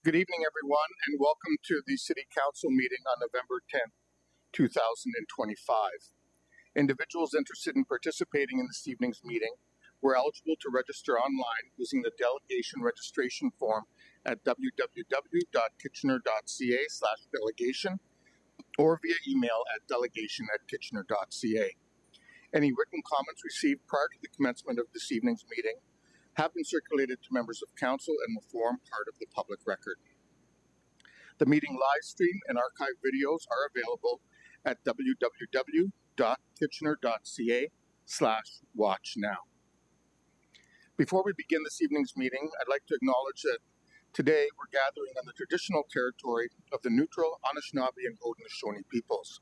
Good evening, everyone, and welcome to the City Council meeting on November 10th, 2025. Individuals interested in participating in this evening's meeting were eligible to register online using the delegation registration form at www.kitchener.ca/delegation or via email at delegation@kitchener.ca. Any written comments received prior to the commencement of this evening's meeting have been circulated to members of council and will form part of the public record. The meeting live stream and archive videos are available at www.kitchener.ca/watchnow. Before we begin this evening's meeting, I'd like to acknowledge that today we're gathering on the traditional territory of the Neutral, Anishinaabe, and Haudenosaunee peoples.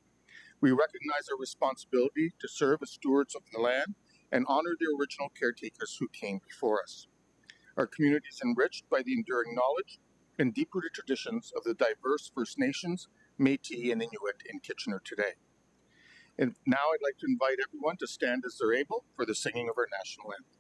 We recognize our responsibility to serve as stewards of the land and honor the original caretakers who came before us. Our community is enriched by the enduring knowledge and deep-rooted traditions of the diverse First Nations, Métis, and Inuit in Kitchener today. And now I'd like to invite everyone to stand as they're able for the singing of our national anthem.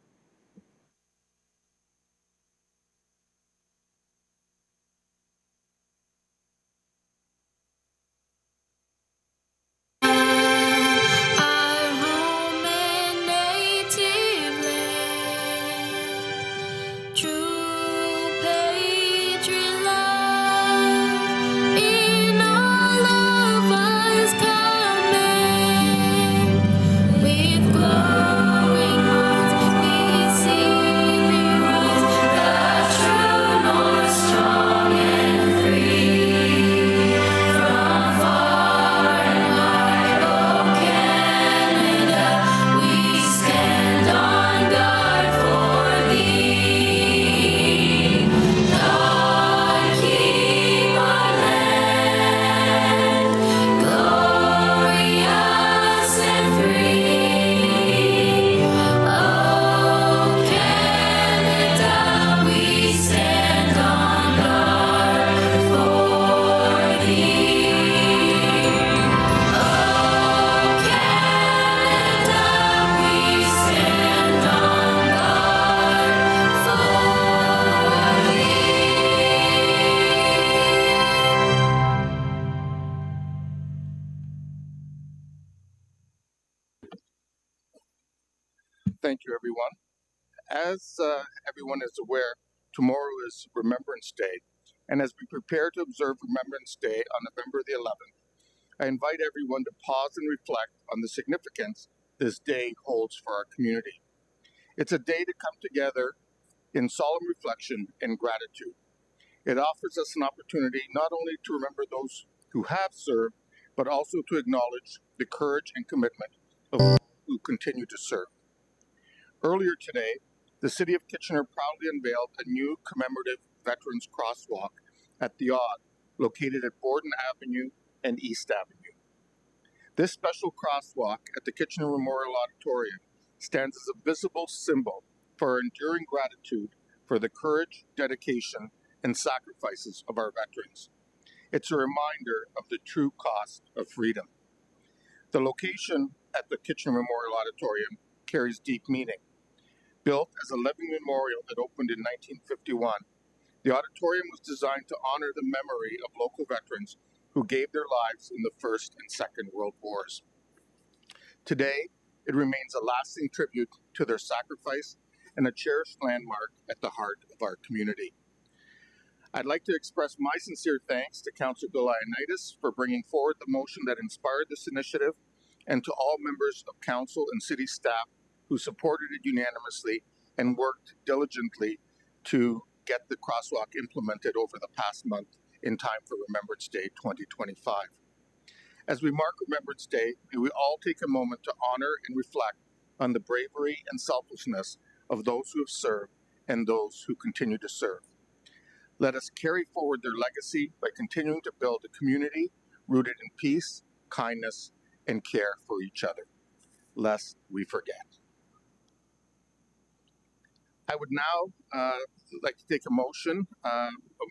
Thank you, everyone. As everyone is aware, tomorrow is Remembrance Day, and as we prepare to observe Remembrance Day on November the 11th, I invite everyone to pause and reflect on the significance this day holds for our community. It's a day to come together in solemn reflection and gratitude. It offers us an opportunity not only to remember those who have served, but also to acknowledge the courage and commitment of those who continue to serve. Earlier today, the City of Kitchener proudly unveiled a new commemorative Veterans Crosswalk at the Odd, located at Borden Avenue and East Avenue. This special crosswalk at the Kitchener Memorial Auditorium stands as a visible symbol for our enduring gratitude for the courage, dedication, and sacrifices of our veterans. It's a reminder of the true cost of freedom. The location at the Kitchener Memorial Auditorium carries deep meaning. Built as a living memorial that opened in 1951, the auditorium was designed to honor the memory of local veterans who gave their lives in the First and Second World Wars. Today, it remains a lasting tribute to their sacrifice and a cherished landmark at the heart of our community. I'd like to express my sincere thanks to Councillor Bill Ioannidis for bringing forward the motion that inspired this initiative, and to all members of council and city staff who supported it unanimously and worked diligently to get the crosswalk implemented over the past month in time for Remembrance Day 2025. As we mark Remembrance Day, may we all take a moment to honor and reflect on the bravery and selflessness of those who have served and those who continue to serve. Let us carry forward their legacy by continuing to build a community rooted in peace, kindness, and care for each other, lest we forget. I would now like to take a motion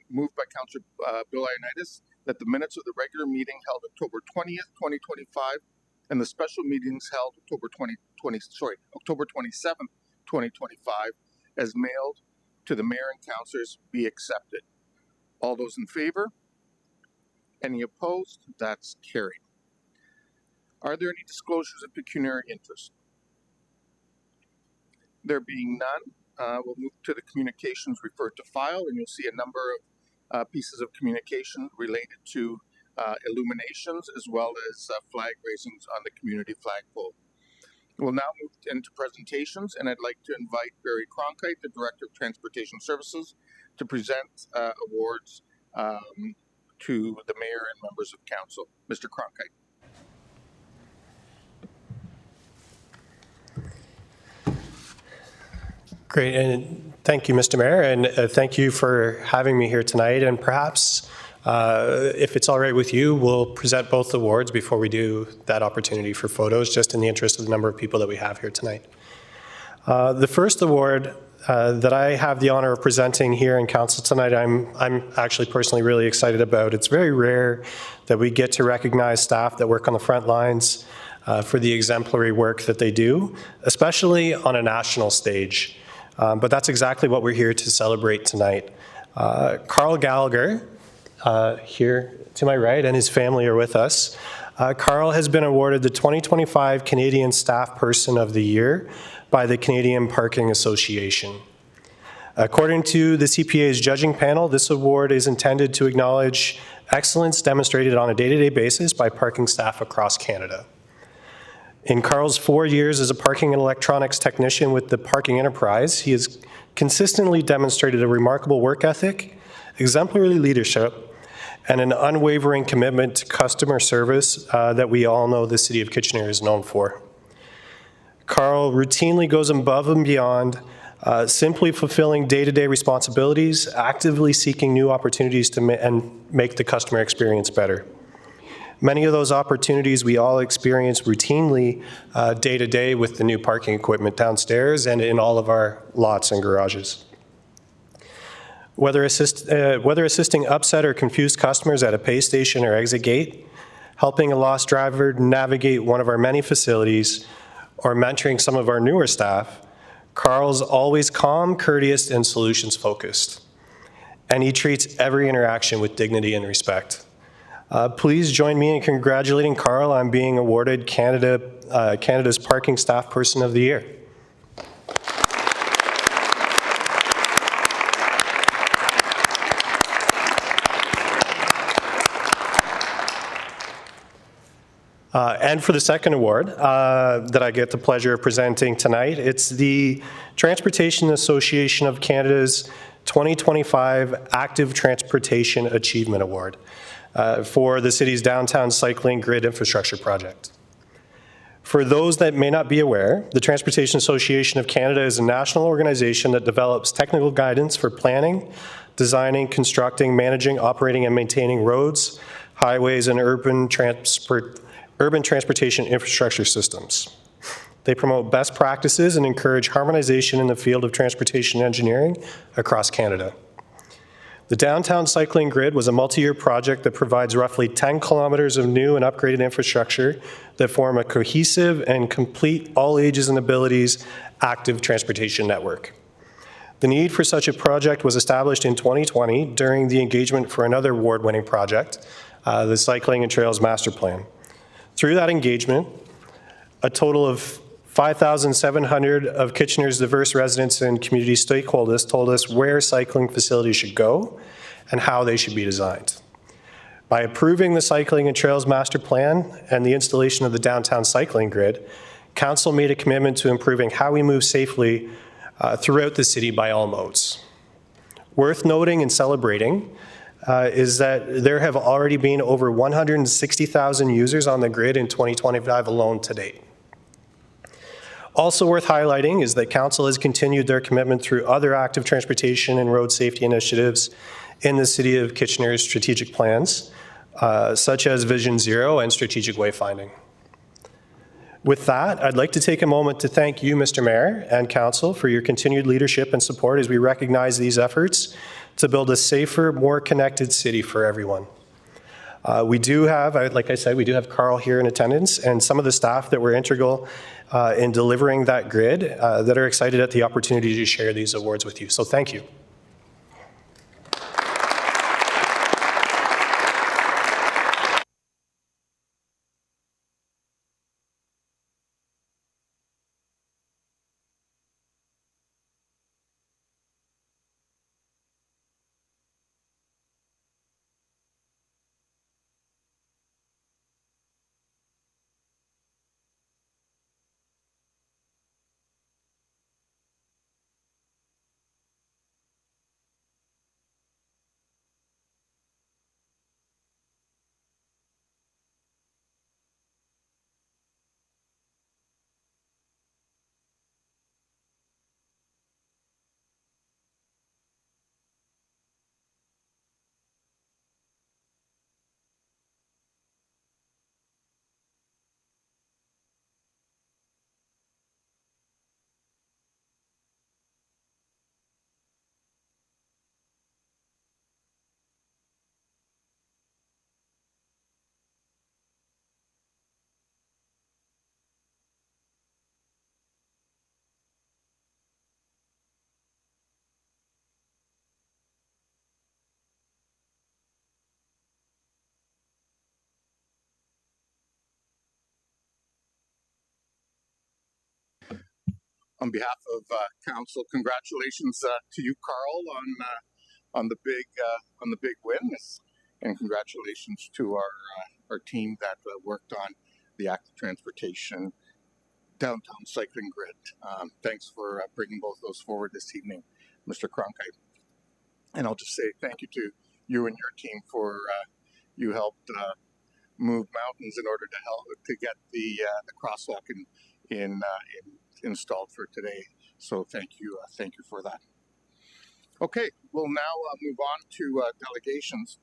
moved by Councillor Bill Ioannidis that the minutes of the regular meeting held October 20th, 2025, and the special meetings held October 27th, 2025, as mailed to the mayor and councillors be accepted. All those in favor? Any opposed? That's carried. Are there any disclosures of pecuniary interest? There being none, we'll move to the communications referred to file, and you'll see a number of pieces of communication related to illuminations as well as flag raisings on the community flagpole. We'll now move into presentations, and I'd like to invite Barry Cronkite, the Director of Transportation Services, to present awards to the Mayor and members of Council. Mr. Cronkite. Great, and thank you, Mr. Mayor, and thank you for having me here tonight. And perhaps, if it's all right with you, we'll present both awards before we do that opportunity for photos, just in the interest of the number of people that we have here tonight. The first award that I have the honor of presenting here in Council tonight, I'm actually personally really excited about. It's very rare that we get to recognize staff that work on the front lines for the exemplary work that they do, especially on a national stage. But that's exactly what we're here to celebrate tonight. Carl Gallagher, here to my right, and his family are with us. Carl has been awarded the 2025 Canadian Staff Person of the Year by the Canadian Parking Association. According to the CPA's judging panel, this award is intended to acknowledge excellence demonstrated on a day-to-day basis by parking staff across Canada. In Carl's 4 years as a parking and electronics technician with the Parking Enterprise, he has consistently demonstrated a remarkable work ethic, exemplary leadership, and an unwavering commitment to customer service that we all know the City of Kitchener is known for. Carl routinely goes above and beyond, simply fulfilling day-to-day responsibilities, actively seeking new opportunities to make the customer experience better. Many of those opportunities we all experience routinely day to day with the new parking equipment downstairs and in all of our lots and garages. Whether assisting upset or confused customers at a pay station or exit gate, helping a lost driver navigate one of our many facilities, or mentoring some of our newer staff, Carl's always calm, courteous, and solutions focused. And he treats every interaction with dignity and respect. Please join me in congratulating Carl on being awarded Canada's Parking Staff Person of the Year. And for the second award that I get the pleasure of presenting tonight, it's the Transportation Association of Canada's 2025 Active Transportation Achievement Award. For the city's downtown cycling grid infrastructure project. For those that may not be aware, the Transportation Association of Canada is a national organization that develops technical guidance for planning, designing, constructing, managing, operating, and maintaining roads, highways, and urban transportation infrastructure systems. They promote best practices and encourage harmonization in the field of transportation engineering across Canada. The downtown cycling grid was a multi-year project that provides roughly 10 kilometers of new and upgraded infrastructure that form a cohesive and complete all ages and abilities active transportation network. The need for such a project was established in 2020 during the engagement for another award-winning project, the Cycling and Trails Master Plan. Through that engagement, a total of 5,700 of Kitchener's diverse residents and community stakeholders told us where cycling facilities should go and how they should be designed. By approving the Cycling and Trails Master Plan and the installation of the downtown cycling grid, Council made a commitment to improving how we move safely throughout the city by all modes. Worth noting and celebrating is that there have already been over 160,000 users on the grid in 2025 alone to date. Also worth highlighting is that Council has continued their commitment through other active transportation and road safety initiatives in the City of Kitchener's strategic plans, such as Vision Zero and strategic wayfinding. With that, I'd like to take a moment to thank you, Mr. Mayor and Council, for your continued leadership and support as we recognize these efforts to build a safer, more connected city for everyone. We do have, like I said, we do have Carl here in attendance and some of the staff that were integral in delivering that grid that are excited at the opportunity to share these awards with you. So thank you. On behalf of council, congratulations to you, Carl, on the big win, and congratulations to our team that worked on the active transportation downtown cycling grid. Thanks for bringing both those forward this evening, Mr. Cronkite. And I'll just say thank you to you and your team for you helped move mountains in order to help to get the crosswalk installed for today. So thank you for that. Okay, we'll now move on to delegations.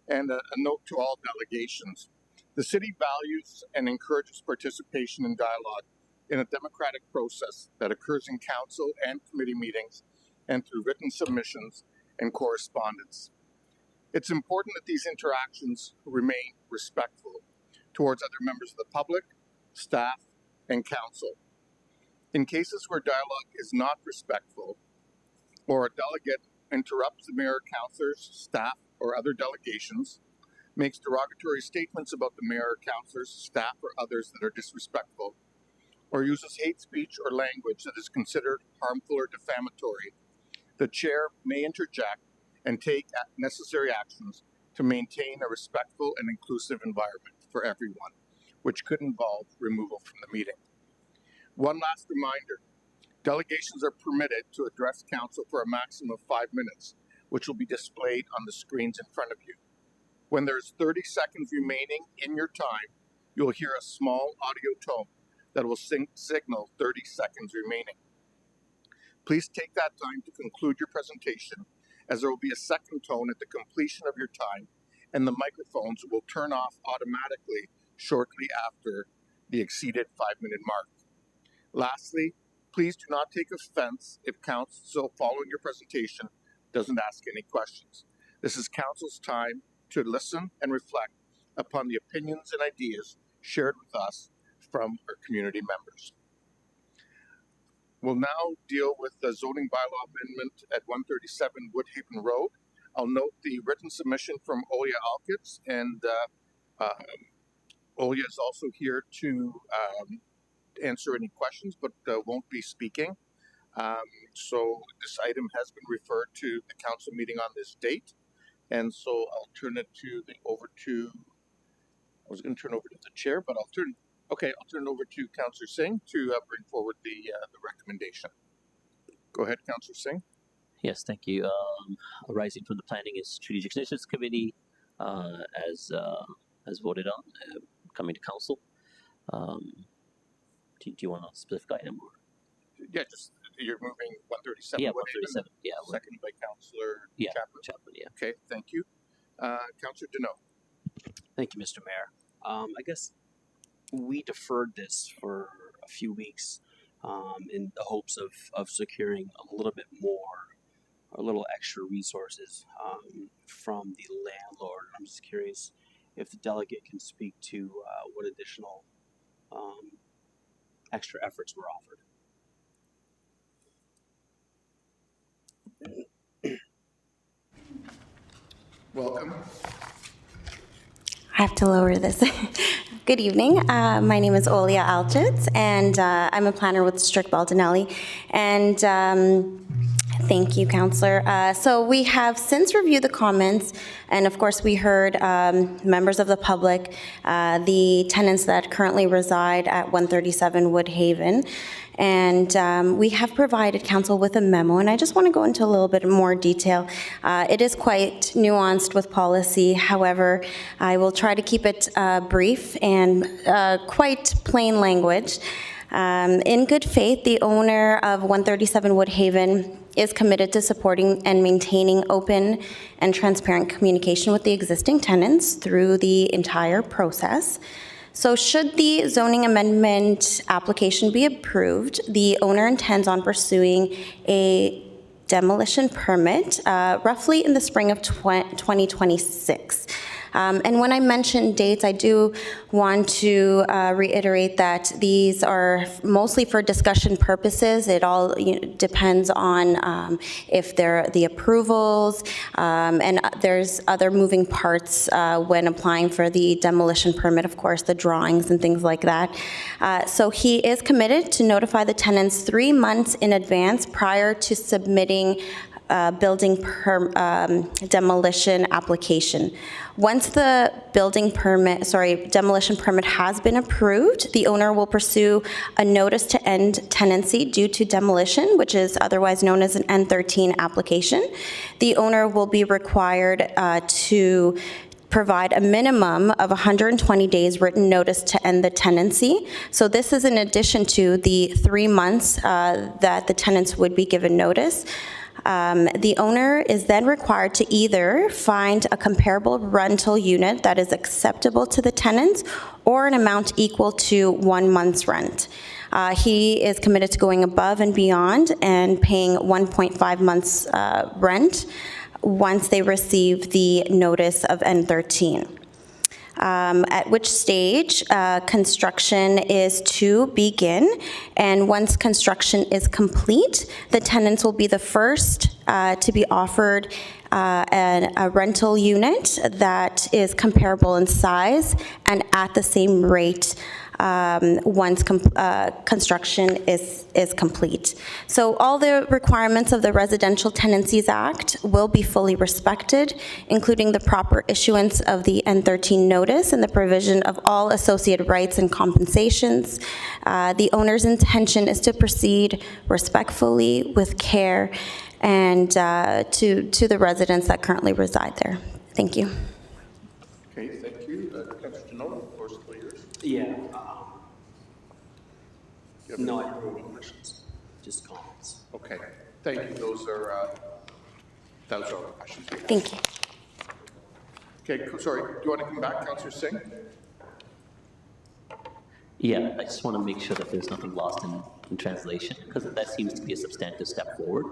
And a note to all delegations: the city values and encourages participation in dialogue in a democratic process that occurs in council and committee meetings and through written submissions and correspondence. It's important that these interactions remain respectful towards other members of the public, staff, and council. In cases where dialogue is not respectful, or a delegate interrupts the mayor, councillors, staff, or other delegations, makes derogatory statements about the mayor, councillors, staff, or others that are disrespectful, or uses hate speech or language that is considered harmful or defamatory, the chair may interject and take necessary actions to maintain a respectful and inclusive environment for everyone, which could involve removal from the meeting. One last reminder: delegations are permitted to address council for a maximum of 5 minutes, which will be displayed on the screens in front of you. When there's 30 seconds remaining in your time, you'll hear a small audio tone that will signal 30 seconds remaining. Please take that time to conclude your presentation, as there will be a second tone at the completion of your time, and the microphones will turn off automatically shortly after the exceeded 5-minute mark. Lastly, please do not take offense if council following your presentation doesn't ask any questions. This is council's time to listen and reflect upon the opinions and ideas shared with us from our community members. We'll now deal with the zoning bylaw amendment at 137 Woodhaven Road. I'll note the written submission from Olya Alkits, and Olya is also here to answer any questions, but won't be speaking. So this item has been referred to the council meeting on this date, and so I'll turn it over to. I was going to turn over to the chair, but I'll turn it over to Councillor Singh to bring forward the recommendation. Go ahead, Councillor Singh. Yes, thank you. Arising from the Planning and Strategic Initiatives Committee, as voted on, coming to council. Do you want a specific item? Or? Yeah, just you're moving 137. Yeah, 137. Yeah, seconded by Councillor Chaplin. Yeah. Okay, thank you. Councillor Deneau. Thank you, Mr. Mayor. I guess we deferred this for a few weeks in the hopes of securing a little bit more, a little extra resources from the landlord. I'm just curious if the delegate can speak to what additional extra efforts were offered. Welcome. I have to lower this. Good evening. My name is Olya Alkits, and I'm a planner with Strict Baldinelli. And thank you, Councillor. So we have since reviewed the comments, and of course we heard members of the public, the tenants that currently reside at 137 Woodhaven. And we have provided council with a memo, and I just want to go into a little bit more detail. It is quite nuanced with policy. However, I will try to keep it brief and quite plain language. In good faith, the owner of 137 Woodhaven is committed to supporting and maintaining open and transparent communication with the existing tenants through the entire process. So should the zoning amendment application be approved, the owner intends on pursuing a demolition permit roughly in the spring of 2026. And when I mention dates, I do want to reiterate that these are mostly for discussion purposes. It all depends on if there are the approvals, and there's other moving parts when applying for the demolition permit, of course, the drawings and things like that. So he is committed to notify the tenants 3 months in advance prior to submitting demolition application. Once the demolition permit has been approved, the owner will pursue a notice to end tenancy due to demolition, which is otherwise known as an N13 application. The owner will be required to provide a minimum of 120 days written notice to end the tenancy. So this is in addition to the 3 months that the tenants would be given notice. The owner is then required to either find a comparable rental unit that is acceptable to the tenants or an amount equal to 1 month's rent. He is committed to going above and beyond and paying 1.5 months rent once they receive the notice of N13. At which stage construction is to begin, and once construction is complete, the tenants will be the first to be offered a rental unit that is comparable in size and at the same rate once construction is complete. So all the requirements of the Residential Tenancies Act will be fully respected, including the proper issuance of the N13 notice and the provision of all associated rights and compensations. The owner's intention is to proceed respectfully, with care, and to the residents that currently reside there. Thank you. Okay, thank you. Councillor Tanola, of course, all yours. Yeah. No, I have no questions, just comments. Okay, thank you. Those are all the questions. Thank you. Okay, sorry, do you want to come back, Councillor Singh? Yeah, I just want to make sure that there's nothing lost in translation, because that seems to be a substantive step forward.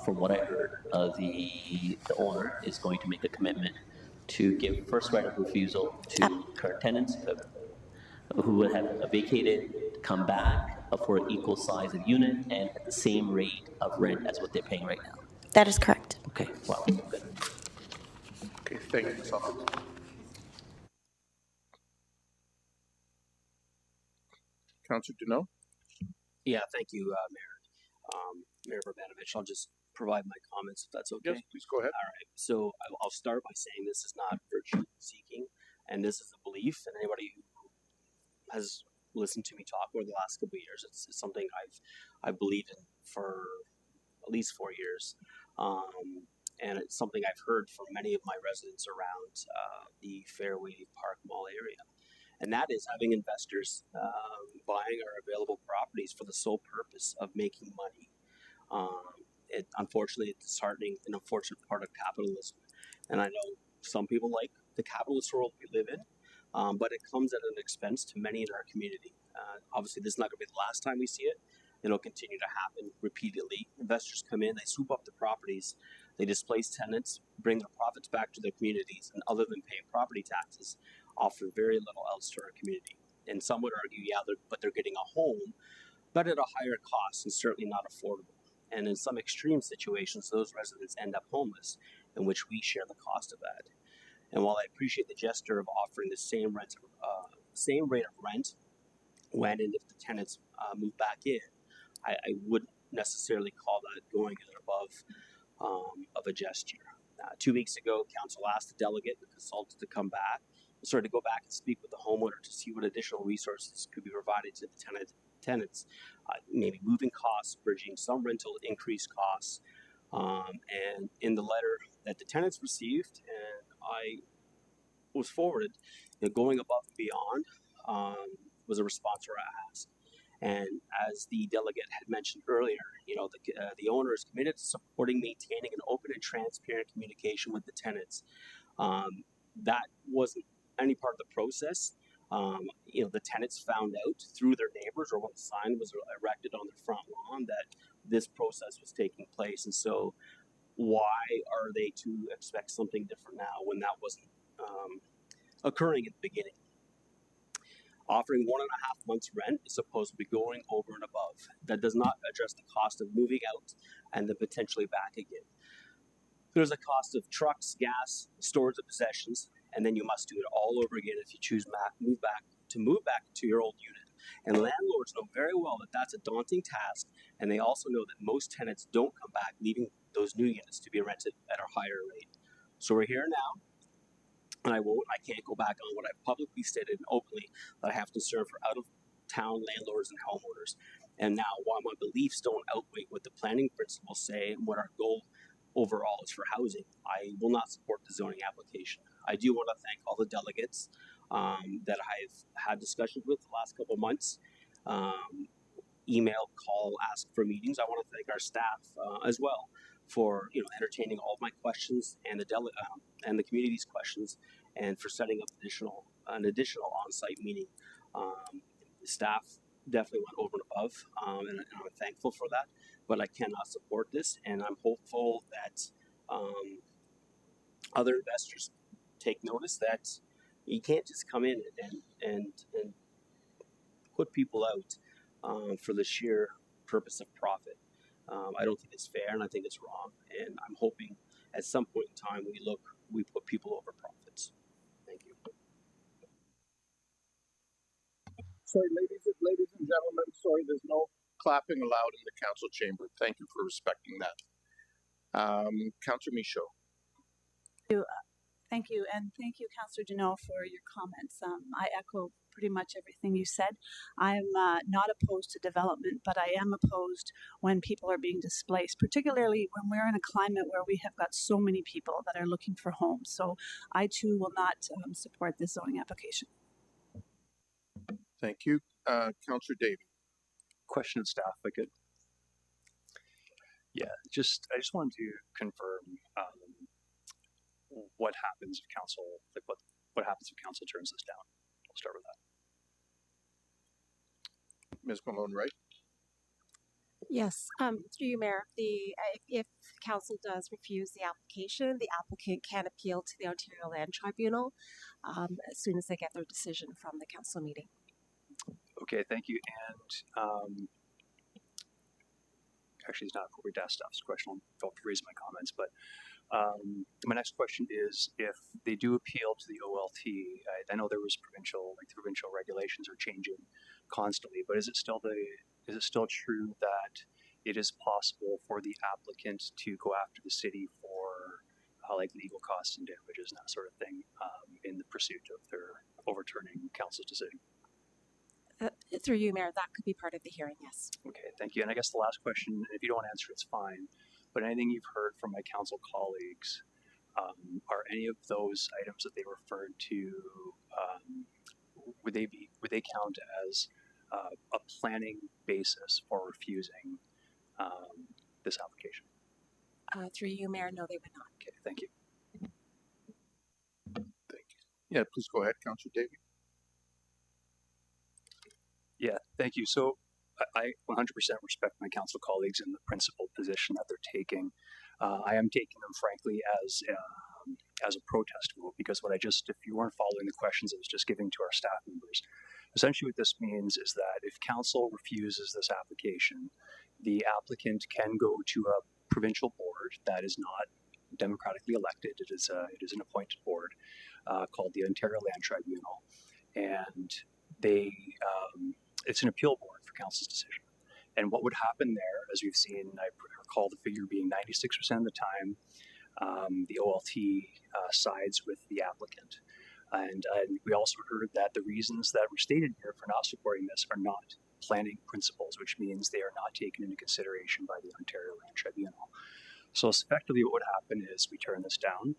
From what I heard, the owner is going to make a commitment to give first right of refusal to current tenants who would have vacated, come back for an equal size of unit and at the same rate of rent as what they're paying right now. That is correct. Okay, wow, good. Okay, thank you, Ms. Hoffman. Councillor Deneau? Yeah, thank you, Mayor Urbanovich. I'll just provide my comments if that's okay. Yes, please go ahead. All right. So I'll start by saying this is not virtue seeking, and this is a belief. And anybody who has listened to me talk over the last couple of years, it's something I've believed in for at least 4 years, and it's something I've heard from many of my residents around the Fairway Park Mall area. And that is having investors buying our available properties for the sole purpose of making money. Unfortunately, it's disheartening, an unfortunate part of capitalism. And I know some people like the capitalist world we live in, but it comes at an expense to many in our community. Obviously, this is not going to be the last time we see it. It'll continue to happen repeatedly. Investors come in, they swoop up the properties, they displace tenants, bring their profits back to their communities, and other than paying property taxes, offer very little else to our community. And some would argue, yeah, they're getting a home, but at a higher cost and certainly not affordable. And in some extreme situations, those residents end up homeless, in which we share the cost of that. And while I appreciate the gesture of offering the same rate of rent when and if the tenants move back in, I wouldn't necessarily call that going above of a gesture. 2 weeks ago, council asked the delegate, the consultant, to go back and speak with the homeowner to see what additional resources could be provided to the tenants, maybe moving costs, bridging some rental increased costs, and in the letter that the tenants received, and I was forwarded, going above and beyond was a response to our ask. And as the delegate had mentioned earlier, the owner is committed to supporting, maintaining an open and transparent communication with the tenants. That wasn't any part of the process. The tenants found out through their neighbors or when the sign was erected on their front lawn that this process was taking place. And so why are they to expect something different now when that wasn't occurring at the beginning. Offering 1.5 months rent is supposed to be going over and above. That does not address the cost of moving out and then potentially back again. There's a cost of trucks, gas, storage of possessions, and then you must do it all over again if you choose move back to your old unit. And landlords know very well that that's a daunting task, and they also know that most tenants don't come back, leaving those new units to be rented at a higher rate. So we're here now, and I can't go back on what I've publicly stated and openly, that I have concern for out-of-town landlords and homeowners. And now, while my beliefs don't outweigh what the planning principles say and what our goal overall is for housing, I will not support the zoning application. I do want to thank all the delegates that I've had discussions with the last couple of months. Email, call, ask for meetings. I want to thank our staff as well for entertaining all of my questions and the community's questions, and for setting up an additional on-site meeting. Staff definitely went over and above, and I'm thankful for that. But I cannot support this, and I'm hopeful that other investors take notice that you can't just come in and put people out for the sheer purpose of profit. I don't think it's fair, and I think it's wrong. And I'm hoping at some point in time we put people over profits. Thank you. Sorry, ladies and gentlemen, sorry, there's no clapping allowed in the council chamber. Thank you for respecting that. Councillor Michaud. Thank you, and thank you, Councillor Deneau, for your comments. I echo pretty much everything you said. I'm not opposed to development, but I am opposed when people are being displaced, particularly when we're in a climate where we have got so many people that are looking for homes. So I too will not support this zoning application. Thank you. Councillor Davey. Question of staff, if I could. Yeah, I just wanted to confirm what happens if council, what happens if council turns this down. We'll start with that. Ms. Malone Wright. Yes, through you, Mayor. If council does refuse the application, the applicant can appeal to the Ontario Land Tribunal as soon as they get their decision from the council meeting. Okay, thank you. And actually, it's not appropriate to ask staff's question. I'll raise my comments, but my next question is: if they do appeal to the OLT, I know there was provincial regulations are changing constantly, but is it still true that it is possible for the applicant to go after the city for like legal costs and damages and that sort of thing in the pursuit of their overturning council's decision? Through you, Mayor, that could be part of the hearing, yes. Okay, thank you. And I guess the last question, if you don't answer, it's fine, but anything you've heard from my council colleagues, are any of those items that they referred to, would they count as a planning basis for refusing this application? Through you, Mayor, no, they would not. Okay, thank you. Thank you. Yeah, please go ahead, Councillor Davey. Yeah, thank you. So I 100% respect my council colleagues in the principled position that they're taking. I am taking them, frankly, as a protest vote, because if you weren't following the questions I was just giving to our staff members, essentially what this means is that if council refuses this application, the applicant can go to a provincial board that is not democratically elected. It is an appointed board called the Ontario Land Tribunal, and it's an appeal board for council's decision. And what would happen there, as we've seen, I recall the figure being 96% of the time, the OLT sides with the applicant. And we also heard that the reasons that were stated here for not supporting this are not planning principles, which means they are not taken into consideration by the Ontario Land Tribunal. So effectively what would happen is we turn this down.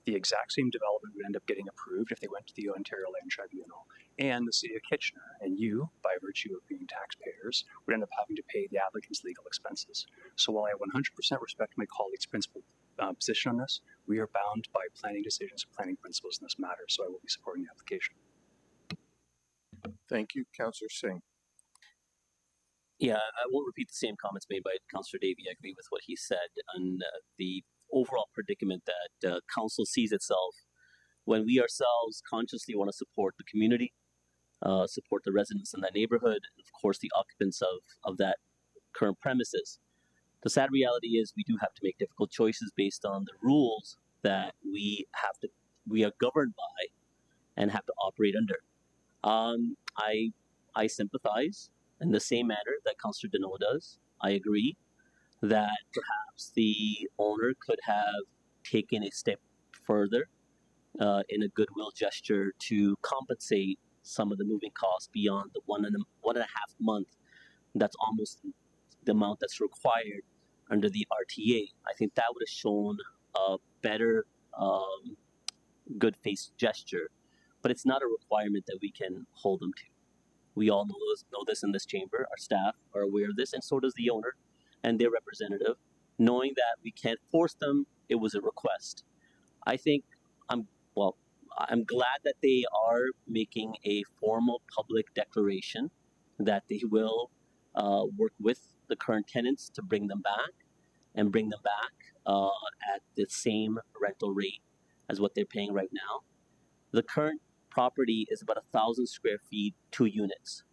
The exact same development would end up getting approved if they went to the Ontario Land Tribunal, and the City of Kitchener and you, by virtue of being taxpayers, would end up having to pay the applicant's legal expenses. So while I 100% respect my colleague's principled position on this, we are bound by planning decisions and planning principles in this matter, so I will be supporting the application. Thank you, Councillor Singh. Yeah, I won't repeat the same comments made by Councillor Davey. I agree with what he said on the overall predicament that council sees itself when we ourselves consciously want to support the community, support the residents in that neighborhood, and of course the occupants of that current premises. The sad reality is we do have to make difficult choices based on the rules that we are governed by and have to operate under. I sympathize in the same manner that Councillor Deneau does. I agree that perhaps the owner could have taken a step further in a goodwill gesture to compensate some of the moving costs beyond the one and a half month. That's almost the amount that's required under the RTA. I think that would have shown a better good faith gesture, but it's not a requirement that we can hold them to. We all know this in this chamber. Our staff are aware of this, and so does the owner and their representative, knowing that we can't force them. It was a request. I think I'm glad that they are making a formal public declaration that they will work with the current tenants to bring them back at the same rental rate as what they're paying right now. The current property is about 1,000 square feet, 2 units.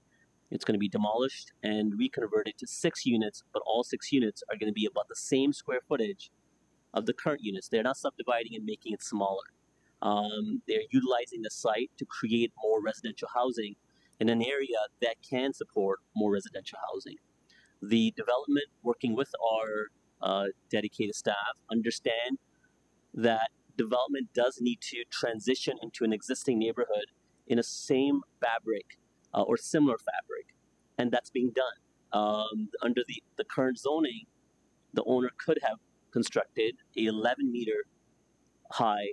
It's going to be demolished and reconverted to 6 units, but all 6 units are going to be about the same square footage of the current units. They're not subdividing and making it smaller. They're utilizing the site to create more residential housing in an area that can support more residential housing. The development, working with our dedicated staff, understand that development does need to transition into an existing neighborhood in a same fabric or similar fabric, and that's being done. Under the current zoning, the owner could have constructed a 11-meter high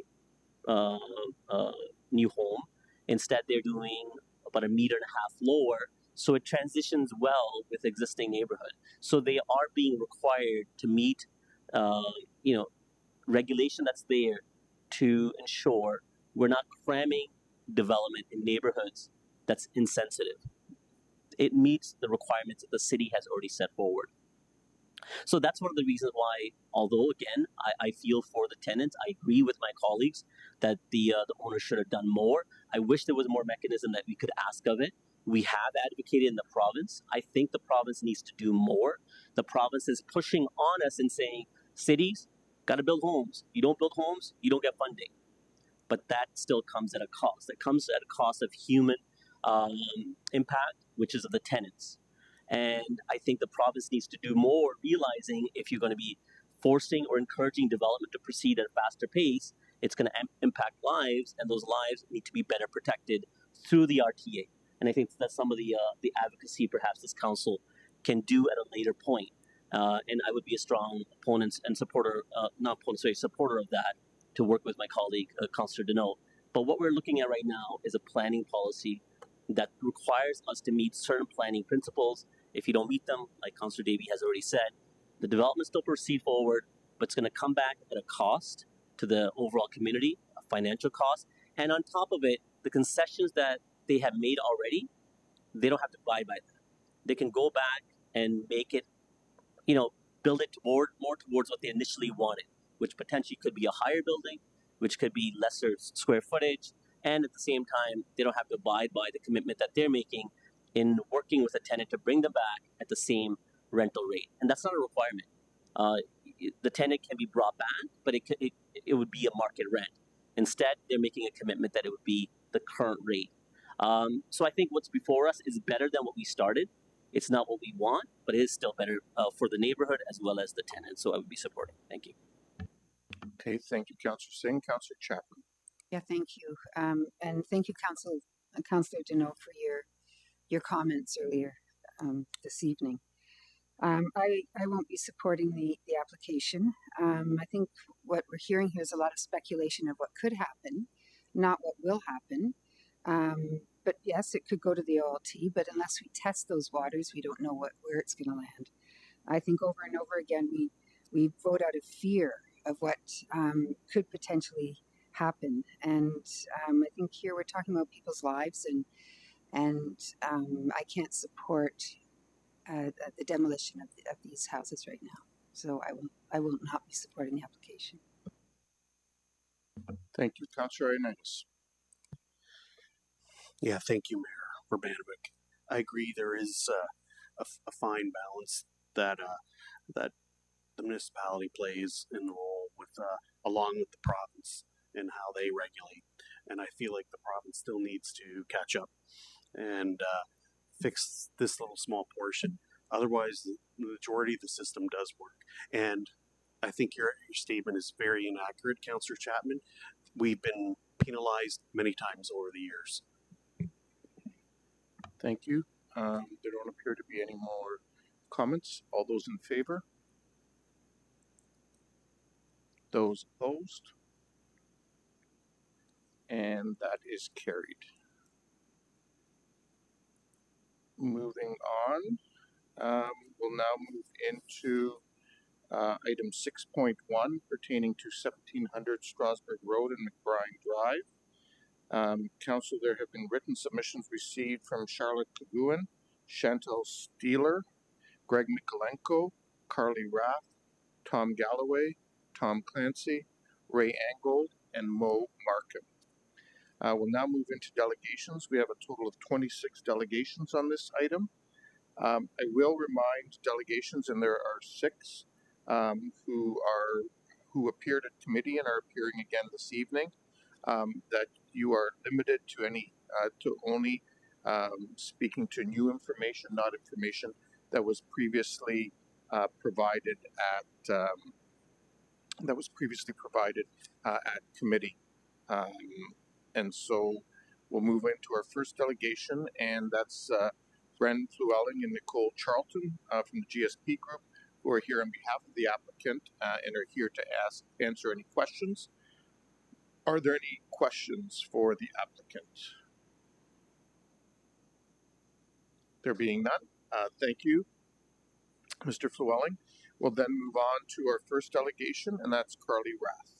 new home. Instead, they're doing about 1.5 meters lower, so it transitions well with existing neighborhood. So they are being required to meet, regulation that's there to ensure we're not cramming development in neighborhoods that's insensitive. It meets the requirements that the city has already set forward. So that's one of the reasons why, although again, I feel for the tenants, I agree with my colleagues that the owner should have done more. I wish there was more mechanism that we could ask of it. We have advocated in the province. I think the province needs to do more. The province is pushing on us and saying, cities, got to build homes. You don't build homes, you don't get funding. But that still comes at a cost. It comes at a cost of human impact, which is of the tenants. And I think the province needs to do more, realizing if you're going to be forcing or encouraging development to proceed at a faster pace, it's going to impact lives, and those lives need to be better protected through the RTA. And I think that's some of the advocacy perhaps this council can do at a later point. And I would be a strong opponent and supporter, supporter of that, to work with my colleague, Councillor Deneau. But what we're looking at right now is a planning policy that requires us to meet certain planning principles. If you don't meet them, like Councillor Davey has already said, the development still proceed forward, but it's going to come back at a cost to the overall community, a financial cost. And on top of it, the concessions that they have made already, they don't have to abide by that. They can go back and make it, build it more towards what they initially wanted, which potentially could be a higher building, which could be lesser square footage, and at the same time, they don't have to abide by the commitment that they're making in working with a tenant to bring them back at the same rental rate. And that's not a requirement. The tenant can be brought back, but it would be a market rent. Instead, they're making a commitment that it would be the current rate. So I think what's before us is better than what we started. It's not what we want, but it is still better for the neighborhood as well as the tenant. So I would be supporting. Thank you. Okay, thank you, Councillor Singh. Councillor Chapman. Yeah, thank you. And thank you, Councillor Deneau, for your comments earlier this evening. I won't be supporting the application. I think what we're hearing here is a lot of speculation of what could happen, not what will happen. But yes, it could go to the OLT, but unless we test those waters, we don't know where it's going to land. I think over and over again, we vote out of fear of what could potentially happen. And I think here we're talking about people's lives, and I can't support the demolition of these houses right now. So I will not be supporting the application. Thank you, Councillor Ioannidis. Yeah, thank you, Mayor Urbanovic. I agree there is a fine balance that that the municipality plays in the role with along with the province and how they regulate. And I feel like the province still needs to catch up and fix this little small portion. Otherwise, the majority of the system does work. And I think your statement is very inaccurate, Councillor Chapman. We've been penalized many times over the years. Thank you. There don't appear to be any more comments. All those in favor? Those opposed? And that is carried. Moving on, we'll now move into item 6.1 pertaining to 1700 Strasburg Road and McBrien Drive. Council, there have been written submissions received from Charlotte Kaguin, Chantal Steeler, Greg Mikolenko, Carly Rath, Tom Galloway, Tom Clancy, Ray Angold, and Mo Markham. We'll now move into delegations. We have a total of 26 delegations on this item. I will remind delegations, and there are 6 who appeared at committee and are appearing again this evening, that you are limited to only speaking to new information, not information that was previously provided at committee. And so we'll move into our first delegation, and that's Bren Llewellyn and Nicole Charlton from the GSP Group, who are here on behalf of the applicant and are here to answer any questions. Are there any questions for the applicant? There being none, thank you, Mr. Llewellyn. We'll then move on to our first delegation, and that's Carly Rath.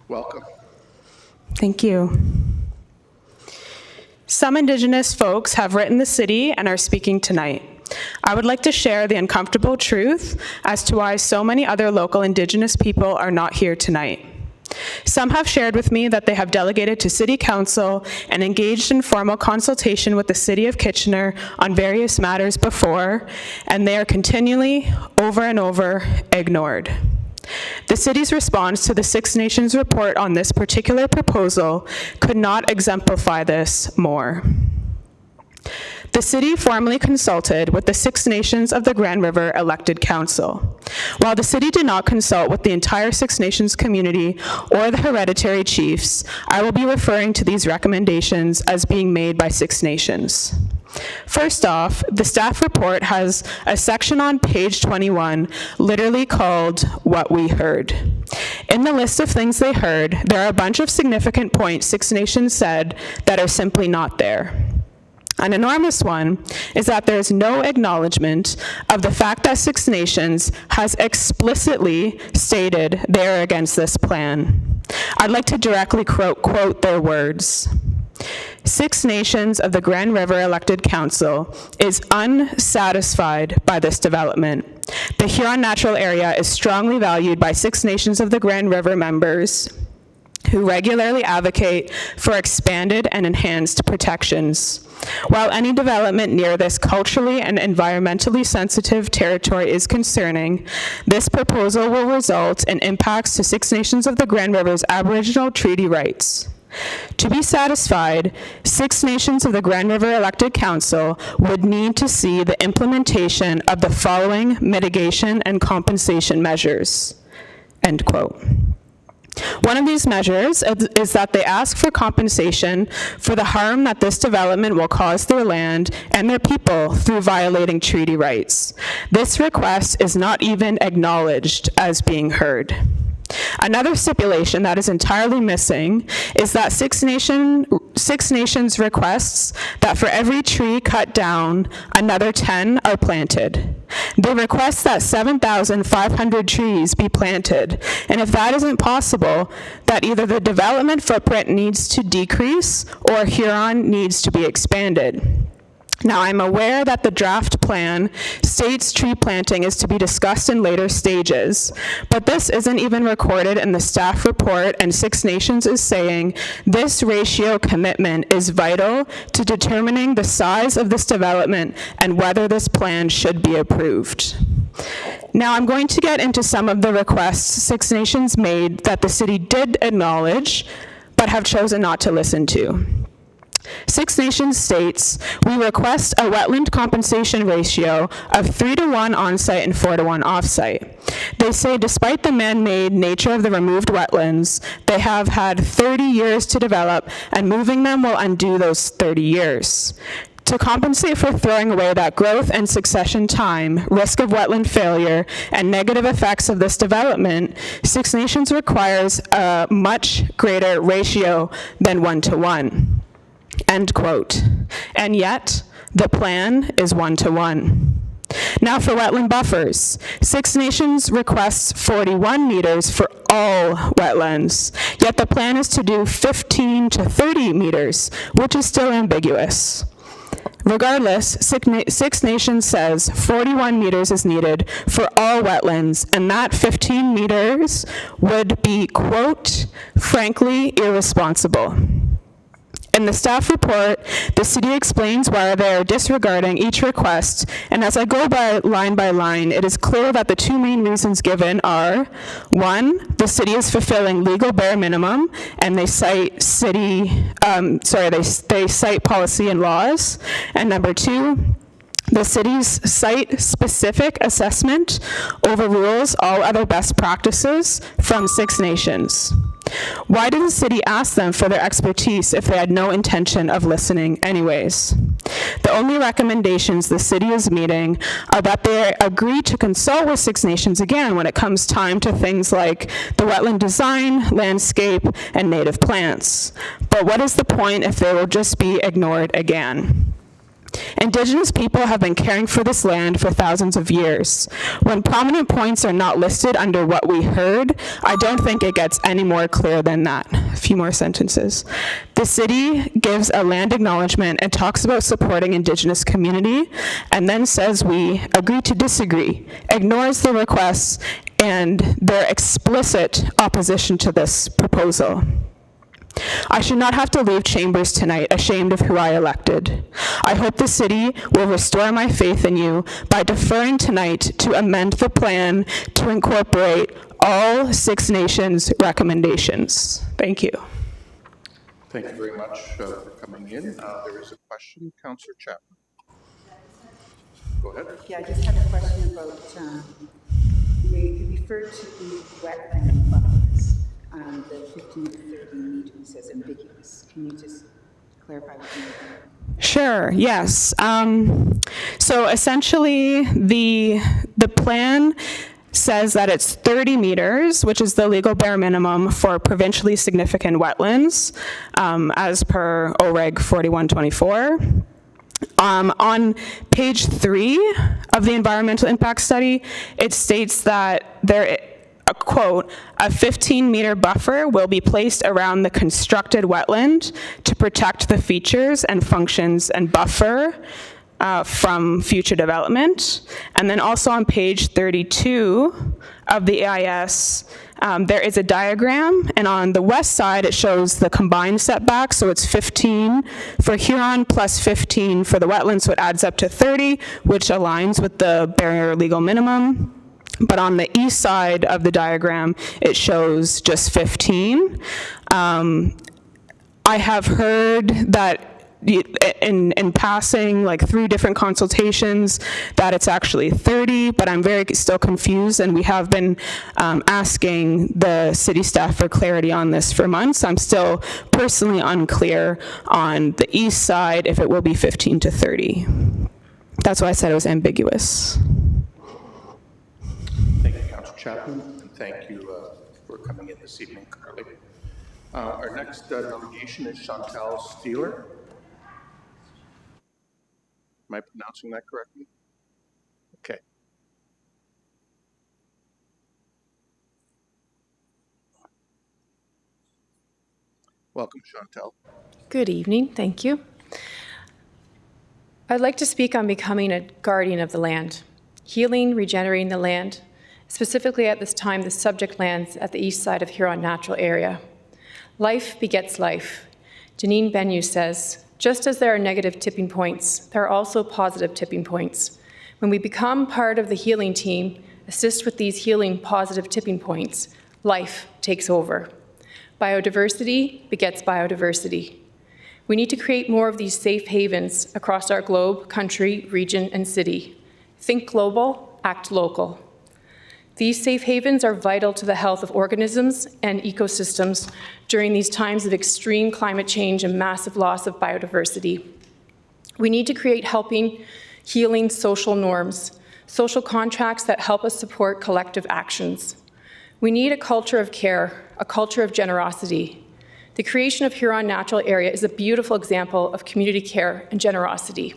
Welcome. Thank you. Some Indigenous folks have written the city and are speaking tonight. I would like to share the uncomfortable truth as to why so many other local Indigenous people are not here tonight. Some have shared with me that they have delegated to City Council and engaged in formal consultation with the City of Kitchener on various matters before, and they are continually, over and over, ignored. The city's response to the Six Nations report on this particular proposal could not exemplify this more. The city formally consulted with the Six Nations of the Grand River elected council. While the city did not consult with the entire Six Nations community or the hereditary chiefs, I will be referring to these recommendations as being made by Six Nations. First off, the staff report has a section on page 21 literally called What We Heard. In the list of things they heard, there are a bunch of significant points Six Nations said that are simply not there. An enormous one is that there is no acknowledgement of the fact that Six Nations has explicitly stated they are against this plan. I'd like to directly quote their words. Six Nations of the Grand River elected council is unsatisfied by this development. The Huron Natural Area is strongly valued by Six Nations of the Grand River members who regularly advocate for expanded and enhanced protections. While any development near this culturally and environmentally sensitive territory is concerning, this proposal will result in impacts to Six Nations of the Grand River's Aboriginal treaty rights. To be satisfied, Six Nations of the Grand River elected council would need to see the implementation of the following mitigation and compensation measures, end quote. One of these measures is that they ask for compensation for the harm that this development will cause their land and their people through violating treaty rights. This request is not even acknowledged as being heard. Another stipulation that is entirely missing is that Six Nations requests that for every tree cut down, another 10 are planted. They request that 7,500 trees be planted, and if that isn't possible, that either the development footprint needs to decrease or Huron needs to be expanded. Now, I'm aware that the draft plan states tree planting is to be discussed in later stages, but this isn't even recorded in the staff report, and Six Nations is saying this ratio commitment is vital to determining the size of this development and whether this plan should be approved. Now, I'm going to get into some of the requests Six Nations made that the city did acknowledge, but have chosen not to listen to. Six Nations states, we request a wetland compensation ratio of 3-to-1 on-site and 4-to-1 off-site. They say despite the man-made nature of the removed wetlands, they have had 30 years to develop, and moving them will undo those 30 years. To compensate for throwing away that growth and succession time, risk of wetland failure, and negative effects of this development, Six Nations requires a much greater ratio than 1-to-1. End quote. And yet, the plan is 1-to-1. Now for wetland buffers. Six Nations requests 41 meters for all wetlands, yet the plan is to do 15 to 30 meters, which is still ambiguous. Regardless, Six Nations says 41 meters is needed for all wetlands, and that 15 meters would be, quote, frankly irresponsible. In the staff report, the city explains why they are disregarding each request, and as I go by line, it is clear that the two main reasons given are, one, the city is fulfilling legal bare minimum, and they cite they cite policy and laws, and number two, the city's site-specific assessment overrules all other best practices from Six Nations. Why did the city ask them for their expertise if they had no intention of listening anyways? The only recommendations the city is meeting are that they agree to consult with Six Nations again when it comes time to things like the wetland design, landscape, and native plants. But what is the point if they will just be ignored again? Indigenous people have been caring for this land for thousands of years. When prominent points are not listed under what we heard, I don't think it gets any more clear than that. A few more sentences. The city gives a land acknowledgement and talks about supporting Indigenous community, and then says we agree to disagree, ignores the requests and their explicit opposition to this proposal. I should not have to leave Chambers tonight ashamed of who I elected. I hope the city will restore my faith in you by deferring tonight to amend the plan to incorporate all Six Nations recommendations. Thank you. Thank you very much for coming in. There is a question, Councillor Chapman. Go ahead. Yeah, I just had a question about, you referred to the wetland buffers. The 15 to 30 meters as ambiguous. Can you just clarify what you mean? Sure, yes. So essentially, the plan says that it's 30 meters, which is the legal bare minimum for provincially significant wetlands, as per OREG 4124. On page 3 of the environmental impact study, it states that a quote, a 15-meter buffer will be placed around the constructed wetland to protect the features and functions and buffer from future development. And then also on page 32 of the EIS, there is a diagram, and on the west side it shows the combined setback, so it's 15 for Huron plus 15 for the wetland, so it adds up to 30, which aligns with the barrier legal minimum. But on the east side of the diagram, it shows just 15. I have heard that in passing, like through different consultations, that it's actually 30, but I'm still confused, and we have been asking the city staff for clarity on this for months. I'm still personally unclear on the east side if it will be 15 to 30. That's why I said it was ambiguous. Chapman, and thank you for coming in this evening, Carly. Our next delegation is Chantal Steeler. Am I pronouncing that correctly? Okay. Welcome, Chantal. Good evening, thank you. I'd like to speak on becoming a guardian of the land, healing, regenerating the land. Specifically at this time, the subject lands at the east side of Huron Natural Area. Life begets life. Janine Benyus says, just as there are negative tipping points, there are also positive tipping points. When we become part of the healing team, assist with these healing positive tipping points, life takes over. Biodiversity begets biodiversity. We need to create more of these safe havens across our globe, country, region, and city. Think global, act local. These safe havens are vital to the health of organisms and ecosystems during these times of extreme climate change and massive loss of biodiversity. We need to create helping, healing social norms, social contracts that help us support collective actions. We need a culture of care, a culture of generosity. The creation of Huron Natural Area is a beautiful example of community care and generosity.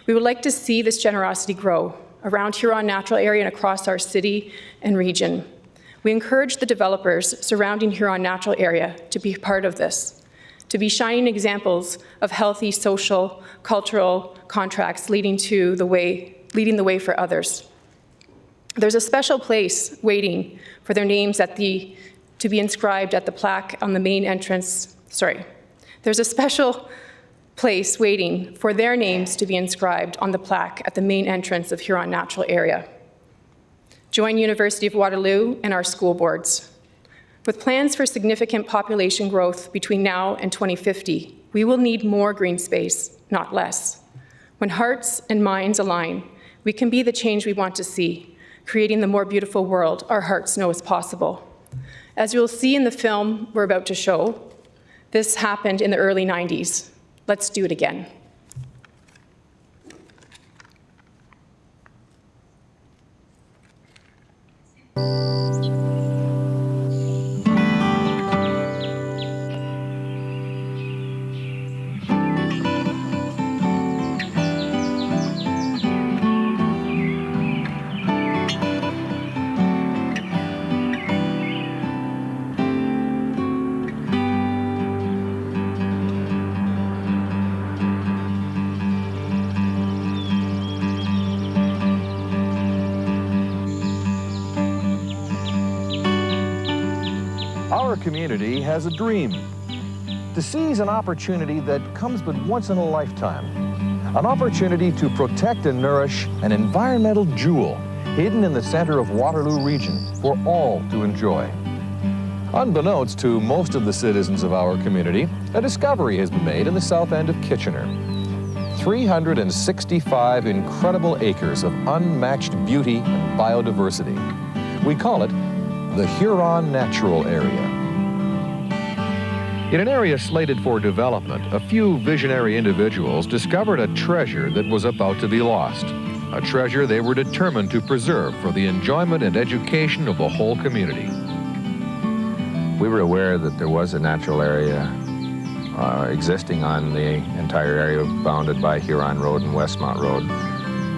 We would like to see this generosity grow around Huron Natural Area and across our city and region. We encourage the developers surrounding Huron Natural Area to be part of this, to be shining examples of healthy social, cultural contracts leading the way for others. There's a special place waiting for their names to be inscribed at the plaque on the main entrance. There's a special place waiting for their names to be inscribed on the plaque at the main entrance of Huron Natural Area. Join University of Waterloo and our school boards. With plans for significant population growth between now and 2050, we will need more green space, not less. When hearts and minds align, we can be the change we want to see, creating the more beautiful world our hearts know is possible. As you'll see in the film we're about to show, this happened in the early 90s. Let's do it again. Our community has a dream, to seize an opportunity that comes but once in a lifetime, an opportunity to protect and nourish an environmental jewel hidden in the center of Waterloo region for all to enjoy. Unbeknownst to most of the citizens of our community, a discovery has been made in the south end of Kitchener. 365 incredible acres of unmatched beauty and biodiversity. We call it the Huron Natural Area. In an area slated for development, a few visionary individuals discovered a treasure that was about to be lost, a treasure they were determined to preserve for the enjoyment and education of the whole community. We were aware that there was a natural area existing on the entire area bounded by Huron Road and Westmont Road,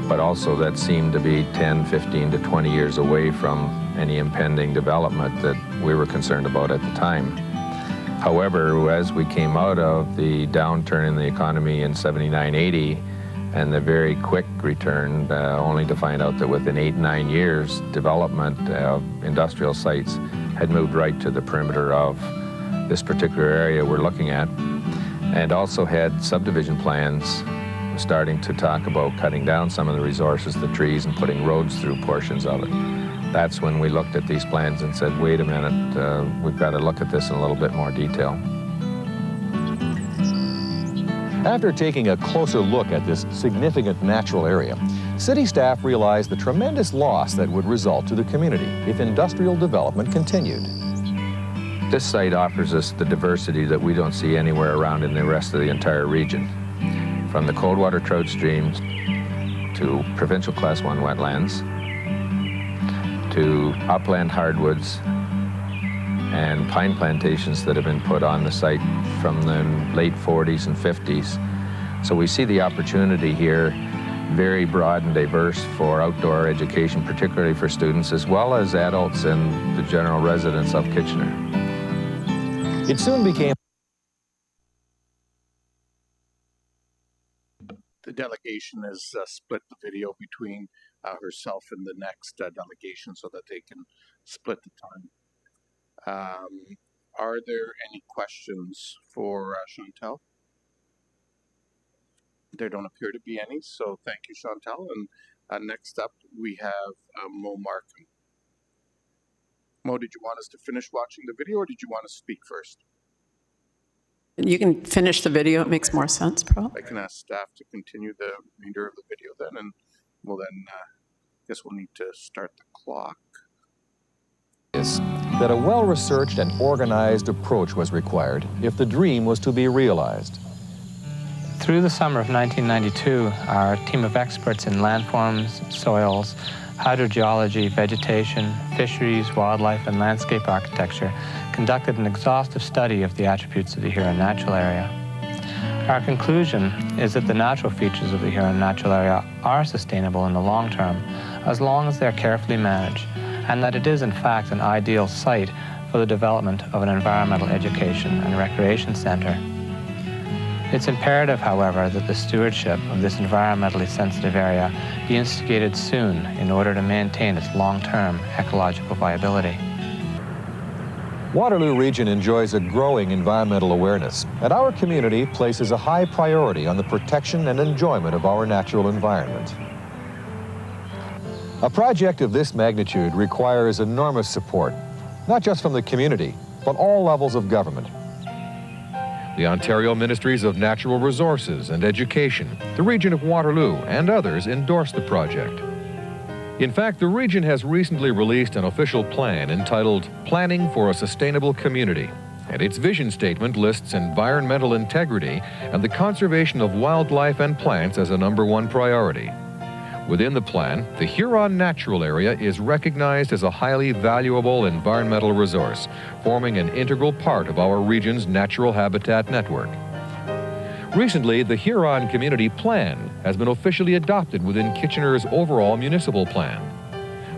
but also that seemed to be 10, 15 to 20 years away from any impending development that we were concerned about at the time. However, as we came out of the downturn in the economy in 79-80 and the very quick return, only to find out that within 8-9 years, development of industrial sites had moved right to the perimeter of this particular area we're looking at, and also had subdivision plans starting to talk about cutting down some of the resources, the trees, and putting roads through portions of it. That's when we looked at these plans and said, wait a minute, we've got to look at this in a little bit more detail. After taking a closer look at this significant natural area, city staff realized the tremendous loss that would result to the community if industrial development continued. This site offers us the diversity that we don't see anywhere around in the rest of the entire region. From the coldwater trout streams to provincial class 1 wetlands, to upland hardwoods and pine plantations that have been put on the site from the late 40s and 50s. So we see the opportunity here very broad and diverse for outdoor education, particularly for students as well as adults and the general residents of Kitchener. It soon became The delegation has split the video between herself and the next delegation so that they can split the time. Are there any questions for Chantal? There don't appear to be any, so thank you, Chantal. And next up, we have Mo Markham. Mo, did you want us to finish watching the video, or did you want to speak first? You can finish the video. It makes more sense, probably. I can ask staff to continue the remainder of the video then, and we'll then, guess we'll need to start the clock. That a well-researched and organized approach was required if the dream was to be realized. Through the summer of 1992, our team of experts in landforms, soils, hydrogeology, vegetation, fisheries, wildlife, and landscape architecture conducted an exhaustive study of the attributes of the Huron Natural Area. Our conclusion is that the natural features of the Huron Natural Area are sustainable in the long term, as long as they're carefully managed, and that it is in fact an ideal site for the development of an environmental education and recreation center. It's imperative, however, that the stewardship of this environmentally sensitive area be instigated soon in order to maintain its long-term ecological viability. Waterloo Region enjoys a growing environmental awareness, and our community places a high priority on the protection and enjoyment of our natural environment. A project of this magnitude requires enormous support, not just from the community, but all levels of government. The Ontario Ministries of Natural Resources and Education, the Region of Waterloo, and others endorse the project. In fact, the region has recently released an official plan entitled Planning for a Sustainable Community, and its vision statement lists environmental integrity and the conservation of wildlife and plants as a #1 priority. Within the plan, the Huron Natural Area is recognized as a highly valuable environmental resource, forming an integral part of our region's natural habitat network. Recently, the Huron Community Plan has been officially adopted within Kitchener's overall municipal plan.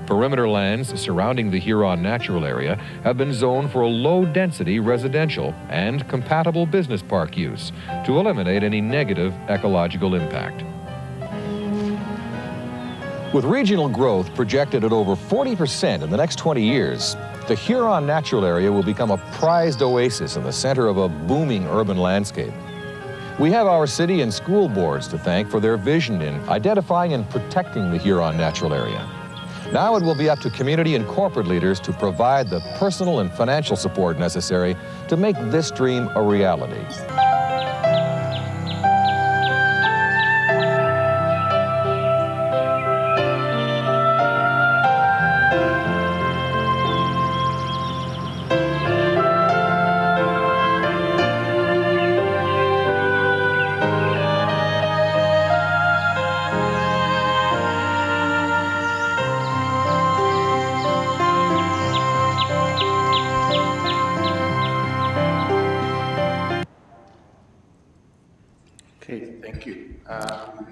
Perimeter lands surrounding the Huron Natural Area have been zoned for a low-density residential and compatible business park use to eliminate any negative ecological impact. With regional growth projected at over 40% in the next 20 years, the Huron Natural Area will become a prized oasis in the center of a booming urban landscape. We have our city and school boards to thank for their vision in identifying and protecting the Huron Natural Area. Now it will be up to community and corporate leaders to provide the personal and financial support necessary to make this dream a reality.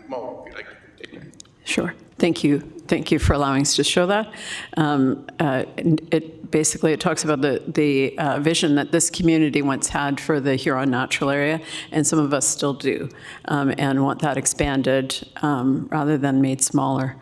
Mo, if you'd like to continue. Sure. Thank you. Thank you for allowing us to show that. It talks about the vision that this community once had for the Huron Natural Area, and some of us still do, and want that expanded rather than made smaller.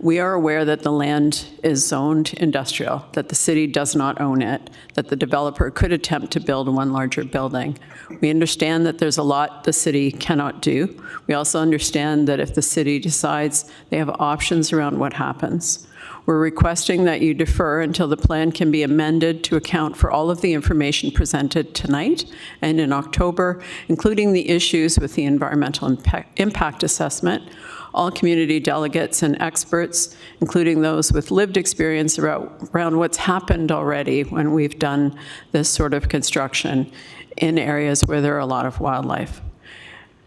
We are aware that the land is zoned industrial, that the city does not own it, that the developer could attempt to build one larger building. We understand that there's a lot the city cannot do. We also understand that if the city decides, they have options around what happens. We're requesting that you defer until the plan can be amended to account for all of the information presented tonight and in October, including the issues with the environmental impact assessment. All community delegates and experts, including those with lived experience around what's happened already when we've done this sort of construction in areas where there are a lot of wildlife.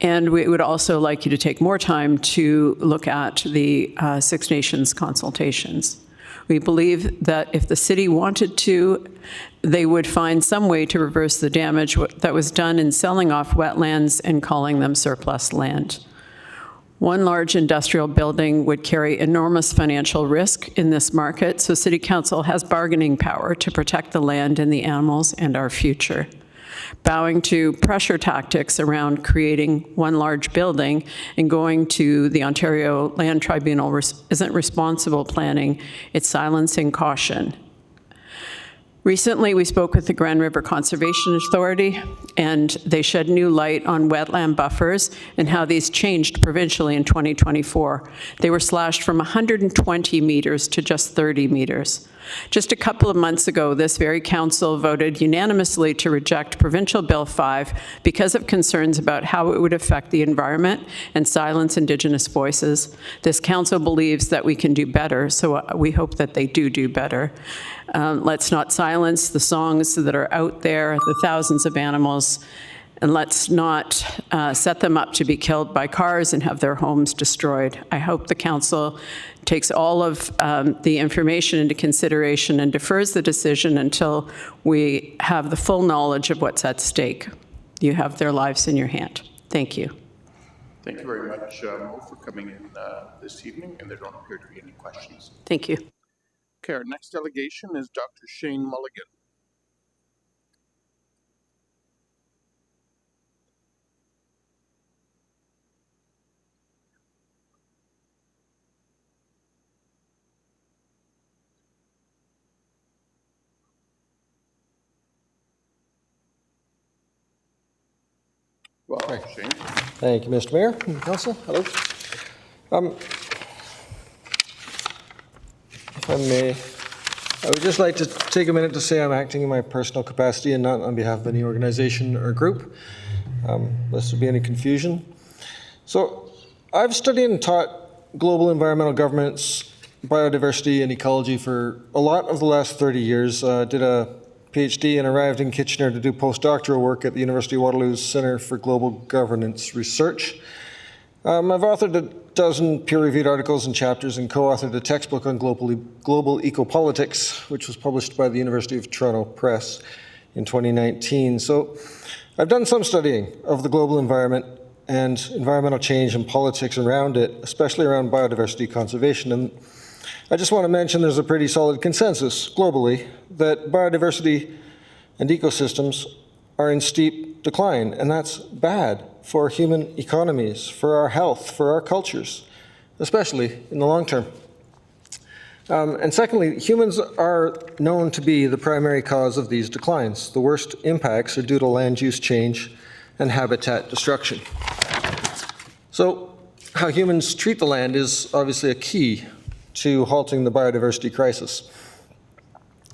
And we would also like you to take more time to look at the Six Nations consultations. We believe that if the city wanted to, they would find some way to reverse the damage that was done in selling off wetlands and calling them surplus land. One large industrial building would carry enormous financial risk in this market, so City Council has bargaining power to protect the land and the animals and our future. bowing to pressure tactics around creating one large building and going to the Ontario Land Tribunal isn't responsible planning, it's silencing caution. Recently, we spoke with the Grand River Conservation Authority, and they shed new light on wetland buffers and how these changed provincially in 2024. They were slashed from 120 meters to just 30 meters. Just a couple of months ago, this very council voted unanimously to reject Provincial Bill 5 because of concerns about how it would affect the environment and silence Indigenous voices. This council believes that we can do better, so we hope that they do better. Let's not silence the songs that are out there, the thousands of animals, and let's not set them up to be killed by cars and have their homes destroyed. I hope the council takes all of the information into consideration and defers the decision until we have the full knowledge of what's at stake. You have their lives in your hand. Thank you. Thank you very much, Mo, for coming in this evening, and there don't appear to be any questions. Thank you. Okay, our next delegation is Dr. Shane Mulligan. Well, Shane. Thank you, Mr. Mayor and Council. Hello. If I may, I would just like to take a minute to say I'm acting in my personal capacity and not on behalf of any organization or group, lest there be any confusion. So I've studied and taught global environmental governance, biodiversity, and ecology for a lot of the last 30 years. Did a PhD and arrived in Kitchener to do postdoctoral work at the University of Waterloo's Centre for Global Governance Research. I've authored a dozen peer-reviewed articles and chapters and co-authored a textbook on global ecopolitics, which was published by the University of Toronto Press in 2019. So I've done some studying of the global environment and environmental change and politics around it, especially around biodiversity conservation. And I just want to mention there's a pretty solid consensus globally that biodiversity and ecosystems are in steep decline, and that's bad for human economies, for our health, for our cultures, especially in the long term. And secondly, humans are known to be the primary cause of these declines. The worst impacts are due to land use change and habitat destruction. So how humans treat the land is obviously a key to halting the biodiversity crisis.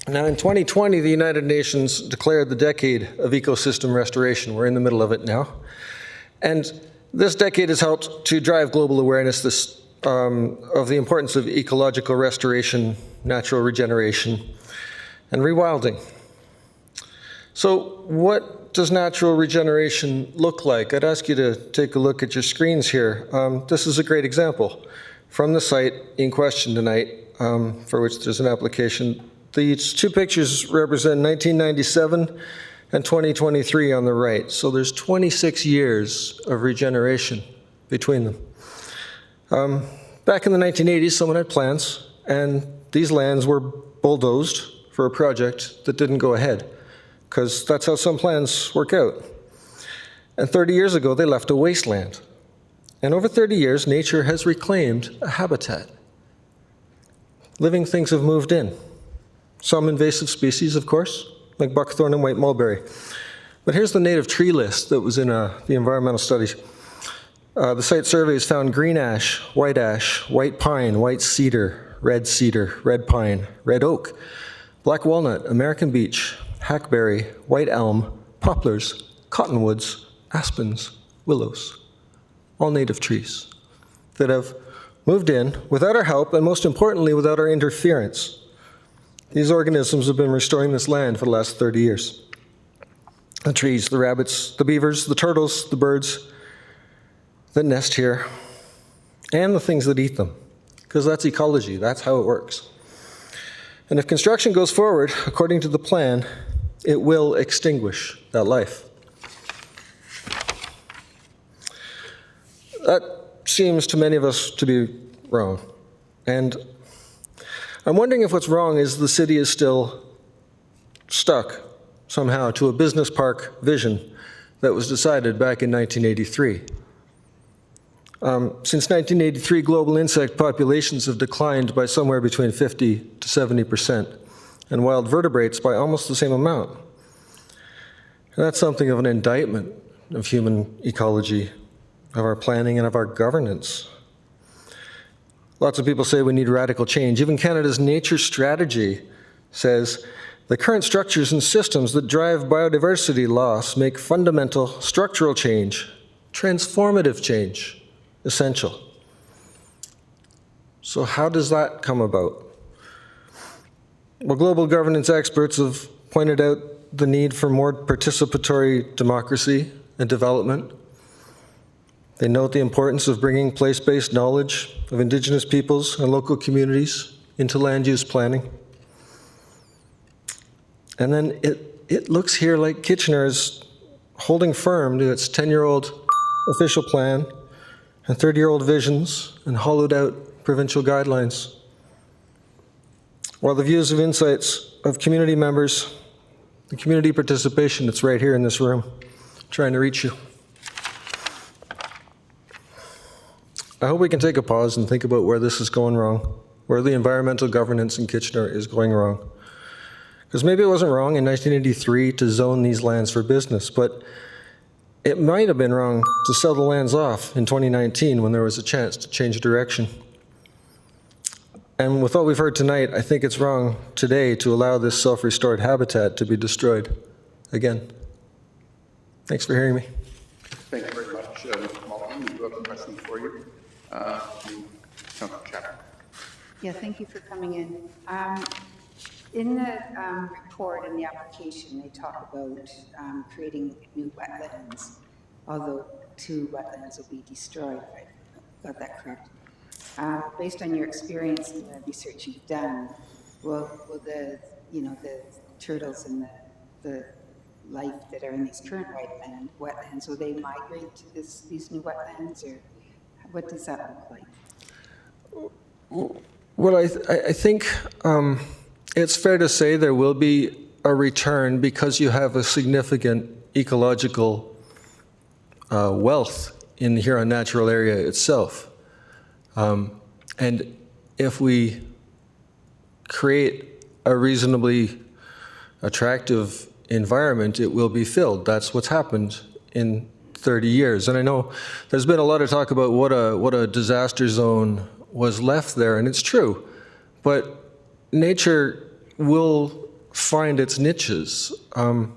Now, in 2020, the United Nations declared the decade of ecosystem restoration. We're in the middle of it now. And this decade has helped to drive global awareness of the importance of ecological restoration, natural regeneration, and rewilding. So what does natural regeneration look like? I'd ask you to take a look at your screens here. This is a great example from the site in question tonight, for which there's an application. These two pictures represent 1997 and 2023 on the right. So there's 26 years of regeneration between them. Back in the 1980s, someone had plans, and these lands were bulldozed for a project that didn't go ahead, because that's how some plans work out. And 30 years ago, they left a wasteland. And over 30 years, nature has reclaimed a habitat. Living things have moved in. Some invasive species, of course, like buckthorn and white mulberry. But here's the native tree list that was in the environmental studies. The site surveys found green ash, white pine, white cedar, red pine, red oak, black walnut, American beech, hackberry, white elm, poplars, cottonwoods, aspens, willows, all native trees that have moved in without our help and, most importantly, without our interference. These organisms have been restoring this land for the last 30 years. The trees, the rabbits, the beavers, the turtles, the birds that nest here, and the things that eat them, because that's ecology, that's how it works. And if construction goes forward, according to the plan, it will extinguish that life. That seems to many of us to be wrong. And I'm wondering if what's wrong is the city is still stuck somehow to a business park vision that was decided back in 1983. Since 1983, global insect populations have declined by somewhere between 50 to 70%, and wild vertebrates by almost the same amount. And that's something of an indictment of human ecology, of our planning, and of our governance. Lots of people say we need radical change. Even Canada's nature strategy says the current structures and systems that drive biodiversity loss make fundamental structural change, transformative change, essential. So how does that come about? Well, global governance experts have pointed out the need for more participatory democracy and development. They note the importance of bringing place-based knowledge of Indigenous peoples and local communities into land use planning. And then it looks here like Kitchener is holding firm to its 10-year-old official plan and 30-year-old visions and hollowed-out provincial guidelines. While the views and insights of community members, the community participation that's right here in this room, trying to reach you. I hope we can take a pause and think about where this is going wrong, where the environmental governance in Kitchener is going wrong. Because maybe it wasn't wrong in 1983 to zone these lands for business, but it might have been wrong to sell the lands off in 2019 when there was a chance to change direction. And with what we've heard tonight, I think it's wrong today to allow this self-restored habitat to be destroyed again. Thanks for hearing me. Thank you very much, Mr. Malton. We do have a question for you. Councillor Chapman. Yeah, thank you for coming in. In the report and the application, they talk about creating new wetlands, although 2 wetlands will be destroyed, if I got that correct. Based on your experience and the research you've done, will the turtles and the life that are in these current wetlands, will they migrate to these new wetlands, or what does that look like? Well, I think it's fair to say there will be a return because you have a significant ecological wealth in the Huron Natural Area itself. And if we create a reasonably attractive environment, it will be filled. That's what's happened in 30 years. And I know there's been a lot of talk about what a disaster zone was left there, and it's true. But nature will find its niches. I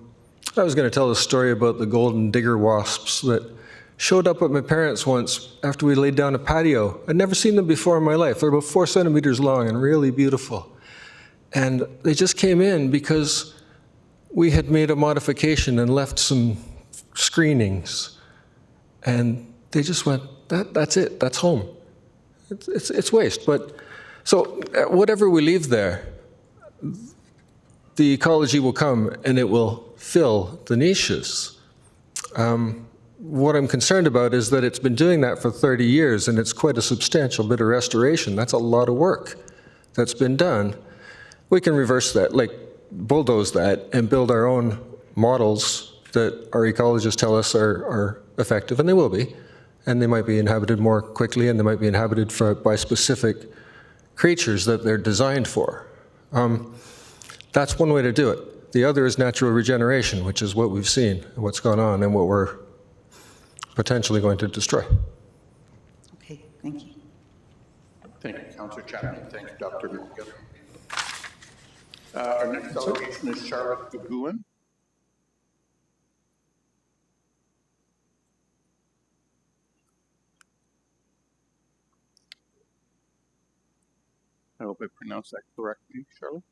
was going to tell a story about the golden digger wasps that showed up at my parents' once after we laid down a patio. I'd never seen them before in my life. They're about 4 centimeters long and really beautiful. And they just came in because we had made a modification and left some screenings. And they just went, that's it, that's home. It's waste. But so whatever we leave there, the ecology will come and it will fill the niches. What I'm concerned about is that it's been doing that for 30 years and it's quite a substantial bit of restoration. That's a lot of work that's been done. We can reverse that, like bulldoze that and build our own models that our ecologists tell us are effective, and they will be. And they might be inhabited more quickly, and they might be inhabited by specific creatures that they're designed for. That's one way to do it. The other is natural regeneration, which is what we've seen, what's gone on, and what we're potentially going to destroy. Okay, thank you. Thank you, Councillor Chapman. Thank you, Dr. Milligan. Our next delegation is Charlotte Gagouin. I hope I pronounced that correctly, Charlotte.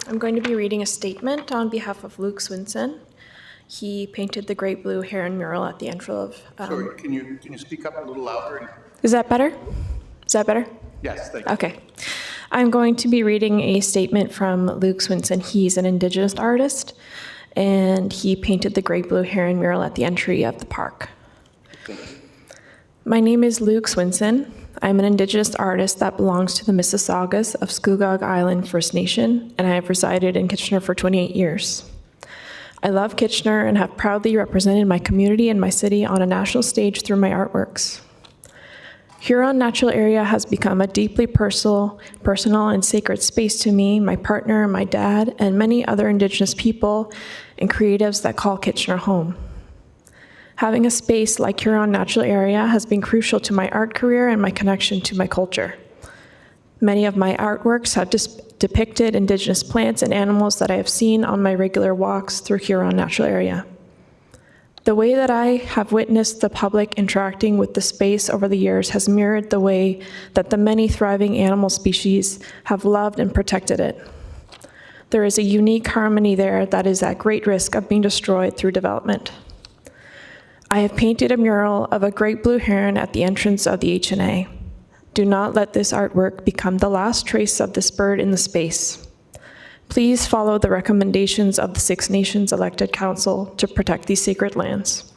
I'm going to be reading a statement on behalf of Luke Swinson. He painted the Great Blue Heron mural at the entry of... Sorry, can you speak up a little louder? Is that better? Is that better? Yes, thank you. Okay. I'm going to be reading a statement from Luke Swinson. He's an Indigenous artist, and he painted the Great Blue Heron mural at the entry of the park. My name is Luke Swinson. I'm an Indigenous artist that belongs to the Mississaugas of Scugog Island First Nation, and I have resided in Kitchener for 28 years. I love Kitchener and have proudly represented my community and my city on a national stage through my artworks. Huron Natural Area has become a deeply personal and sacred space to me, my partner, my dad, and many other Indigenous people and creatives that call Kitchener home. Having a space like Huron Natural Area has been crucial to my art career and my connection to my culture. Many of my artworks have depicted Indigenous plants and animals that I have seen on my regular walks through Huron Natural Area. The way that I have witnessed the public interacting with the space over the years has mirrored the way that the many thriving animal species have loved and protected it. There is a unique harmony there that is at great risk of being destroyed through development. I have painted a mural of a great blue heron at the entrance of the HNA. Do not let this artwork become the last trace of this bird in the space. Please follow the recommendations of the Six Nations elected council to protect these sacred lands.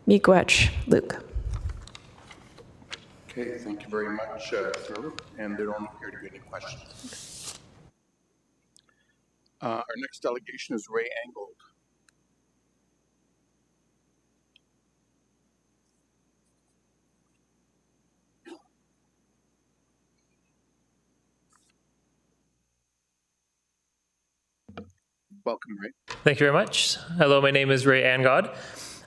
Miigwech, Luke. Okay, thank you very much, Sarah, and there don't appear to be any questions. Our next delegation is Ray Angold. Welcome, Ray. Thank you very much. Hello, my name is Ray Angod.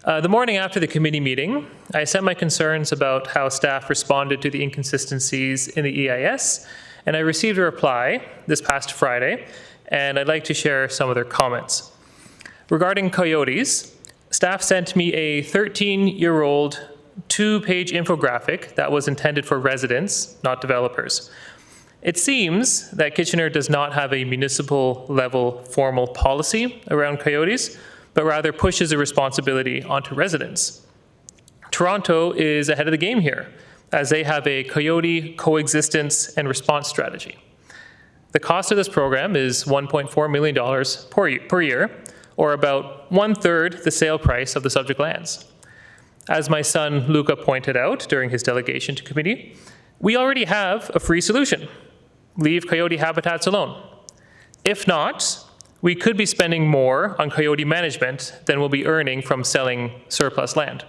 The morning after the committee meeting, I sent my concerns about how staff responded to the inconsistencies in the EIS, and I received a reply this past Friday, and I'd like to share some of their comments. Regarding coyotes, staff sent me a 13-year-old 2-page infographic that was intended for residents, not developers. It seems that Kitchener does not have a municipal level formal policy around coyotes, but rather pushes the responsibility onto residents. Toronto is ahead of the game here, as they have a coyote coexistence and response strategy. The cost of this program is $1.4 million per year, or about 1/3 the sale price of the subject lands. As my son Luca pointed out during his delegation to committee, we already have a free solution. Leave coyote habitats alone. If not, we could be spending more on coyote management than we'll be earning from selling surplus land.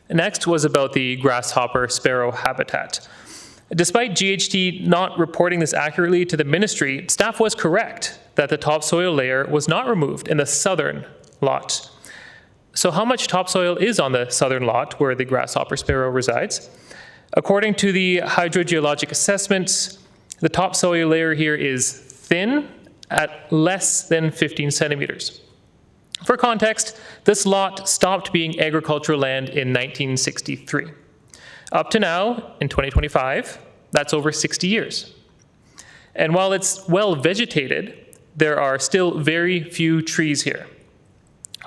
Next was about the grasshopper sparrow habitat. Despite GHT not reporting this accurately to the ministry, staff was correct that the topsoil layer was not removed in the southern lot. So how much topsoil is on the southern lot where the grasshopper sparrow resides? According to the hydrogeologic assessments, the topsoil layer here is thin at less than 15 centimeters. For context, this lot stopped being agricultural land in 1963. Up to now, in 2025, that's over 60 years. And while it's well vegetated, there are still very few trees here.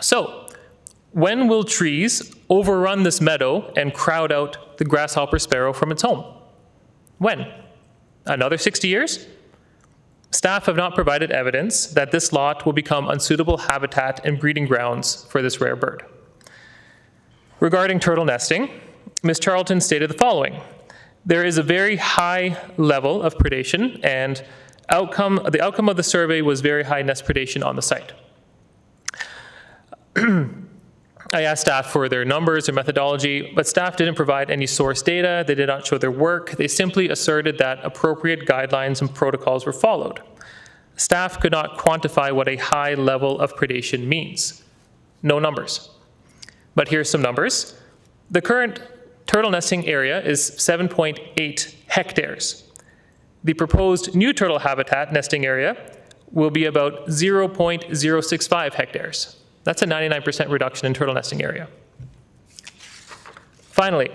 So, when will trees overrun this meadow and crowd out the grasshopper sparrow from its home? When? Another 60 years? Staff have not provided evidence that this lot will become unsuitable habitat and breeding grounds for this rare bird. Regarding turtle nesting, Ms. Charlton stated the following: there is a very high level of predation, and the outcome of the survey was very high nest predation on the site. I asked staff for their numbers or methodology, but staff didn't provide any source data. They did not show their work. They simply asserted that appropriate guidelines and protocols were followed. Staff could not quantify what a high level of predation means. No numbers. But here's some numbers. The current turtle nesting area is 7.8 hectares. The proposed new turtle habitat nesting area will be about 0.065 hectares. That's a 99% reduction in turtle nesting area. Finally,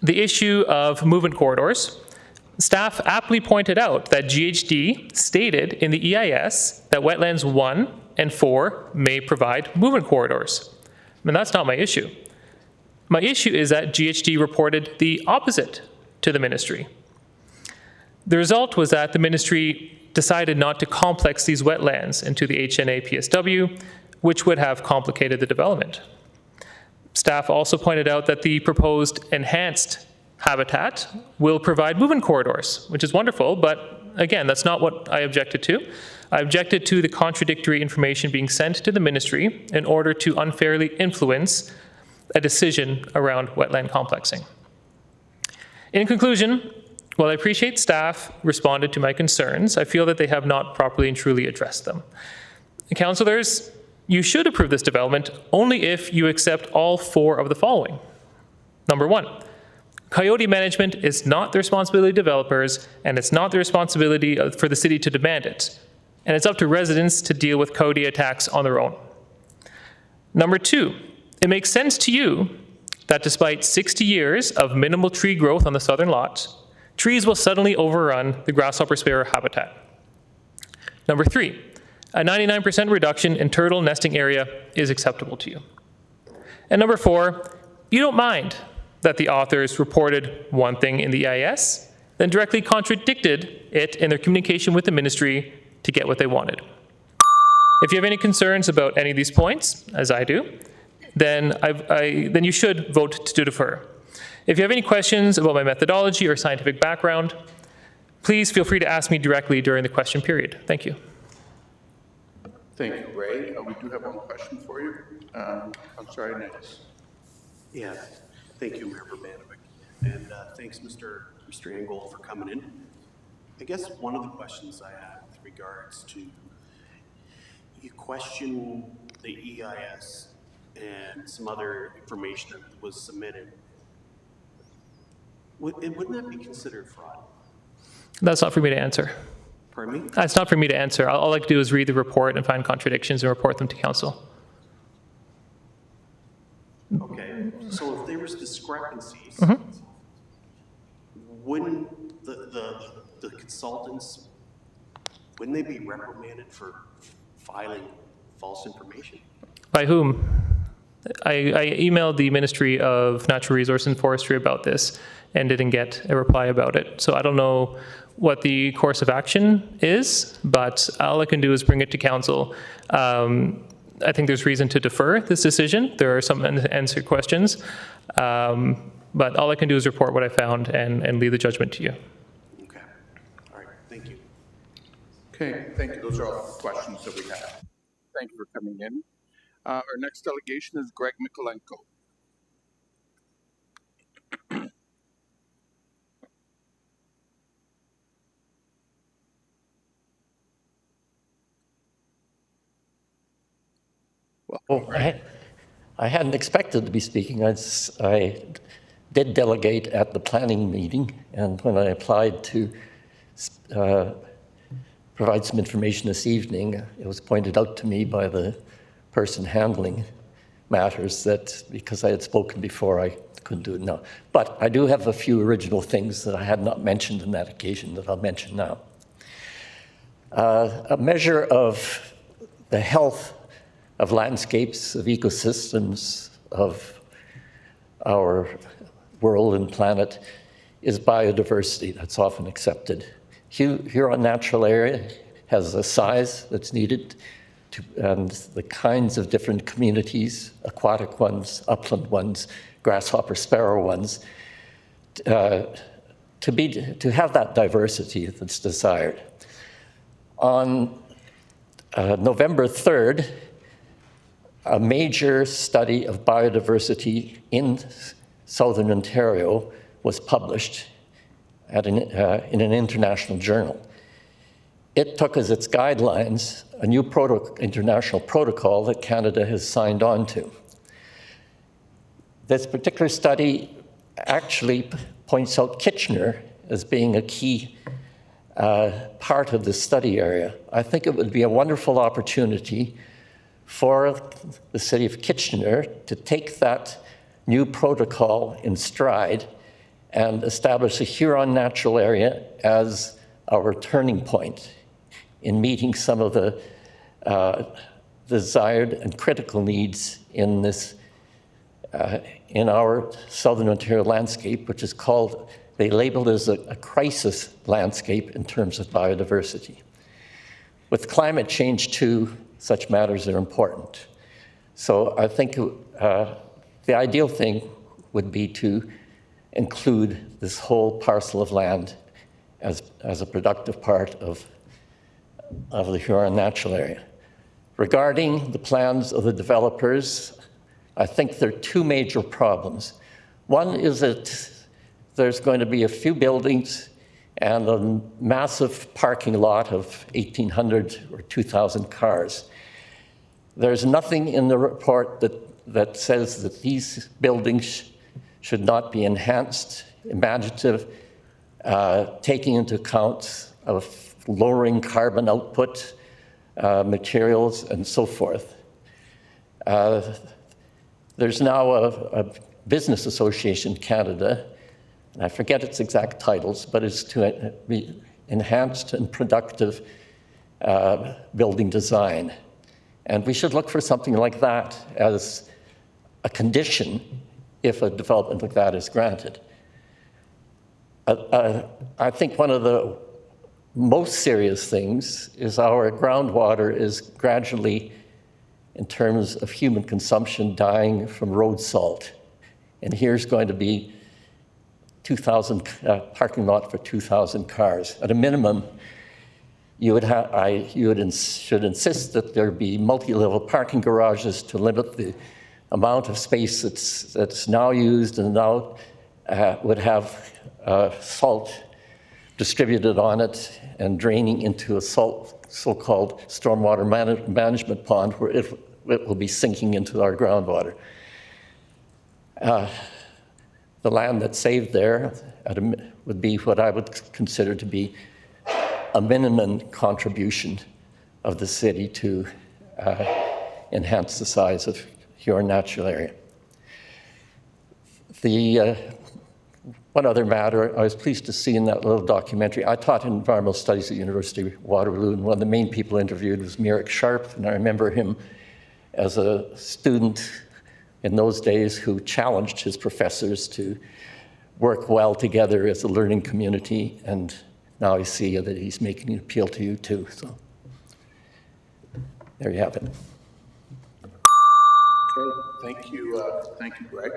the issue of movement corridors. Staff aptly pointed out that GHD stated in the EIS that wetlands 1 and 4 may provide movement corridors. And that's not my issue. My issue is that GHD reported the opposite to the ministry. The result was that the ministry decided not to complex these wetlands into the HNA PSW, which would have complicated the development. Staff also pointed out that the proposed enhanced habitat will provide movement corridors, which is wonderful, but again, that's not what I objected to. I objected to the contradictory information being sent to the ministry in order to unfairly influence a decision around wetland complexing. In conclusion, while I appreciate staff responded to my concerns, I feel that they have not properly and truly addressed them. Councillors, you should approve this development only if you accept all 4 of the following. Number 1, coyote management is not the responsibility of developers, and it's not the responsibility for the city to demand it. And it's up to residents to deal with coyote attacks on their own. Number 2, it makes sense to you that despite 60 years of minimal tree growth on the southern lot, trees will suddenly overrun the grasshopper sparrow habitat. Number 3, a 99% reduction in turtle nesting area is acceptable to you. And number 4, you don't mind that the authors reported one thing in the EIS, then directly contradicted it in their communication with the ministry to get what they wanted. If you have any concerns about any of these points, as I do, then you should vote to defer. If you have any questions about my methodology or scientific background, please feel free to ask me directly during the question period. Thank you. Thank you, Ray. We do have one question for you. I'm sorry, next. Yeah, thank you, Mayor Urbanovic. And thanks, Mr. Angle, for coming in. I guess one of the questions I had with regards to, you question the EIS and some other information that was submitted. Wouldn't that be considered fraud? That's not for me to answer. Pardon me? That's not for me to answer. All I can do is read the report and find contradictions and report them to council. Okay, so if there was discrepancies, wouldn't the consultants, wouldn't they be reprimanded for filing false information? By whom? I emailed the Ministry of Natural Resources and Forestry about this and didn't get a reply about it. So I don't know what the course of action is, but all I can do is bring it to council. I think there's reason to defer this decision. There are some unanswered questions, but all I can do is report what I found and leave the judgment to you. Okay. All right. Thank you. Okay. Thank you. Those are all the questions that we have. Thank you for coming in. Our next delegation is Greg Mikolenko. Well, I hadn't expected to be speaking. I did delegate at the planning meeting, and when I applied to provide some information this evening, it was pointed out to me by the person handling matters that because I had spoken before, I couldn't do it now. But I do have a few original things that I had not mentioned on that occasion that I'll mention now. A measure of the health of landscapes, of ecosystems, of our world and planet is biodiversity. That's often accepted. Huron Natural Area has a size that's needed and the kinds of different communities, aquatic ones, upland ones, grasshopper sparrow ones, to have that diversity that's desired. On November 3rd, a major study of biodiversity in southern Ontario was published in an international journal. It took as its guidelines a new international protocol that Canada has signed on to. This particular study actually points out Kitchener as being a key part of this study area. I think it would be a wonderful opportunity for the city of Kitchener to take that new protocol in stride and establish a Huron Natural Area as our turning point in meeting some of the desired and critical needs in this, in our Southern Ontario landscape, which is called, they labeled as a crisis landscape in terms of biodiversity. With climate change too, such matters are important. So I think the ideal thing would be to include this whole parcel of land as a productive part of the Huron Natural Area. Regarding the plans of the developers, I think there are two major problems. One is that there's going to be a few buildings and a massive parking lot of 1,800 or 2,000 cars. There's nothing in the report that says that these buildings should not be enhanced, imaginative, taking into account of lowering carbon output, materials, and so forth. There's now a business association in Canada, and I forget its exact titles, but it's to be enhanced and productive building design. And we should look for something like that as a condition if a development like that is granted. I think one of the most serious things is our groundwater is gradually, in terms of human consumption, dying from road salt. And here's going to be 2,000 parking lot for 2,000 cars. At a minimum, you should insist that there be multi-level parking garages to limit the amount of space that's now used, and now would have salt distributed on it and draining into a so-called stormwater management pond where it will be sinking into our groundwater. The land that's saved there would be what I would consider to be a minimum contribution of the city to enhance the size of Huron Natural Area. One other matter, I was pleased to see in that little documentary, I taught environmental studies at University of Waterloo, and one of the main people interviewed was Merrick Sharp, and I remember him as a student in those days who challenged his professors to work well together as a learning community, and now I see that he's making an appeal to you too. So there you have it. Okay, thank you, Greg.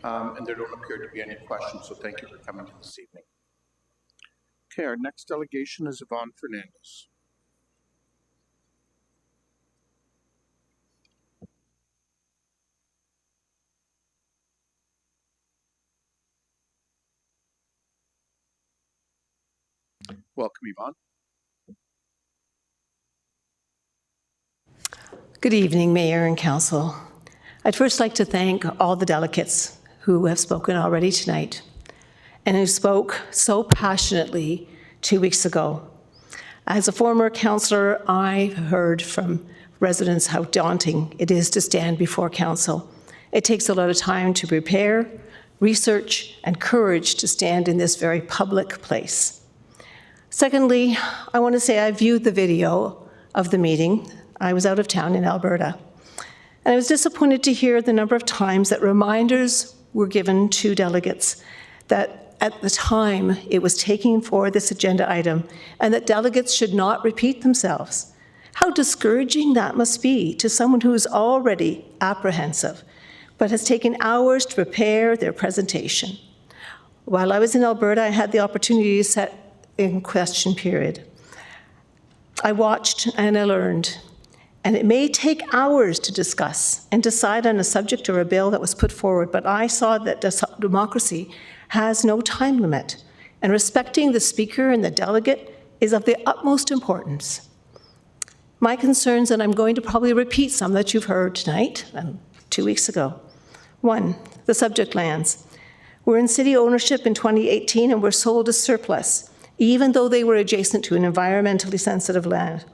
And there don't appear to be any questions, so thank you for coming this evening. Okay, our next delegation is Yvonne Fernandez. Welcome, Yvonne. Good evening, Mayor and Council. I'd first like to thank all the delegates who have spoken already tonight and who spoke so passionately 2 weeks ago. As a former councillor, I heard from residents how daunting it is to stand before council. It takes a lot of time to prepare, research, and courage to stand in this very public place. Secondly, I want to say I viewed the video of the meeting. I was out of town in Alberta. And I was disappointed to hear the number of times that reminders were given to delegates that at the time it was taking forward this agenda item and that delegates should not repeat themselves. How discouraging that must be to someone who is already apprehensive but has taken hours to prepare their presentation. While I was in Alberta, I had the opportunity to sit in question period. I watched and I learned. And it may take hours to discuss and decide on a subject or a bill that was put forward, but I saw that democracy has no time limit, and respecting the speaker and the delegate is of the utmost importance. My concerns, and I'm going to probably repeat some that you've heard tonight and 2 weeks ago. One, the subject lands. We're in city ownership in 2018 and were sold as surplus, even though they were adjacent to an environmentally sensitive land.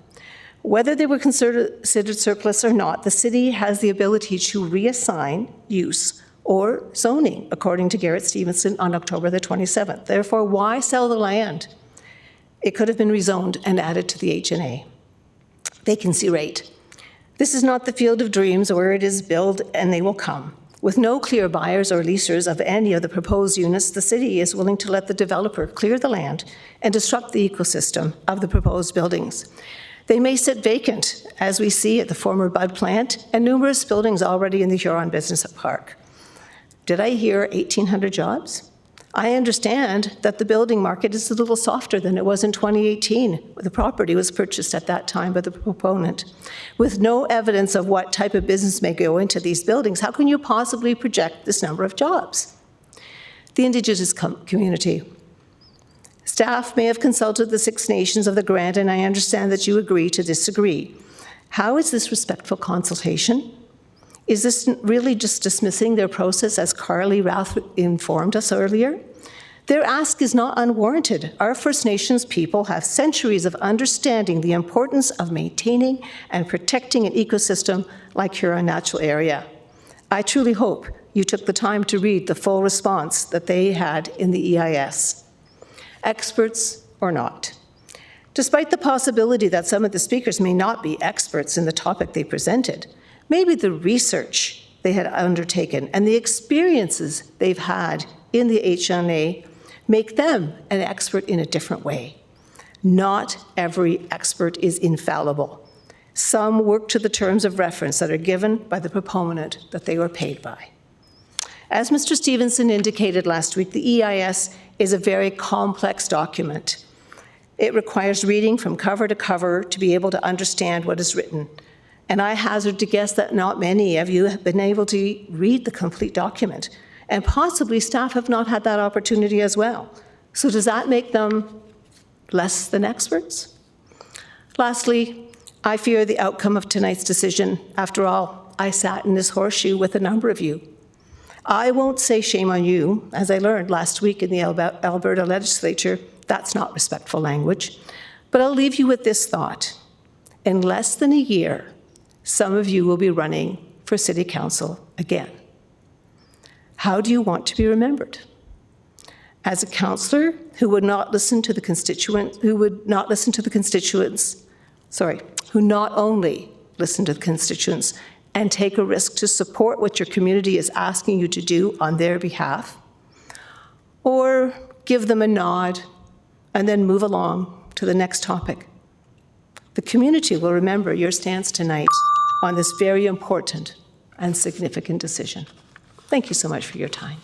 Whether they were considered surplus or not, the city has the ability to reassign use or zoning, according to Garrett Stevenson on October the 27th. Therefore, why sell the land? It could have been rezoned and added to the HNA. Vacancy rate. This is not the field of dreams where it is build and they will come. With no clear buyers or leasers of any of the proposed units, the city is willing to let the developer clear the land and disrupt the ecosystem of the proposed buildings. They may sit vacant, as we see at the former Bud plant and numerous buildings already in the Huron Business Park. Did I hear 1,800 jobs? I understand that the building market is a little softer than it was in 2018. The property was purchased at that time by the proponent. With no evidence of what type of business may go into these buildings, how can you possibly project this number of jobs? The Indigenous community. Staff may have consulted the Six Nations of the grant, and I understand that you agree to disagree. How is this respectful consultation? Is this really just dismissing their process, as Carly Rath informed us earlier? Their ask is not unwarranted. Our First Nations people have centuries of understanding the importance of maintaining and protecting an ecosystem like Huron Natural Area. I truly hope you took the time to read the full response that they had in the EIS. Experts or not. Despite the possibility that some of the speakers may not be experts in the topic they presented, maybe the research they had undertaken and the experiences they've had in the HNA make them an expert in a different way. Not every expert is infallible. Some work to the terms of reference that are given by the proponent that they were paid by. As Mr. Stevenson indicated last week, the EIS is a very complex document. It requires reading from cover to cover to be able to understand what is written. And I hazard to guess that not many of you have been able to read the complete document. And possibly staff have not had that opportunity as well. So does that make them less than experts? Lastly, I fear the outcome of tonight's decision. After all, I sat in this horseshoe with a number of you. I won't say shame on you, as I learned last week in the Alberta legislature. That's not respectful language. But I'll leave you with this thought. In less than a year, some of you will be running for City Council again. How do you want to be remembered? As a councillor who would not listen to the constituents, who not only listen to the constituents and take a risk to support what your community is asking you to do on their behalf, or give them a nod and then move along to the next topic. The community will remember your stance tonight on this very important and significant decision. Thank you so much for your time.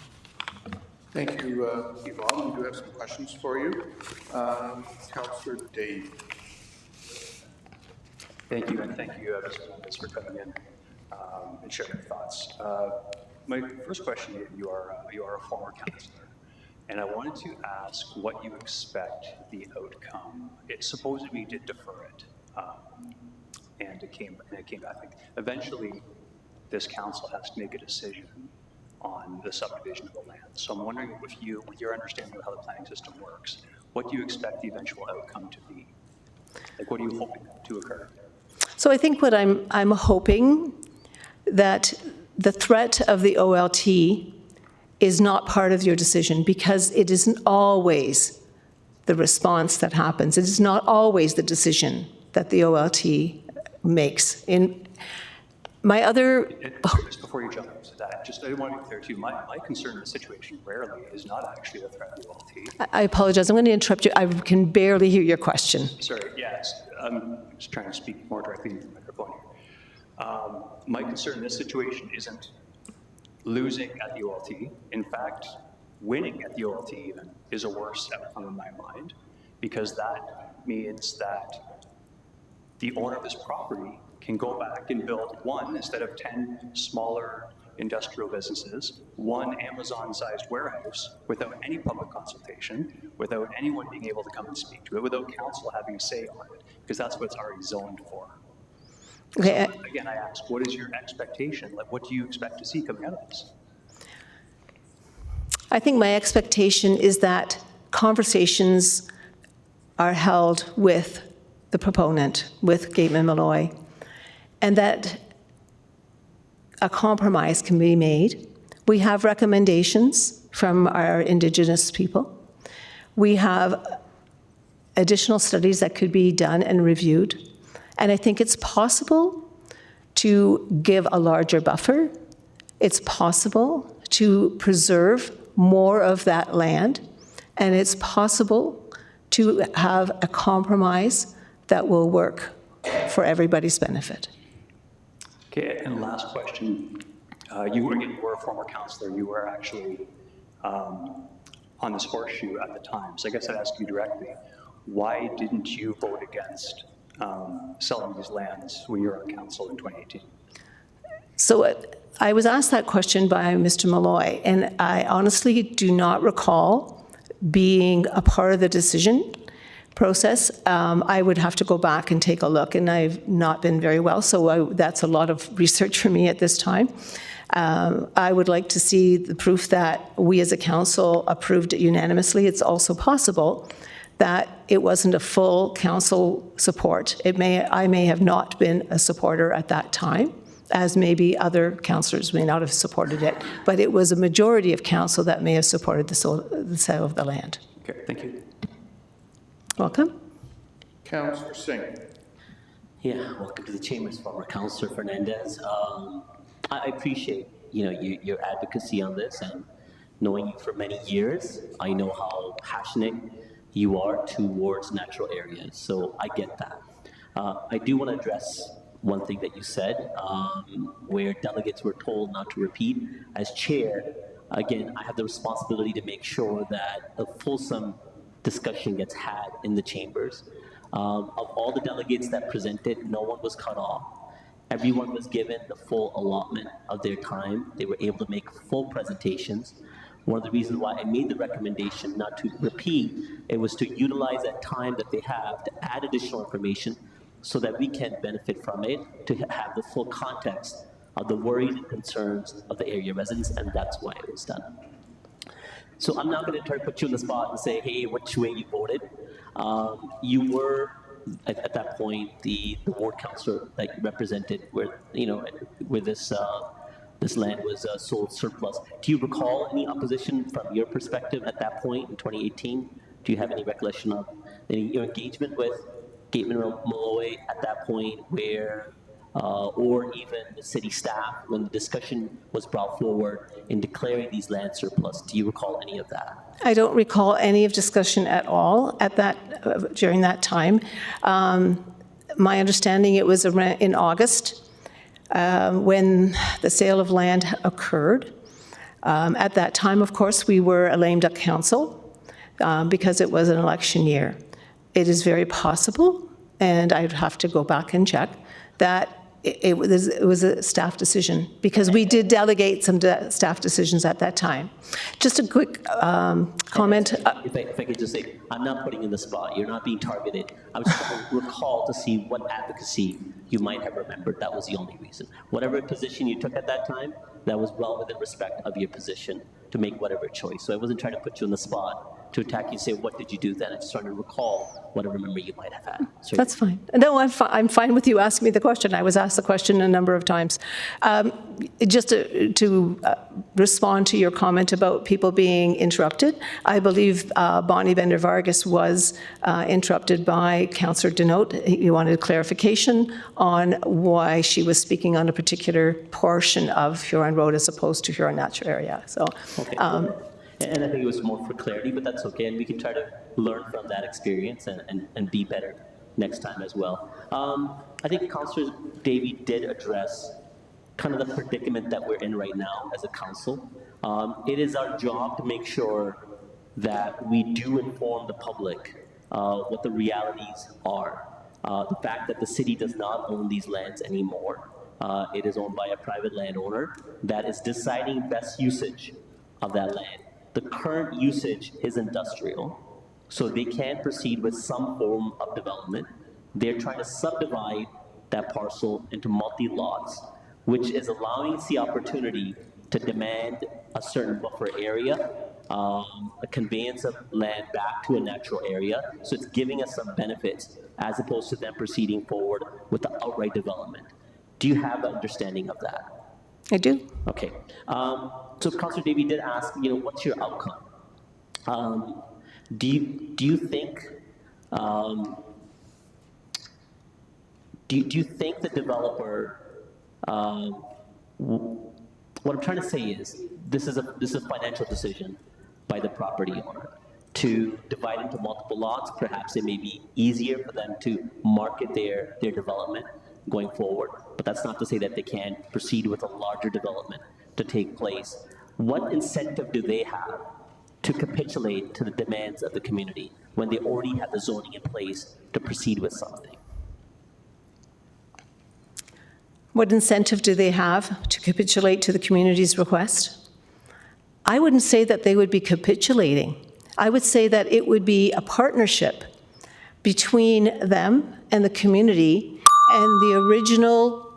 Thank you, Yvonne. We do have some questions for you. Councillor Dave. Thank you, and thank you, Mr. Members, for coming in and sharing your thoughts. My first question: you are a former councillor, and I wanted to ask what you expect the outcome. It supposedly did defer it, and it came back. Like, eventually, this council has to make a decision on the subdivision of the land. So I'm wondering with your understanding of how the planning system works, what do you expect the eventual outcome to be? Like, what are you hoping to occur? So I think what I'm hoping that the threat of the OLT is not part of your decision, because it isn't always the response that happens. It is not always the decision that the OLT makes. In my other... Just before you jump into that, I want to be clear too, my concern in the situation rarely is not actually the threat of the OLT. I apologize, I'm going to interrupt you. I can barely hear your question. Sorry, yes, I'm just trying to speak more directly into the microphone here. My concern in this situation isn't losing at the OLT. In fact, winning at the OLT even is a worse outcome in my mind, because that means that the owner of this property can go back and build one, instead of 10 smaller industrial businesses, one Amazon-sized warehouse without any public consultation, without anyone being able to come and speak to it, without council having a say on it, because that's what it's already zoned for. Okay. So, again, I ask, what is your expectation? Like, what do you expect to see coming out of this? I think my expectation is that conversations are held with the proponent, with Gateman Malloy, and that a compromise can be made. We have recommendations from our Indigenous people. We have additional studies that could be done and reviewed. And I think it's possible to give a larger buffer. It's possible to preserve more of that land. And it's possible to have a compromise that will work for everybody's benefit. Okay, and last question. You were a former councillor. You were actually on on this horseshoe at the time. So I guess I'd ask you directly, why didn't you vote against selling these lands when you were on council in 2018? So I was asked that question by Mr. Malloy, and I honestly do not recall being a part of the decision process. I would have to go back and take a look, and I've not been very well, so that's a lot of research for me at this time. I would like to see the proof that we as a council approved it unanimously. It's also possible that it wasn't a full council support. I may have not been a supporter at that time, as maybe other councillors may not have supported it, but it was a majority of council that may have supported the sale of the land. Okay, thank you. Welcome. Councillor Singh. Yeah, welcome to the chambers, former Councillor Fernandez. I appreciate your advocacy on this, and knowing you for many years, I know how passionate you are towards natural areas, so I get that. I do want to address one thing that you said, where delegates were told not to repeat. As chair, again, I have the responsibility to make sure that a fulsome discussion gets had in the chambers. Of all the delegates that presented, no one was cut off. Everyone was given the full allotment of their time. They were able to make full presentations. One of the reasons why I made the recommendation not to repeat, it was to utilize that time that they have to add additional information so that we can benefit from it, to have the full context of the worries and concerns of the area residents, and that's why it was done. So I'm not going to try to put you on the spot and say, hey, which way you voted. You were, at that point, the ward councillor that you represented, where this land was sold surplus. Do you recall any opposition from your perspective at that point in 2018? Do you have any recollection of your engagement with Gateman Malloy at that point, where, or even the city staff, when the discussion was brought forward in declaring these land surplus? Do you recall any of that? I don't recall any of discussion at all at that during that time. My understanding, it was in August when the sale of land occurred. At that time, of course, we were a lame duck council because it was an election year. It is very possible, and I'd have to go back and check, that it was a staff decision, because we did delegate some staff decisions at that time. Just a quick comment. If I could just say, I'm not putting you in the spot. You're not being targeted. I was trying to recall to see what advocacy you might have remembered. That was the only reason. Whatever position you took at that time, that was well within respect of your position to make whatever choice. So I wasn't trying to put you in the spot to attack you and say, what did you do then? I just trying to recall whatever memory you might have had. So that's fine. No, I'm fine with you asking me the question. I was asked the question a number of times. Just to respond to your comment about people being interrupted, I believe Bonnie Bender Vargas was interrupted by Councillor Denote. He wanted clarification on why she was speaking on a particular portion of Huron Road as opposed to Huron Natural Area. So, okay. And I think it was more for clarity, but that's okay. And we can try to learn from that experience and be better next time as well. I think Councillor Davey did address kind of the predicament that we're in right now as a council. It is our job to make sure that we do inform the public what the realities are. The fact that the city does not own these lands anymore. It is owned by a private landowner that is deciding best usage of that land. The current usage is industrial, so they can proceed with some form of development. They're trying to subdivide that parcel into multi-lots, which is allowing us the opportunity to demand a certain buffer area, a conveyance of land back to a natural area. So it's giving us some benefits as opposed to them proceeding forward with the outright development. Do you have an understanding of that? I do. Okay. So Councillor Davey did ask, what's your outcome? Do you think do you think the developer? What I'm trying to say is this is a financial decision by the property owner to divide into multiple lots. Perhaps it may be easier for them to market their development going forward, but that's not to say that they can't proceed with a larger development to take place. What incentive do they have to capitulate to the demands of the community when they already had the zoning in place to proceed with something? What incentive do they have to capitulate to the community's request? I wouldn't say that they would be capitulating. I would say that it would be a partnership between them and the community and the original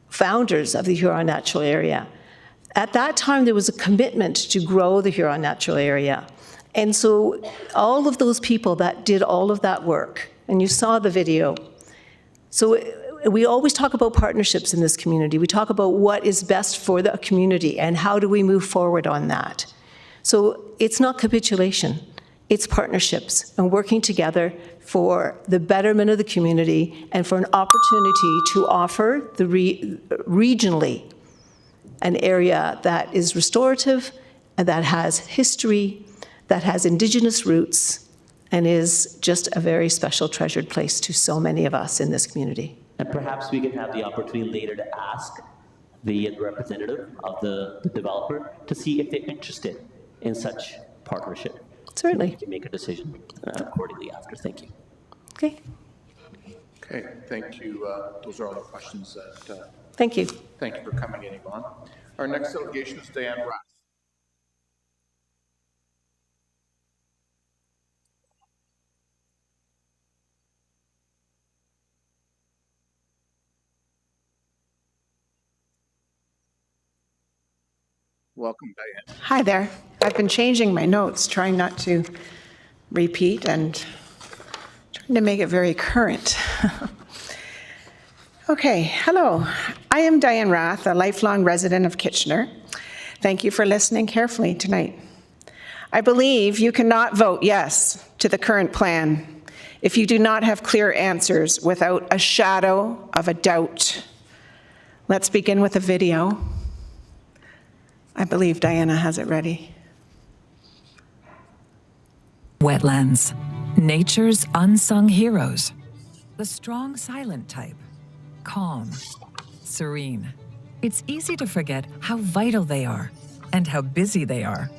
founders of the Huron Natural Area. At that time, there was a commitment to grow the Huron Natural Area. And so all of those people that did all of that work, and you saw the video. So we always talk about partnerships in this community. We talk about what is best for the community and how do we move forward on that. So it's not capitulation, it's partnerships and working together for the betterment of the community and for an opportunity to offer the regionally an area that is restorative and that has history, that has Indigenous roots, and is just a very special treasured place to so many of us in this community. And perhaps we can have the opportunity later to ask the representative of the developer to see if they're interested in such partnership. Certainly. So we can make a decision accordingly after. Thank you. Okay. Okay, thank you. Those are all the questions that. Thank you. Thank you for coming in, Yvonne. Our next delegation is Diane Rath. Welcome, Diane. Hi there. I've been changing my notes, trying not to repeat and trying to make it very current. Okay, hello. I am Diane Rath, a lifelong resident of Kitchener. Thank you for listening carefully tonight. I believe you cannot vote yes to the current plan if you do not have clear answers without a shadow of a doubt. Let's begin with a video. I believe Diana has it ready. Wetlands, nature's unsung heroes. The strong silent type, calm, serene. It's easy to forget how vital they are and how busy they are.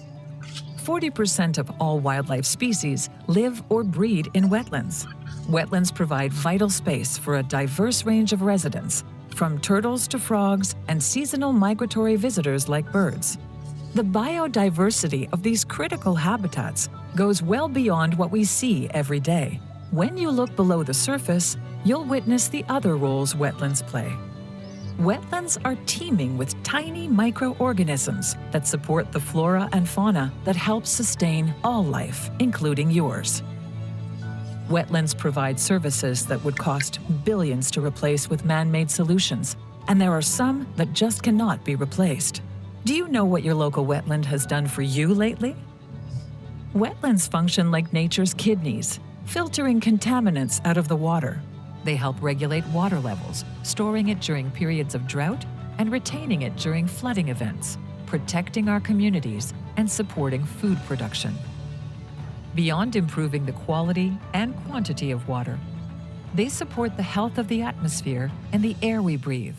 40% of all wildlife species live or breed in wetlands. Wetlands provide vital space for a diverse range of residents, from turtles to frogs and seasonal migratory visitors like birds. The biodiversity of these critical habitats goes well beyond what we see every day. When you look below the surface, you'll witness the other roles wetlands play. Wetlands are teeming with tiny microorganisms that support the flora and fauna that help sustain all life, including yours. Wetlands provide services that would cost billions to replace with man-made solutions, and there are some that just cannot be replaced. Do you know what your local wetland has done for you lately? Wetlands function like nature's kidneys, filtering contaminants out of the water. They help regulate water levels, storing it during periods of drought and retaining it during flooding events, protecting our communities and supporting food production. Beyond improving the quality and quantity of water, they support the health of the atmosphere and the air we breathe.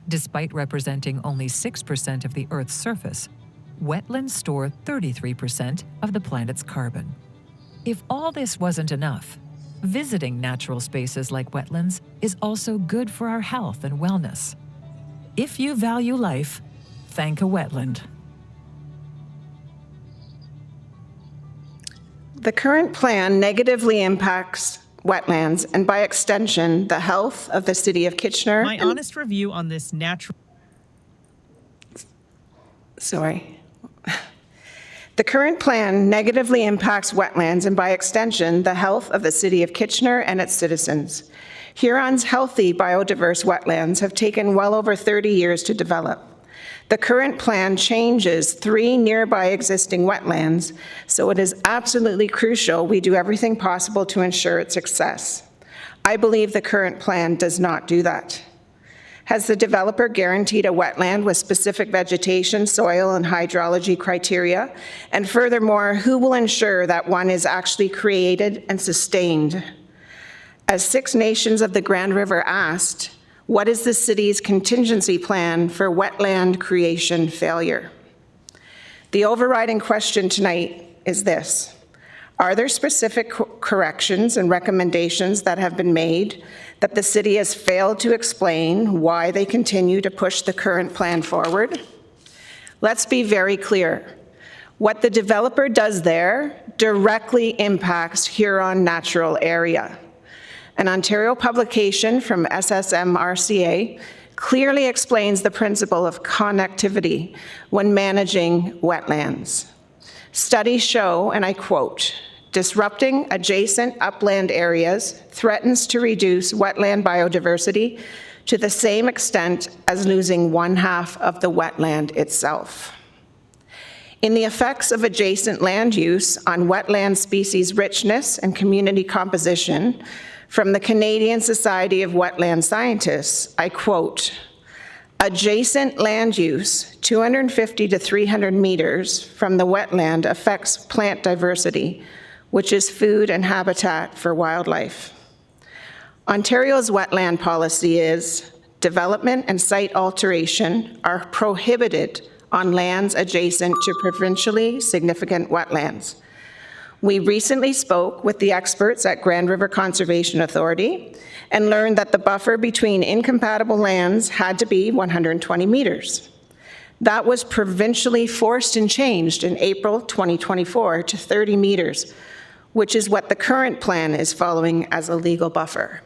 Despite representing only 6% of the Earth's surface, wetlands store 33% of the planet's carbon. If all this wasn't enough, visiting natural spaces like wetlands is also good for our health and wellness. If you value life, thank a wetland. The current plan negatively impacts wetlands and, by extension, the health of the City of Kitchener. My honest review on this natural... Sorry. The current plan negatively impacts wetlands and, by extension, the health of the City of Kitchener and its citizens. Huron's healthy biodiverse wetlands have taken well over 30 years to develop. The current plan changes 3 nearby existing wetlands, so it is absolutely crucial we do everything possible to ensure its success. I believe the current plan does not do that. Has the developer guaranteed a wetland with specific vegetation, soil, and hydrology criteria? And furthermore, who will ensure that one is actually created and sustained? As 6 Nations of the Grand River asked, what is the city's contingency plan for wetland creation failure? The overriding question tonight is this. Are there specific corrections and recommendations that have been made that the city has failed to explain why they continue to push the current plan forward? Let's be very clear. What the developer does there directly impacts Huron Natural Area. An Ontario publication from SSMRCA clearly explains the principle of connectivity when managing wetlands. Studies show, and I quote, disrupting adjacent upland areas threatens to reduce wetland biodiversity to the same extent as losing 1/2 of the wetland itself. In the effects of adjacent land use on wetland species richness and community composition, from the Canadian Society of Wetland Scientists, I quote, adjacent land use 250 to 300 meters from the wetland affects plant diversity, which is food and habitat for wildlife. Ontario's wetland policy is development and site alteration are prohibited on lands adjacent to provincially significant wetlands. We recently spoke with the experts at Grand River Conservation Authority and learned that the buffer between incompatible lands had to be 120 meters. That was provincially forced and changed in April 2024 to 30 meters, which is what the current plan is following as a legal buffer.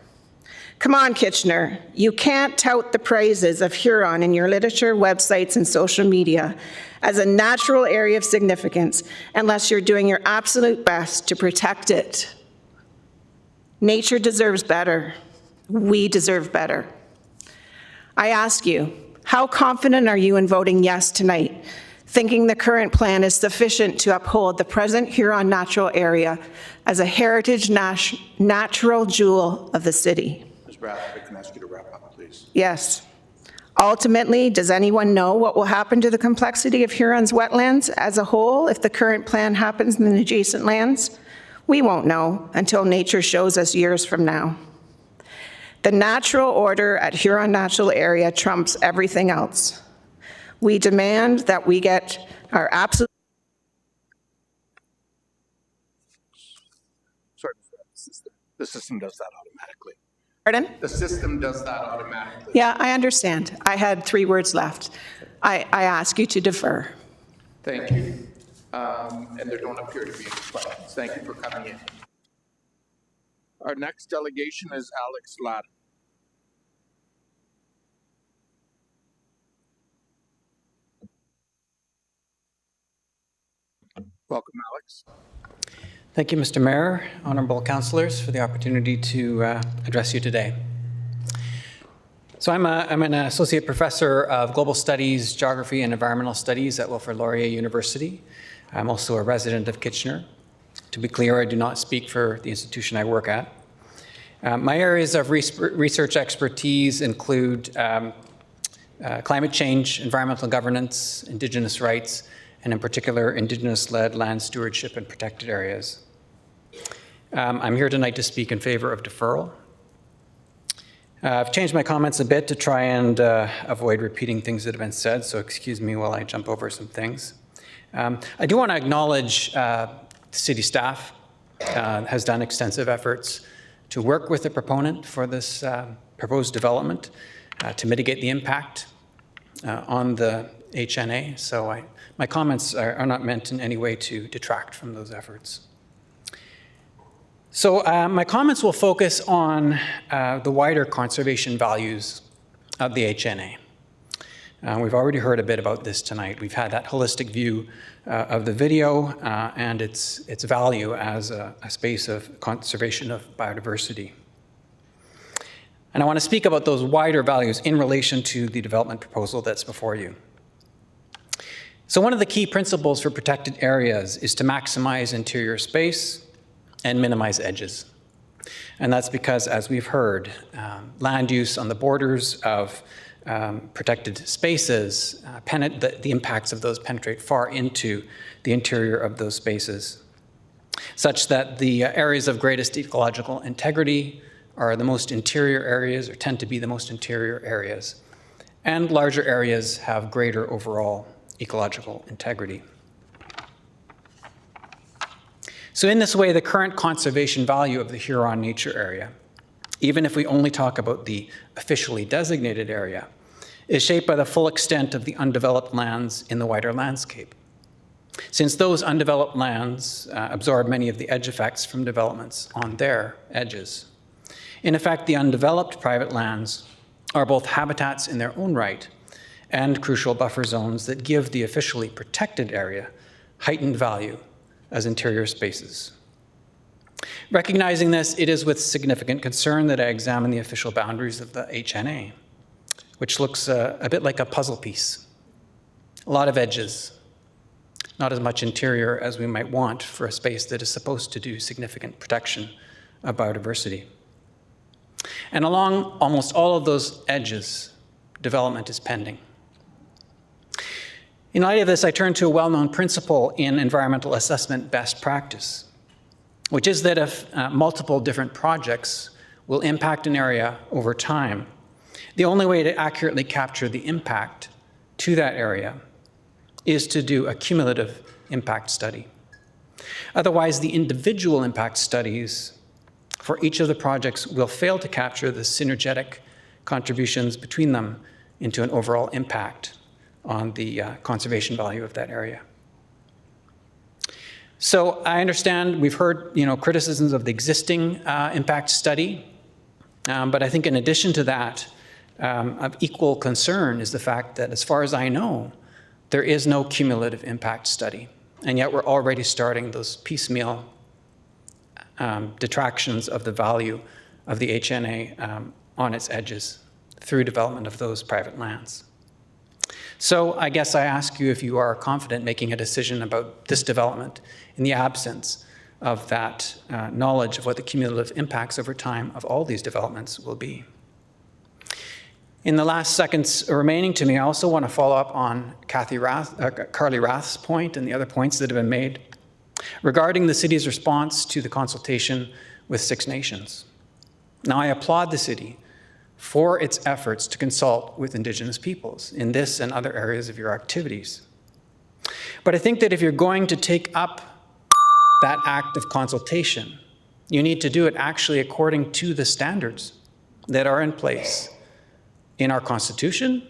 Come on, Kitchener. You can't tout the praises of Huron in your literature, websites, and social media as a natural area of significance unless you're doing your absolute best to protect it. Nature deserves better. We deserve better. I ask you, how confident are you in voting yes tonight, thinking the current plan is sufficient to uphold the present Huron Natural Area as a heritage natural jewel of the city? Ms. Bradford, I can ask you to wrap up, please. Yes. Ultimately, does anyone know what will happen to the complexity of Huron's wetlands as a whole if the current plan happens in the adjacent lands? We won't know until nature shows us years from now. The natural order at Huron Natural Area trumps everything else. We demand that we get our absolute... Sorry, the system does that automatically. Pardon? The system does that automatically. Yeah, I understand. I had 3 words left. I ask you to defer. Thank you. And there don't appear to be any questions. Thank you for coming in. Our next delegation is Alex Latta. Welcome, Alex. Thank you, Mr. Mayor, honorable councillors, for the opportunity to address you today. So I'm an associate professor of global studies, geography, and environmental studies at Wilfrid Laurier University. I'm also a resident of Kitchener. To be clear, I do not speak for the institution I work at. My areas of research expertise include climate change, environmental governance, Indigenous rights, and in particular, Indigenous-led land stewardship in protected areas. I'm here tonight to speak in favor of deferral. I've changed my comments a bit to try and avoid repeating things that have been said, so excuse me while I jump over some things. I do want to acknowledge the city staff has done extensive efforts to work with the proponent for this proposed development to mitigate the impact on the HNA, so my comments are not meant in any way to detract from those efforts. So my comments will focus on the wider conservation values of the HNA. We've already heard a bit about this tonight. We've had that holistic view of the video and its value as a space of conservation of biodiversity. And I want to speak about those wider values in relation to the development proposal that's before you. So one of the key principles for protected areas is to maximize interior space and minimize edges. And that's because, as we've heard, land use on the borders of protected spaces, the impacts of those penetrate far into the interior of those spaces, such that the areas of greatest ecological integrity are the most interior areas, or tend to be the most interior areas. And larger areas have greater overall ecological integrity. So in this way, the current conservation value of the Huron Nature Area, even if we only talk about the officially designated area, is shaped by the full extent of the undeveloped lands in the wider landscape. Since those undeveloped lands absorb many of the edge effects from developments on their edges. In effect, the undeveloped private lands are both habitats in their own right and crucial buffer zones that give the officially protected area heightened value as interior spaces. Recognizing this, it is with significant concern that I examine the official boundaries of the HNA, which looks a bit like a puzzle piece. A lot of edges, not as much interior as we might want for a space that is supposed to do significant protection of biodiversity. And along almost all of those edges, development is pending. In light of this, I turn to a well-known principle in environmental assessment best practice, which is that if multiple different projects will impact an area over time, the only way to accurately capture the impact to that area is to do a cumulative impact study. Otherwise, the individual impact studies for each of the projects will fail to capture the synergetic contributions between them into an overall impact on the conservation value of that area. So I understand we've heard criticisms of the existing impact study, but I think in addition to that, of equal concern is the fact that, as far as I know, there is no cumulative impact study, and yet we're already starting those piecemeal detractions of the value of the HNA on its edges through development of those private lands. So I guess I ask you if you are confident making a decision about this development in the absence of that knowledge of what the cumulative impacts over time of all these developments will be. In the last seconds remaining to me, I also want to follow up on Carly Rath's point and the other points that have been made regarding the city's response to the consultation with Six Nations. Now, I applaud the city for its efforts to consult with Indigenous peoples in this and other areas of your activities. But I think that if you're going to take up that act of consultation, you need to do it actually according to the standards that are in place in our Constitution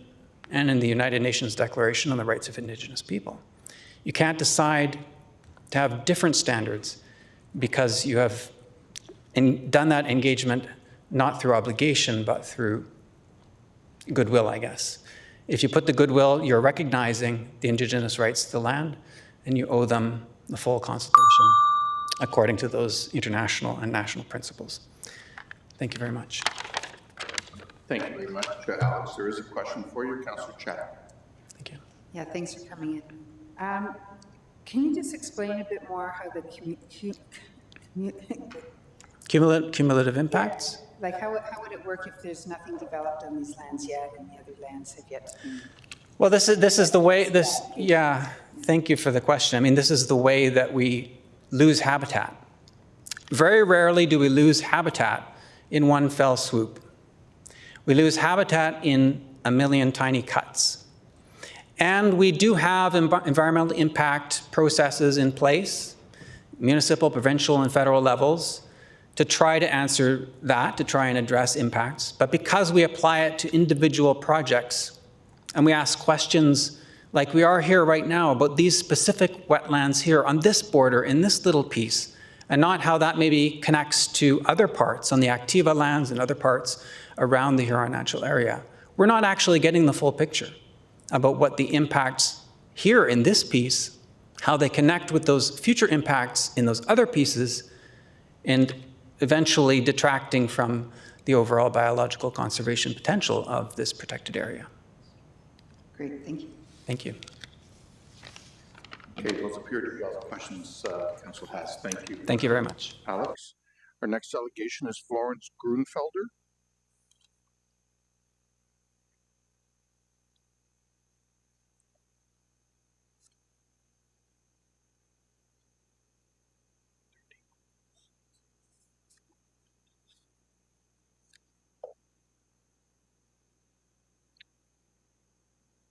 and in the United Nations Declaration on the Rights of Indigenous People. You can't decide to have different standards because you have done that engagement not through obligation, but through goodwill, I guess. If you put the goodwill, you're recognizing the Indigenous rights to the land, and you owe them the full consultation according to those international and national principles. Thank you very much. Thank you very much, Alex. There is a question for you, Councillor Chat. Thank you. Yeah, thanks for coming in. Can you just explain a bit more how the Cumulative impacts? Like how would it work if there's nothing developed on these lands yet and the other lands have yet to be? Well, this is the way, yeah, thank you for the question. I mean, this is the way that we lose habitat. Very rarely do we lose habitat in one fell swoop. We lose habitat in a million tiny cuts. And we do have environmental impact processes in place, municipal, provincial, and federal levels, to try to answer that, to try and address impacts. But because we apply it to individual projects, and we ask questions like we are here right now about these specific wetlands here on this border in this little piece, and not how that maybe connects to other parts on the Activa lands and other parts around the Huron Natural Area, we're not actually getting the full picture about what the impacts here in this piece, how they connect with those future impacts in those other pieces, and eventually detracting from the overall biological conservation potential of this protected area. Great, thank you. Thank you. Okay, those appear to be all the questions Council has. Thank you. Thank you very much. Alex. Our next delegation is Florence Grunfelder.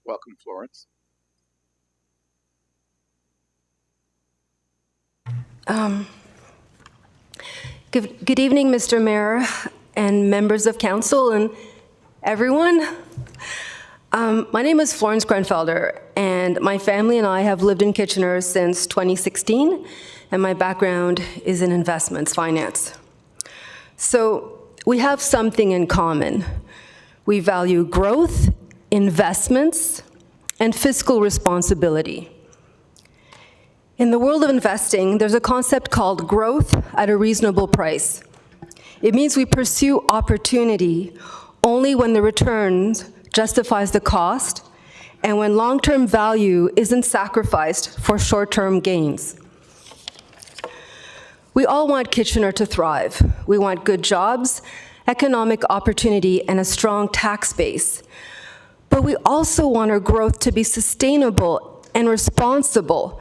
Welcome, Florence. Good evening, Mr. Mayor and members of council and everyone. My name is Florence Grenfelder, and my family and I have lived in Kitchener since 2016, and my background is in investments, finance. So we have something in common. We value growth, investments, and fiscal responsibility. In the world of investing, there's a concept called growth at a reasonable price. It means we pursue opportunity only when the returns justifies the cost and when long-term value isn't sacrificed for short-term gains. We all want Kitchener to thrive. We want good jobs, economic opportunity, and a strong tax base. But we also want our growth to be sustainable and responsible,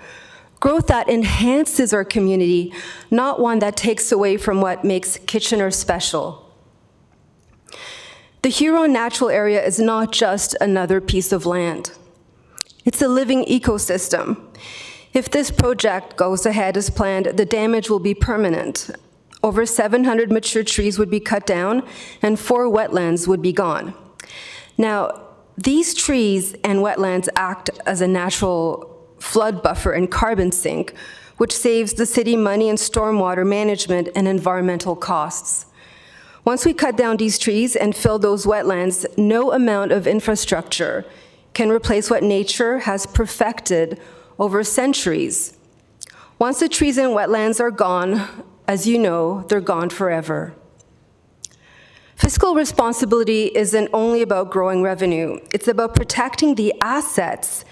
growth that enhances our community, not one that takes away from what makes Kitchener special. The Huron Natural Area is not just another piece of land. It's a living ecosystem. If this project goes ahead as planned, the damage will be permanent. Over 700 mature trees would be cut down, and 4 wetlands would be gone. Now, these trees and wetlands act as a natural flood buffer and carbon sink, which saves the city money in stormwater management and environmental costs. Once we cut down these trees and fill those wetlands, no amount of infrastructure can replace what nature has perfected over centuries. Once the trees and wetlands are gone, as you know, they're gone forever. Fiscal responsibility isn't only about growing revenue. It's about protecting the assets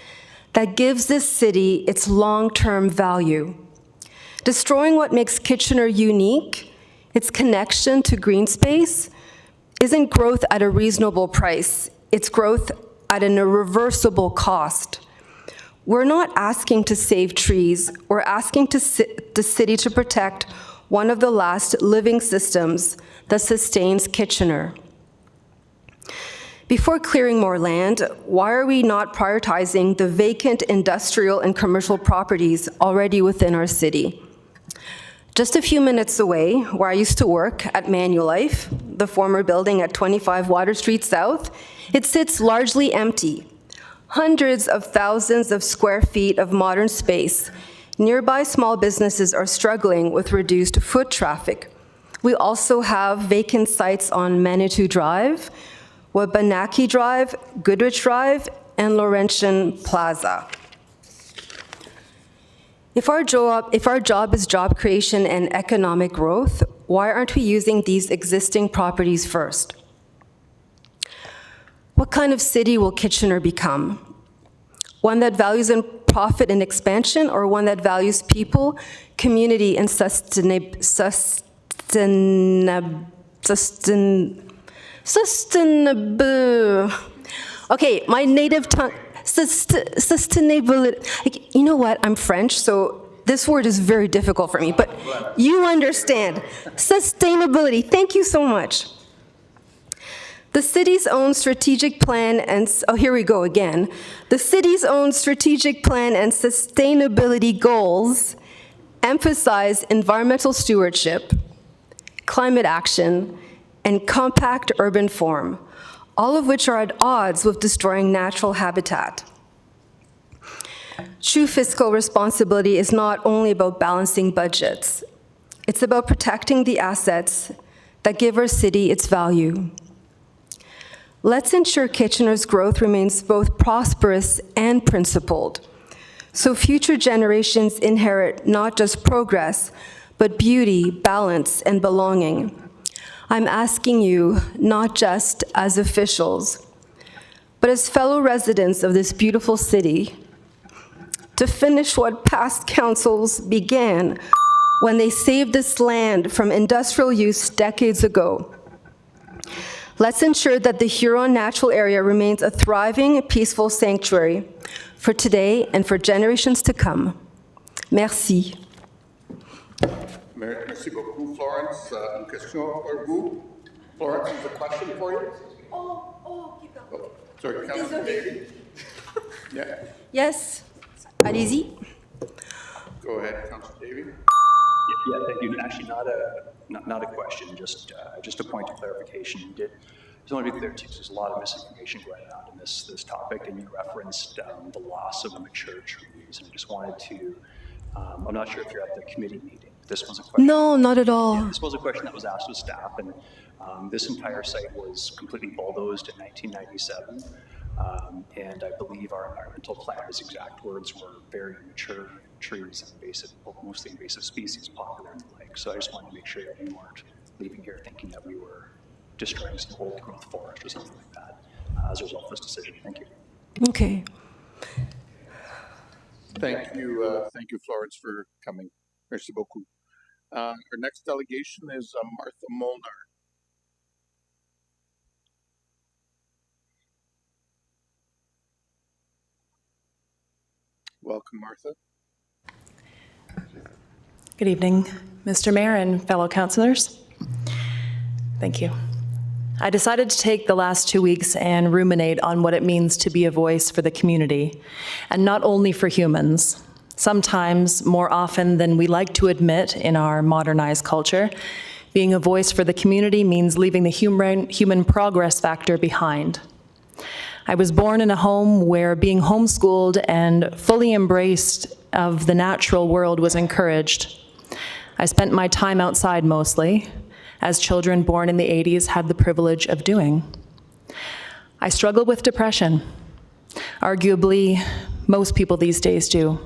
that gives this city its long-term value. Destroying what makes Kitchener unique, its connection to green space, isn't growth at a reasonable price. It's growth at an irreversible cost. We're not asking to save trees. We're asking the city to protect one of the last living systems that sustains Kitchener. Before clearing more land, why are we not prioritizing the vacant industrial and commercial properties already within our city? Just a few minutes away, where I used to work at Manulife, the former building at 25 Water Street South, it sits largely empty. Hundreds of thousands of square feet of modern space. Nearby small businesses are struggling with reduced foot traffic. We also have vacant sites on Manitou Drive, Wabanaki Drive, Goodrich Drive, and Laurentian Plaza. If our job is job creation and economic growth, why aren't we using these existing properties first? What kind of city will Kitchener become? One that values in profit and expansion, or one that values people, community, and sustainable? Okay, my native tongue. Sustainability. You know what? I'm French, so this word is very difficult for me, but you understand. Sustainability. Thank you so much. The city's own strategic plan and, oh, here we go again. The city's own strategic plan and sustainability goals emphasize environmental stewardship, climate action, and compact urban form, all of which are at odds with destroying natural habitat. True fiscal responsibility is not only about balancing budgets. It's about protecting the assets that give our city its value. Let's ensure Kitchener's growth remains both prosperous and principled, so future generations inherit not just progress, but beauty, balance, and belonging. I'm asking you, not just as officials, but as fellow residents of this beautiful city, to finish what past councils began when they saved this land from industrial use decades ago. Let's ensure that the Huron Natural Area remains a thriving, peaceful sanctuary for today and for generations to come. Merci. Merci beaucoup, Florence. Une question pour vous. Florence, is a question for you? Sorry, Councilor Davey? Yeah. Yes, allez-y. Go ahead, Councilor Davey. Yeah, thank you. Actually, not a question, just a point of clarification. You did. Just want to be clear too, 'cause there's a lot of misinformation going around in this topic, and you referenced the loss of mature trees, and I just wanted to. I'm not sure if you're at the committee meeting. This was a question. No, not at all. Yeah, this was a question that was asked of staff, and this entire site was completely bulldozed in 1997. And I believe our environmental planner's exact words were very mature trees and invasive, mostly invasive species popular in the lake. So I just wanted to make sure that we weren't leaving here thinking that we were destroying some old growth forest or something like that as a result of this decision. Thank you. Okay. Thank you, Florence, for coming. Merci beaucoup. Our next delegation is Martha Molnar. Welcome, Martha. Good evening, Mr. Mayor and fellow councilors. Thank you. I decided to take the last 2 weeks and ruminate on what it means to be a voice for the community, and not only for humans. Sometimes, more often than we like to admit in our modernized culture, being a voice for the community means leaving the human progress factor behind. I was born in a home where being homeschooled and fully embraced of the natural world was encouraged. I spent my time outside mostly, as children born in the 80s had the privilege of doing. I struggled with depression. Arguably, most people these days do.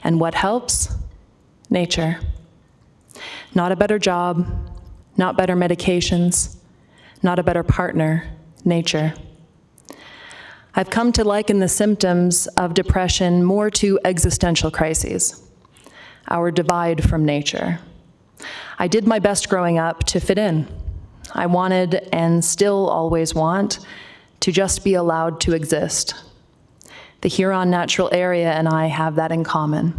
And what helps? Nature. Not a better job, not better medications, not a better partner, nature. I've come to liken the symptoms of depression more to existential crises, our divide from nature. I did my best growing up to fit in. I wanted, and still always want, to just be allowed to exist. The Huron Natural Area and I have that in common.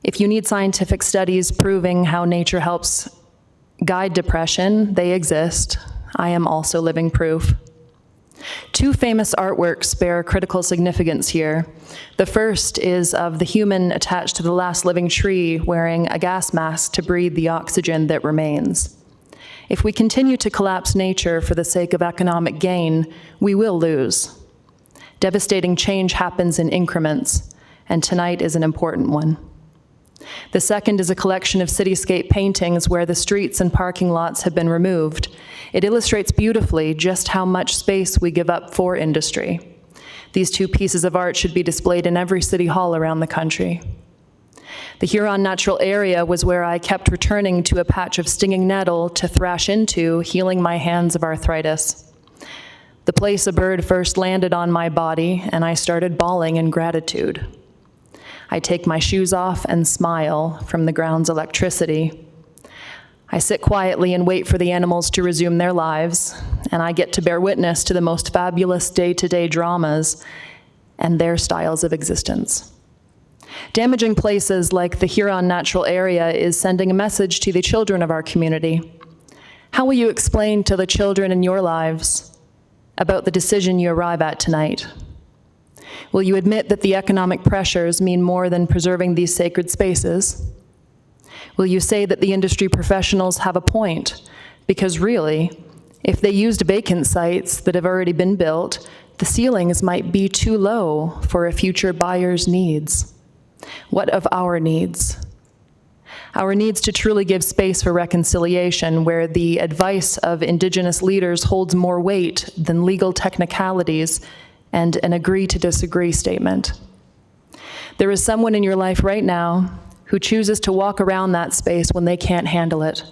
If you need scientific studies proving how nature helps guide depression, they exist. I am also living proof. Two famous artworks bear critical significance here. The first is of the human attached to the last living tree wearing a gas mask to breathe the oxygen that remains. If we continue to collapse nature for the sake of economic gain, we will lose. Devastating change happens in increments, and tonight is an important one. The second is a collection of cityscape paintings where the streets and parking lots have been removed. It illustrates beautifully just how much space we give up for industry. These two pieces of art should be displayed in every city hall around the country. The Huron Natural Area was where I kept returning to a patch of stinging nettle to thrash into, healing my hands of arthritis. The place a bird first landed on my body, and I started bawling in gratitude. I take my shoes off and smile from the ground's electricity. I sit quietly and wait for the animals to resume their lives, and I get to bear witness to the most fabulous day-to-day dramas and their styles of existence. Damaging places like the Huron Natural Area is sending a message to the children of our community. How will you explain to the children in your lives about the decision you arrive at tonight? Will you admit that the economic pressures mean more than preserving these sacred spaces? Will you say that the industry professionals have a point? Because really, if they used vacant sites that have already been built, the ceilings might be too low for a future buyer's needs. What of our needs? Our needs to truly give space for reconciliation, where the advice of Indigenous leaders holds more weight than legal technicalities and an agree to disagree statement. There is someone in your life right now who chooses to walk around that space when they can't handle it.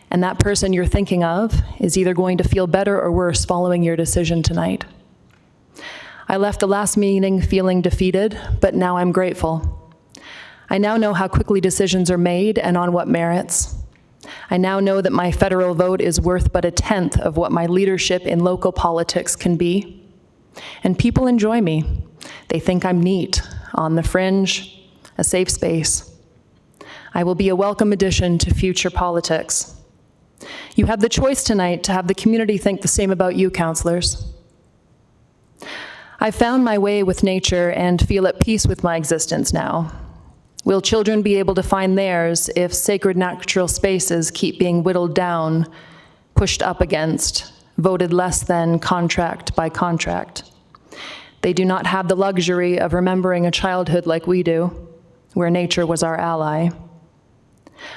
And that person you're thinking of is either going to feel better or worse following your decision tonight. I left the last meeting feeling defeated, but now I'm grateful. I now know how quickly decisions are made and on what merits. I now know that my federal vote is worth but a tenth of what my leadership in local politics can be. And people enjoy me. They think I'm neat, on the fringe, a safe space. I will be a welcome addition to future politics. You have the choice tonight to have the community think the same about you, councilors. I've found my way with nature and feel at peace with my existence now. Will children be able to find theirs if sacred natural spaces keep being whittled down, pushed up against, voted less than contract by contract? They do not have the luxury of remembering a childhood like we do, where nature was our ally.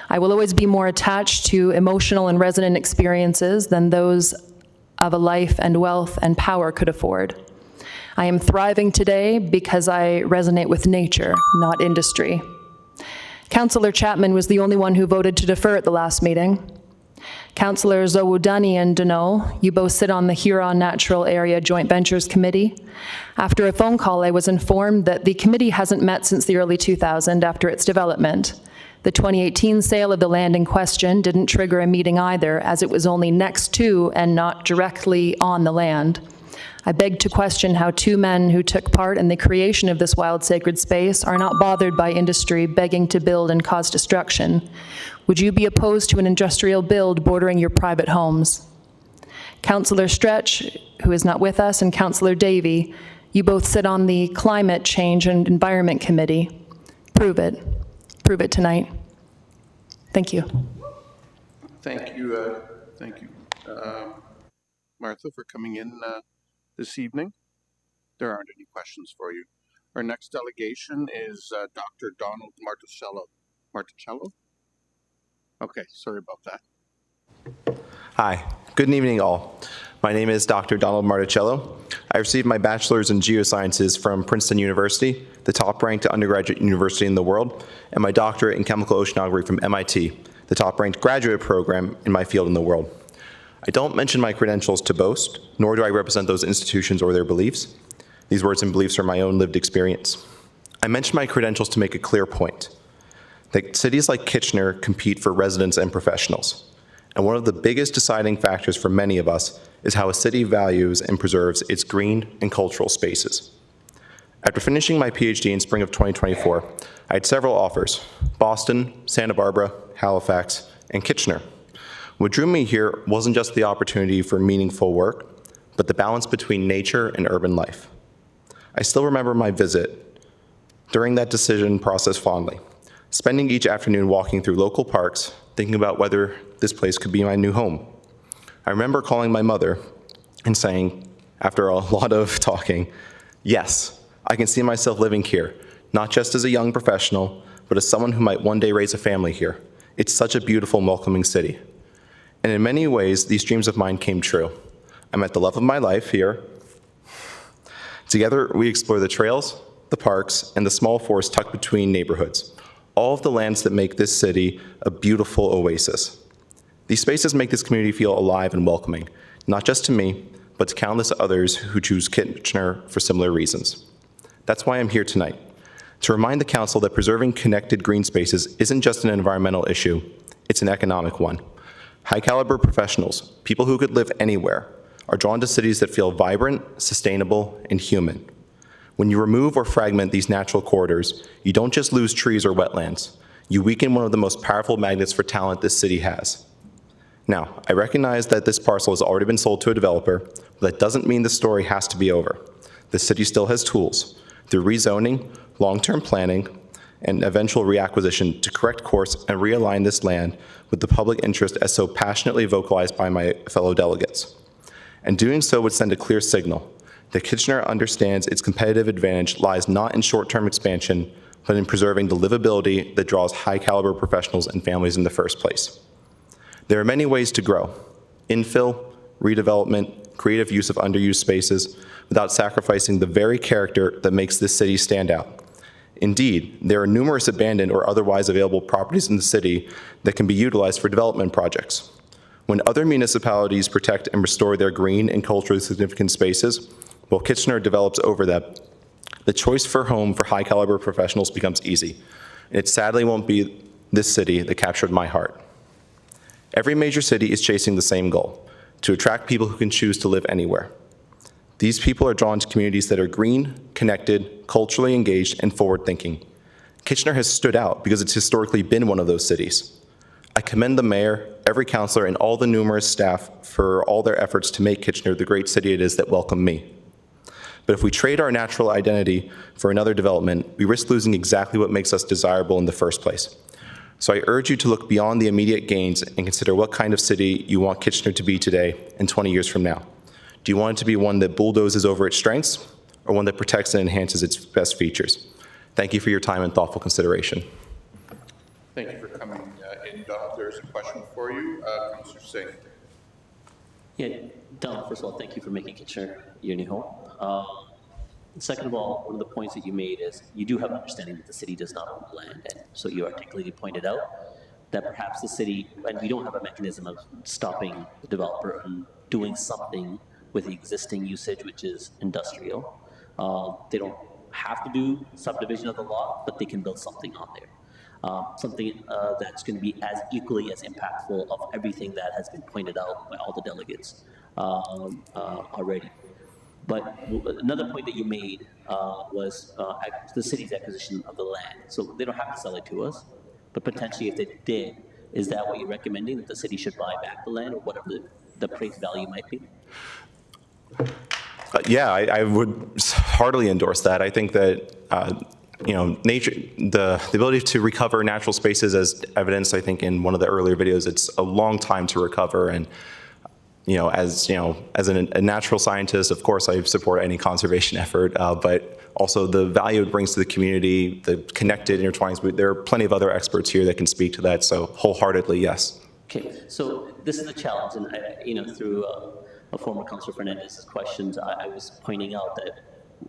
I will always be more attached to emotional and resonant experiences than those of a life and wealth and power could afford. I am thriving today because I resonate with nature, not industry. Councillor Chapman was the only one who voted to defer at the last meeting. Councillors Owodani and Deneau, you both sit on the Huron Natural Area Joint Ventures Committee. After a phone call, I was informed that the committee hasn't met since the early 2000s after its development. The 2018 sale of the land in question didn't trigger a meeting either, as it was only next to and not directly on the land. I beg to question how two men who took part in the creation of this wild sacred space are not bothered by industry begging to build and cause destruction. Would you be opposed to an industrial build bordering your private homes? Councillor Stretch, who is not with us, and Councillor Davey, you both sit on the Climate Change and Environment Committee. Prove it. Prove it tonight. Thank you. Thank you, Martha, for coming in this evening. There aren't any questions for you. Our next delegation is Dr. Donald Marticello. Marticello? Okay, sorry about that. Hi, good evening all. My name is Dr. Donald Marticello. I received my bachelor's in geosciences from Princeton University, the top-ranked undergraduate university in the world, and my doctorate in chemical oceanography from MIT, the top-ranked graduate program in my field in the world. I don't mention my credentials to boast, nor do I represent those institutions or their beliefs. These words and beliefs are my own lived experience. I mention my credentials to make a clear point, that cities like Kitchener compete for residents and professionals. And one of the biggest deciding factors for many of us is how a city values and preserves its green and cultural spaces. After finishing my PhD in spring of 2024, I had several offers: Boston, Santa Barbara, Halifax, and Kitchener. What drew me here wasn't just the opportunity for meaningful work, but the balance between nature and urban life. I still remember my visit during that decision process fondly, spending each afternoon walking through local parks, thinking about whether this place could be my new home. I remember calling my mother and saying, after a lot of talking, yes, I can see myself living here, not just as a young professional, but as someone who might one day raise a family here. It's such a beautiful, welcoming city. And in many ways, these dreams of mine came true. I met the love of my life here. Together, we explore the trails, the parks, and the small forest tucked between neighborhoods, all of the lands that make this city a beautiful oasis. These spaces make this community feel alive and welcoming, not just to me, but to countless others who choose Kitchener for similar reasons. That's why I'm here tonight, to remind the Council that preserving connected green spaces isn't just an environmental issue, it's an economic one. High-caliber professionals, people who could live anywhere, are drawn to cities that feel vibrant, sustainable, and human. When you remove or fragment these natural corridors, you don't just lose trees or wetlands, you weaken one of the most powerful magnets for talent this city has. Now, I recognize that this parcel has already been sold to a developer, but that doesn't mean the story has to be over. The city still has tools, through rezoning, long-term planning, and eventual reacquisition, to correct course and realign this land with the public interest as so passionately vocalized by my fellow delegates. And doing so would send a clear signal that Kitchener understands its competitive advantage lies not in short-term expansion, but in preserving the livability that draws high-caliber professionals and families in the first place. There are many ways to grow: infill, redevelopment, creative use of underused spaces, without sacrificing the very character that makes this city stand out. Indeed, there are numerous abandoned or otherwise available properties in the city that can be utilized for development projects. When other municipalities protect and restore their green and culturally significant spaces, while Kitchener develops over them, the choice for home for high-caliber professionals becomes easy. And it sadly won't be this city that captured my heart. Every major city is chasing the same goal: to attract people who can choose to live anywhere. These people are drawn to communities that are green, connected, culturally engaged, and forward-thinking. Kitchener has stood out because it's historically been one of those cities. I commend the mayor, every councillor, and all the numerous staff for all their efforts to make Kitchener the great city it is that welcomed me. But if we trade our natural identity for another development, we risk losing exactly what makes us desirable in the first place. So I urge you to look beyond the immediate gains and consider what kind of city you want Kitchener to be today and 20 years from now. Do you want it to be one that bulldozes over its strengths, or one that protects and enhances its best features? Thank you for your time and thoughtful consideration. Thank you for coming in, Donald. There's a question for you, Councillor Singh. Yeah, Donald, first of all, thank you for making Kitchener your new home. Second of all, one of the points that you made is you do have an understanding that the city does not own the land. And so you articulately pointed out that perhaps the city, and we don't have a mechanism of stopping the developer and doing something with the existing usage, which is industrial. They don't have to do subdivision of the lot, but they can build something on there. Something that's going to be as equally as impactful of everything that has been pointed out by all the delegates already. But another point that you made was the city's acquisition of the land. So they don't have to sell it to us, but potentially if they did, is that what you're recommending, that the city should buy back the land or whatever the appraised value might be? Yeah, I would heartily endorse that. I think that nature, the ability to recover natural spaces, as evidenced, I think in one of the earlier videos, it's a long time to recover. And as a natural scientist, of course, I support any conservation effort, but also the value it brings to the community, the connected intertwines. There are plenty of other experts here that can speak to that. So wholeheartedly, yes. Okay, so this is a challenge, and through a former Councillor Fernandez's questions, I was pointing out that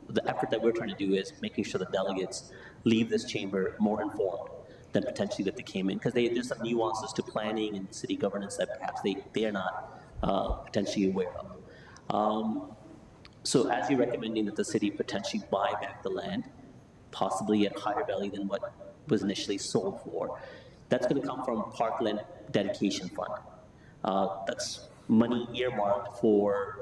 the effort that we're trying to do is making sure the delegates leave this chamber more informed than potentially that they came in, because there's some nuances to planning and city governance that perhaps they are not potentially aware of. So as you're recommending that the city potentially buy back the land, possibly at higher value than what was initially sold for, that's going to come from Parkland Dedication Fund. That's money earmarked for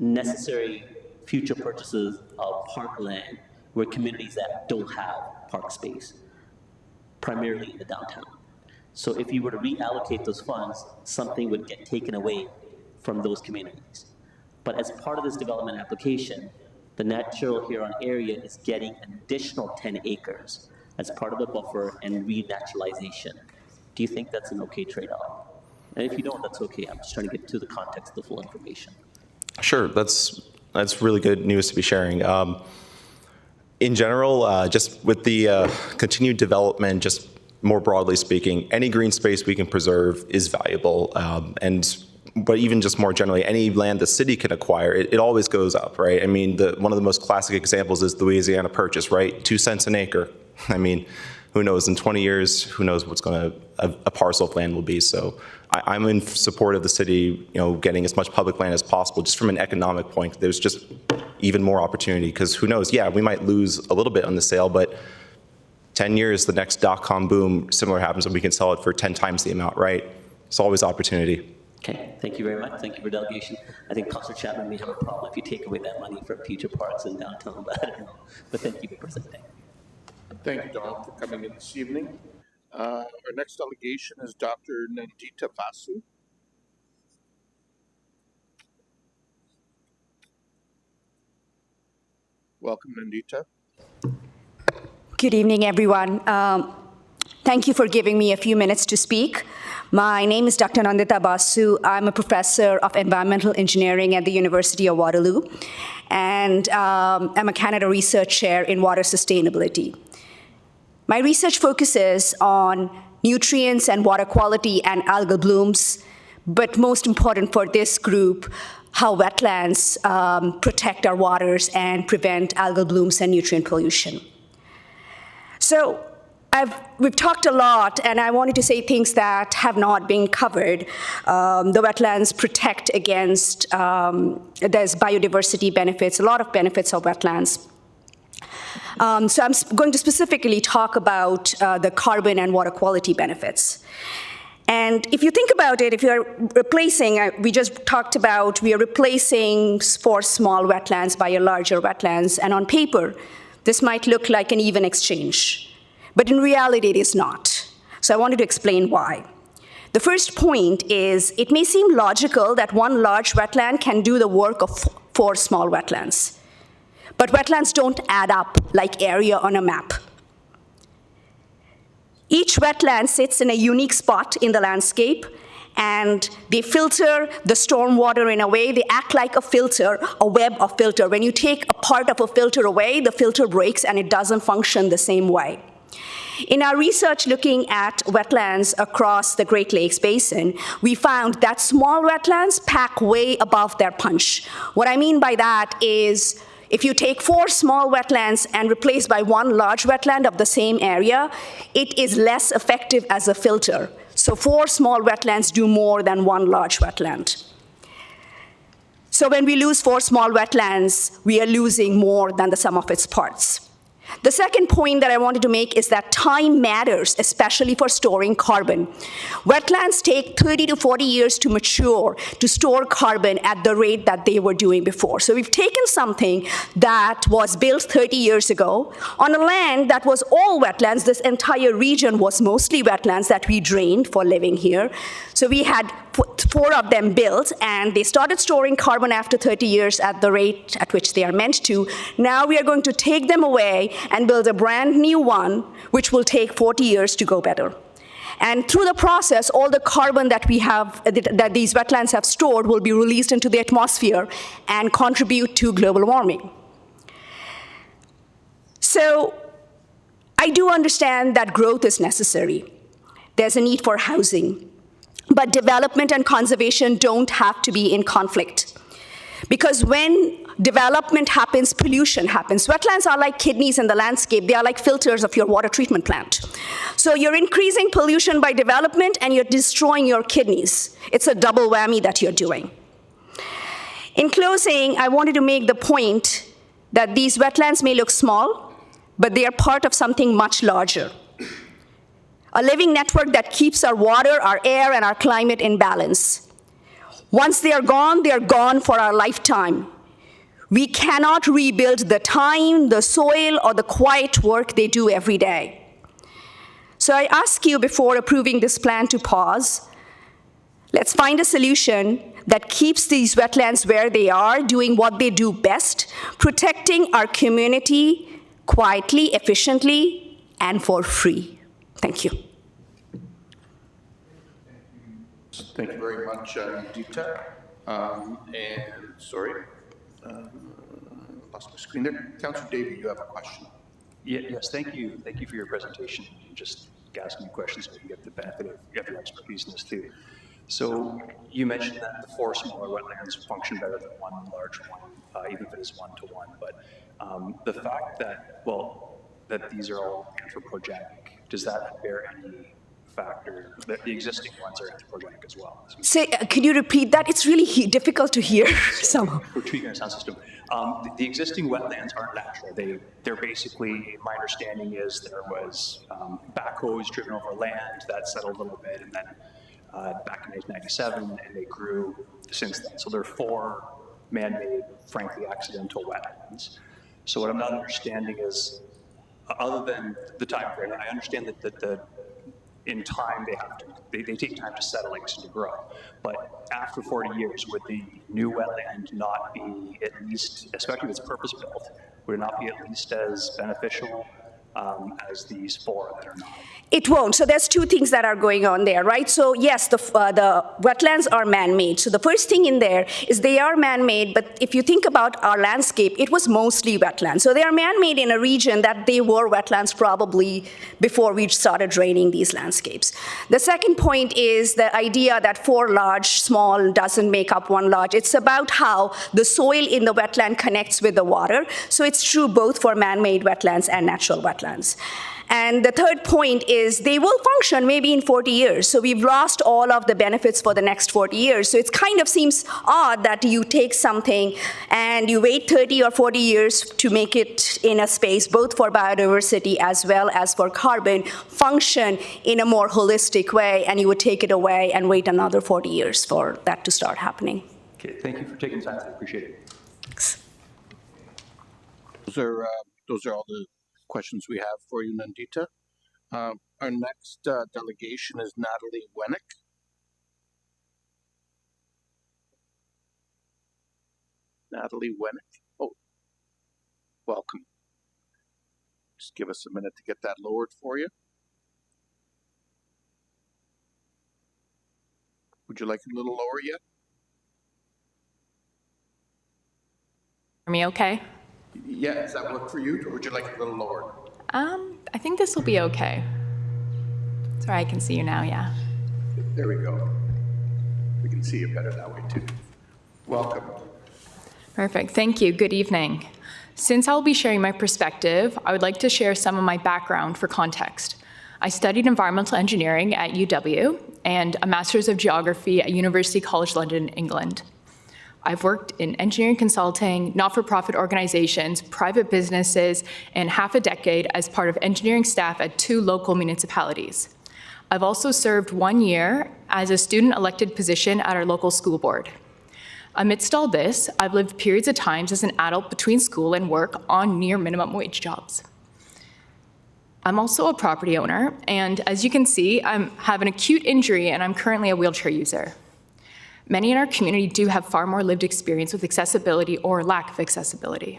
necessary future purchases of parkland where communities that don't have park space, primarily in the downtown. So if you were to reallocate those funds, something would get taken away from those communities. But as part of this development application, the Natural Huron area is getting an additional 10 acres as part of the buffer and renaturalization. Do you think that's an okay trade-off? And if you don't, that's okay. I'm just trying to get to the context of the full information. Sure, that's really good news to be sharing. In general, just with the continued development, just more broadly speaking, any green space we can preserve is valuable. But even just more generally, any land the city can acquire, it always goes up, right? I mean, one of the most classic examples is the Louisiana Purchase, right? 2 cents an acre. I mean, who knows, in 20 years, who knows what's a parcel of land will be. So I'm in support of the city, getting as much public land as possible, just from an economic point. There's just even more opportunity, because who knows, yeah, we might lose a little bit on the sale, but 10 years, the next dot-com boom, similar happens, and we can sell it for 10 times the amount, right? It's always opportunity. Okay, thank you very much. Thank you for delegation. I think Councillor Chapman may have a problem if you take away that money from future parks in downtown, but I don't know. But thank you for presenting. Thank you, Donald, for coming in this evening. Our next delegation is Dr. Nandita Basu. Welcome, Nandita. Good evening, everyone. Thank you for giving me a few minutes to speak. My name is Dr. Nandita Basu. I'm a professor of environmental engineering at the University of Waterloo, and I'm a Canada Research Chair in water sustainability. My research focuses on nutrients and water quality and algal blooms, but most important for this group, how wetlands protect our waters and prevent algal blooms and nutrient pollution. So we've talked a lot, and I wanted to say things that have not been covered. The wetlands protect against, there's biodiversity benefits, a lot of benefits of wetlands. So I'm going to specifically talk about the carbon and water quality benefits. And if you think about it, if you're replacing, we just talked about, we are replacing 4 small wetlands by a larger wetlands, and on paper, this might look like an even exchange. But in reality, it is not. So I wanted to explain why. The first point is, it may seem logical that one large wetland can do the work of 4 small wetlands. but wetlands don't add up like area on a map. Each wetland sits in a unique spot in the landscape, and they filter the stormwater in a way. They act like a filter, a web of filter. When you take a part of a filter away, the filter breaks and it doesn't function the same way. In our research looking at wetlands across the Great Lakes Basin, we found that small wetlands pack way above their punch. What I mean by that is, if you take 4 small wetlands and replace by 1 large wetland of the same area, it is less effective as a filter. So 4 small wetlands do more than 1 large wetland. So when we lose 4 small wetlands, we are losing more than the sum of its parts. The second point that I wanted to make is that time matters, especially for storing carbon. Wetlands take 30 to 40 years to mature, to store carbon at the rate that they were doing before. So we've taken something that was built 30 years ago on a land that was all wetlands. This entire region was mostly wetlands that we drained for living here. So we had 4 of them built, and they started storing carbon after 30 years at the rate at which they are meant to. Now we are going to take them away and build a brand new one, which will take 40 years to go better. And through the process, all the carbon that we have, that these wetlands have stored, will be released into the atmosphere and contribute to global warming. So I do understand that growth is necessary. There's a need for housing. But development and conservation don't have to be in conflict. Because when development happens, pollution happens. Wetlands are like kidneys in the landscape. They are like filters of your water treatment plant. So you're increasing pollution by development, and you're destroying your kidneys. It's a double whammy that you're doing. In closing, I wanted to make the point that these wetlands may look small, but they are part of something much larger. A living network that keeps our water, our air, and our climate in balance. Once they are gone for our lifetime. We cannot rebuild the time, the soil, or the quiet work they do every day. So I ask you, before approving this plan, to pause. Let's find a solution that keeps these wetlands where they are, doing what they do best, protecting our community quietly, efficiently, and for free. Thank you. Thank you very much, Nandita. Lost my screen there. Councillor Davey, you have a question. Yes, thank you. Thank you for your presentation. Just asking me questions so we can get the benefit of your expertise in this too. So you mentioned that the 4 smaller wetlands function better than 1 large one, even if it is 1-to-1. But the fact that, that these are all anthropogenic, does that bear any factor that the existing ones are anthropogenic as well? Say, could you repeat that? It's really difficult to hear. For tweaking our sound system, the existing wetlands aren't natural. They're basically, my understanding is there was backhoes driven over land that settled a little bit, and then back in 1997, and they grew since then. So there are 4 man-made, frankly accidental wetlands. So what I'm not understanding is, other than the time frame, I understand that in time they take time to settle and to grow. But after 40 years, would the new wetland not be at least, especially if it's purpose built, would it not be at least as beneficial as these 4 that are not? It won't. So there's 2 things that are going on there, right? So yes, the wetlands are man-made. So the first thing in there is they are man-made, but if you think about our landscape, it was mostly wetlands. So they are man-made in a region that they were wetlands probably before we started draining these landscapes. The second point is the idea that 4 large, small doesn't make up 1 large. It's about how the soil in the wetland connects with the water. So it's true both for man-made wetlands and natural wetlands. And the third point is they will function maybe in 40 years. So we've lost all of the benefits for the next 40 years. So it kind of seems odd that you take something and you wait 30 or 40 years to make it in a space, both for biodiversity as well as for carbon, function in a more holistic way, and you would take it away and wait another 40 years for that to start happening. Okay, thank you for taking the time. I appreciate it. Thanks. Those are all the questions we have for you, Nandita. Our next delegation is Natalie Wennick. Natalie Wennick. Oh, welcome. Just give us a minute to get that lowered for you. Would you like it a little lower yet? For me, okay? Yeah, does that work for you, or would you like it a little lower? I think this will be okay. Sorry, I can see you now, yeah. There we go. We can see you better that way too. Welcome. Perfect, thank you, good evening. Since I'll be sharing my perspective, I would like to share some of my background for context. I studied environmental engineering at UW and a Master's of Geography at University College London, England. I've worked in engineering consulting, not-for-profit organizations, private businesses, and half a decade as part of engineering staff at 2 local municipalities. I've also served 1 year as a student elected position at our local school board. Amidst all this, I've lived periods of times as an adult between school and work on near minimum wage jobs. I'm also a property owner, and as you can see, I have an acute injury and I'm currently a wheelchair user. Many in our community do have far more lived experience with accessibility or lack of accessibility.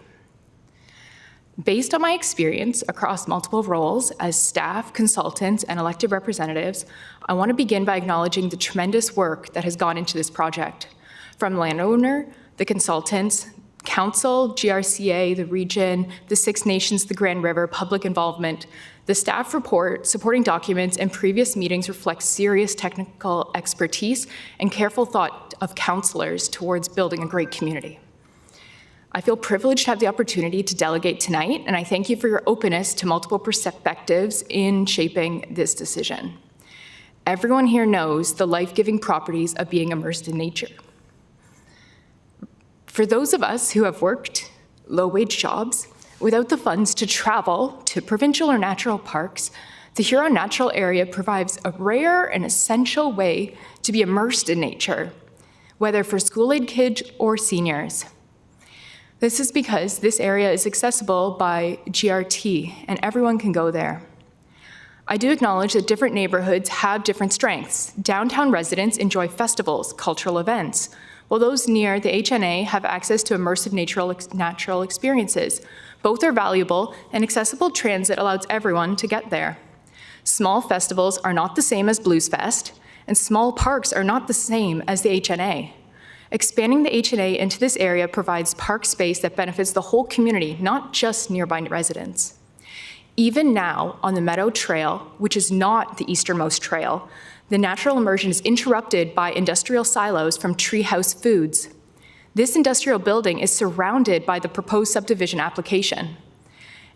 Based on my experience across multiple roles as staff, consultants, and elected representatives, I want to begin by acknowledging the tremendous work that has gone into this project. From landowner, the consultants, council, GRCA, the region, the Six Nations, the Grand River, public involvement. The staff report, supporting documents, and previous meetings reflect serious technical expertise and careful thought of councillors towards building a great community. I feel privileged to have the opportunity to delegate tonight, and I thank you for your openness to multiple perspectives in shaping this decision. Everyone here knows the life-giving properties of being immersed in nature. For those of us who have worked low-wage jobs, without the funds to travel to provincial or natural parks, the Huron Natural Area provides a rare and essential way to be immersed in nature, whether for school-age kids or seniors. This is because this area is accessible by GRT, and everyone can go there. I do acknowledge that different neighborhoods have different strengths. Downtown residents enjoy festivals, cultural events, while those near the HNA have access to immersive natural experiences. Both are valuable, and accessible transit allows everyone to get there. Small festivals are not the same as Blues Fest, and small parks are not the same as the HNA. Expanding the HNA into this area provides park space that benefits the whole community, not just nearby residents. Even now, on the Meadow Trail, which is not the easternmost trail, the natural immersion is interrupted by industrial silos from Treehouse Foods. This industrial building is surrounded by the proposed subdivision application.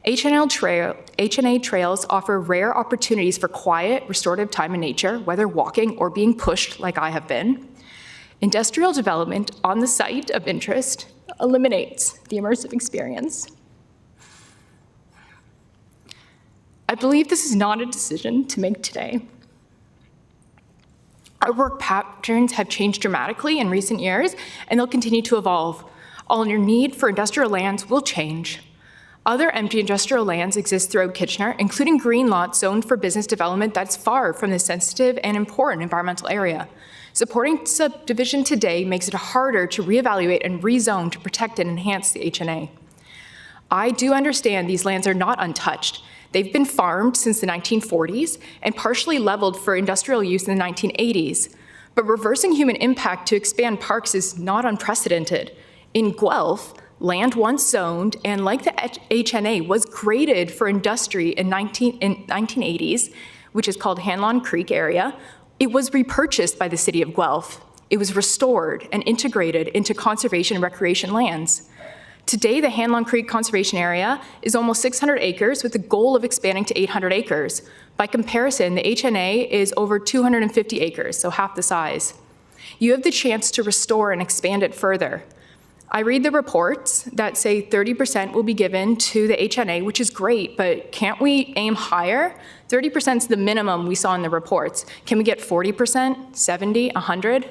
HNA trails offer rare opportunities for quiet, restorative time in nature, whether walking or being pushed like I have been. Industrial development on the site of interest eliminates the immersive experience. I believe this is not a decision to make today. Our work patterns have changed dramatically in recent years, and they'll continue to evolve. All your need for industrial lands will change. Other empty industrial lands exist throughout Kitchener, including green lots zoned for business development that's far from this sensitive and important environmental area. Supporting subdivision today makes it harder to reevaluate and rezone to protect and enhance the HNA. I do understand these lands are not untouched. They've been farmed since the 1940s and partially leveled for industrial use in the 1980s. But reversing human impact to expand parks is not unprecedented. In Guelph, land once zoned and, like the HNA, was graded for industry in 1980s, which is called Hanlon Creek area. It was repurchased by the city of Guelph. It was restored and integrated into conservation and recreation lands. Today, the Hanlon Creek Conservation Area is almost 600 acres with the goal of expanding to 800 acres. By comparison, the HNA is over 250 acres, so half the size. You have the chance to restore and expand it further. I read the reports that say 30% will be given to the HNA, which is great, but can't we aim higher? 30% is the minimum we saw in the reports. Can we get 40%, 70, 100?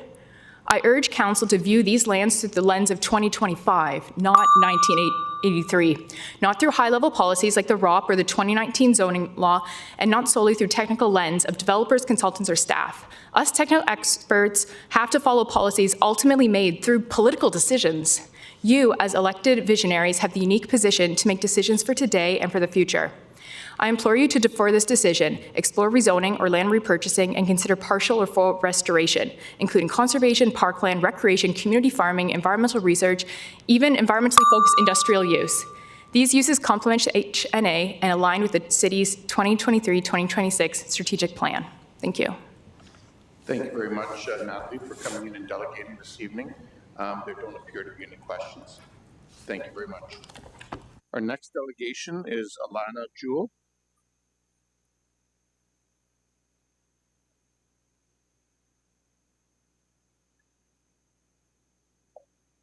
I urge council to view these lands through the lens of 2025, not 1983, not through high-level policies like the ROP or the 2019 zoning law, and not solely through technical lens of developers, consultants, or staff. Us technical experts have to follow policies ultimately made through political decisions. You, as elected visionaries, have the unique position to make decisions for today and for the future. I implore you to defer this decision, explore rezoning or land repurchasing, and consider partial or full restoration, including conservation, parkland, recreation, community farming, environmental research, even environmentally focused industrial use. These uses complement HNA and align with the city's 2023-2026 strategic plan. Thank you. Thank you very much, Natalie, for coming in and delegating this evening. There don't appear to be any questions. Thank you very much. Our next delegation is Alana Jewell.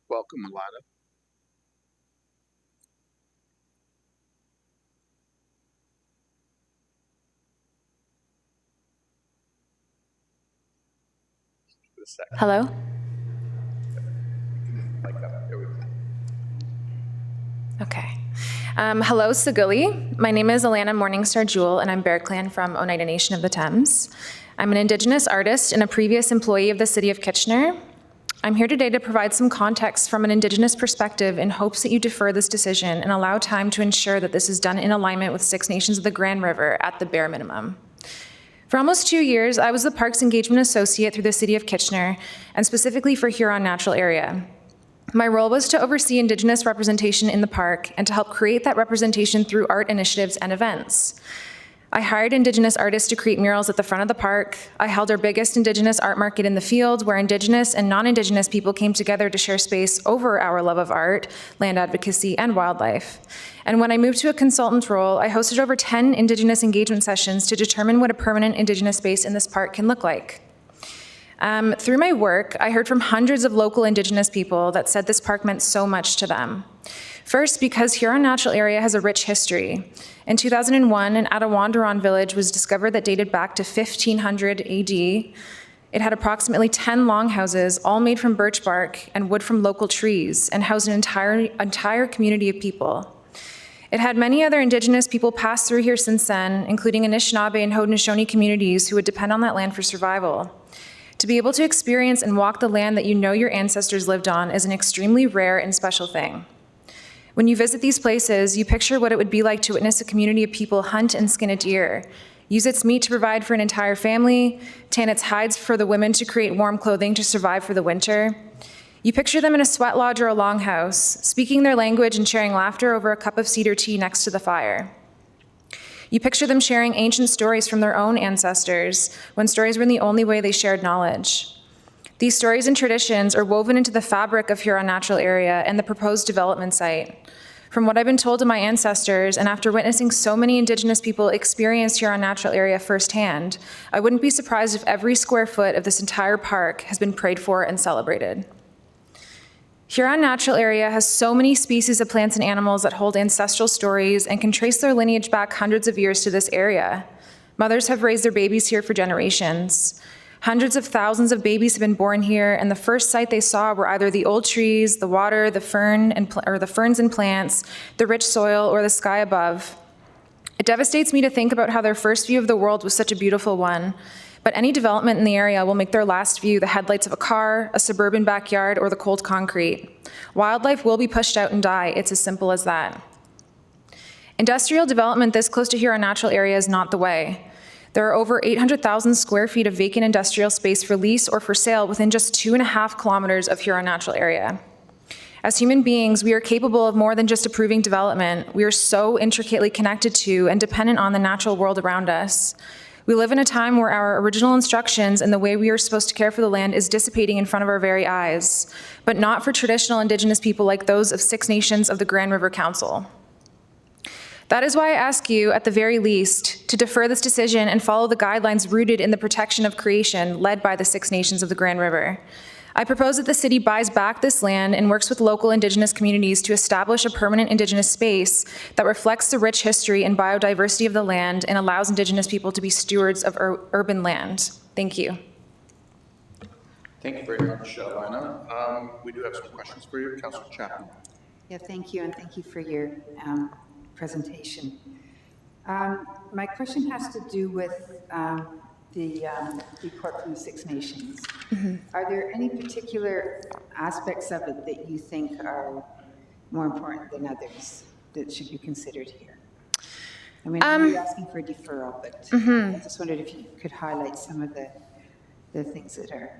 Welcome, Alana. Hello? Okay. Hello, Saguli. My name is Alana Morningstar Jewell, and I'm Bear Clan from Oneida Nation of the Thames. I'm an Indigenous artist and a previous employee of the City of Kitchener. I'm here today to provide some context from an Indigenous perspective in hopes that you defer this decision and allow time to ensure that this is done in alignment with Six Nations of the Grand River at the bare minimum. For almost 2 years, I was the Parks Engagement Associate through the City of Kitchener, and specifically for Huron Natural Area. My role was to oversee Indigenous representation in the park and to help create that representation through art initiatives and events. I hired Indigenous artists to create murals at the front of the park. I held our biggest Indigenous art market in the field, where Indigenous and non-Indigenous people came together to share space over our love of art, land advocacy, and wildlife. And when I moved to a consultant role, I hosted over 10 Indigenous engagement sessions to determine what a permanent Indigenous space in this park can look like. Through my work, I heard from hundreds of local Indigenous people that said this park meant so much to them. First, because Huron Natural Area has a rich history. In 2001, an Attawandaron village was discovered that dated back to 1500 AD. It had approximately 10 longhouses, all made from birch bark and wood from local trees, and housed an entire community of people. It had many other Indigenous people pass through here since then, including Anishinaabe and Haudenosaunee communities who would depend on that land for survival. To be able to experience and walk the land that you know your ancestors lived on is an extremely rare and special thing. When you visit these places, you picture what it would be like to witness a community of people hunt and skin a deer, use its meat to provide for an entire family, tan its hides for the women to create warm clothing to survive for the winter. You picture them in a sweat lodge or a longhouse, speaking their language and sharing laughter over a cup of cedar tea next to the fire. You picture them sharing ancient stories from their own ancestors, when stories were the only way they shared knowledge. These stories and traditions are woven into the fabric of Huron Natural Area and the proposed development site. From what I've been told to my ancestors, and after witnessing so many Indigenous people experience Huron Natural Area firsthand, I wouldn't be surprised if every square foot of this entire park has been prayed for and celebrated. Huron Natural Area has so many species of plants and animals that hold ancestral stories and can trace their lineage back hundreds of years to this area. Mothers have raised their babies here for generations. Hundreds of thousands of babies have been born here, and the first sight they saw were either the old trees, the water, the ferns and plants, the rich soil, or the sky above. It devastates me to think about how their first view of the world was such a beautiful one, but any development in the area will make their last view the headlights of a car, a suburban backyard, or the cold concrete. Wildlife will be pushed out and die. It's as simple as that. Industrial development this close to Huron Natural Area is not the way. There are over 800,000 square feet of vacant industrial space for lease or for sale within just 2.5 kilometers of Huron Natural Area. As human beings, we are capable of more than just approving development. We are so intricately connected to and dependent on the natural world around us. We live in a time where our original instructions and the way we are supposed to care for the land is dissipating in front of our very eyes, but not for traditional Indigenous people like those of Six Nations of the Grand River Council. That is why I ask you, at the very least, to defer this decision and follow the guidelines rooted in the protection of creation led by the Six Nations of the Grand River. I propose that the city buys back this land and works with local Indigenous communities to establish a permanent Indigenous space that reflects the rich history and biodiversity of the land and allows Indigenous people to be stewards of urban land. Thank you. Thank you very much, Lana. We do have some questions for you. Councillor Chapman. Yeah, thank you, and thank you for your presentation. My question has to do with the report from the Six Nations. Mhm. Are there any particular aspects of it that you think are more important than others that should be considered here? I mean, I'm not asking for a deferral, but I just wondered if you could highlight some of the things that are.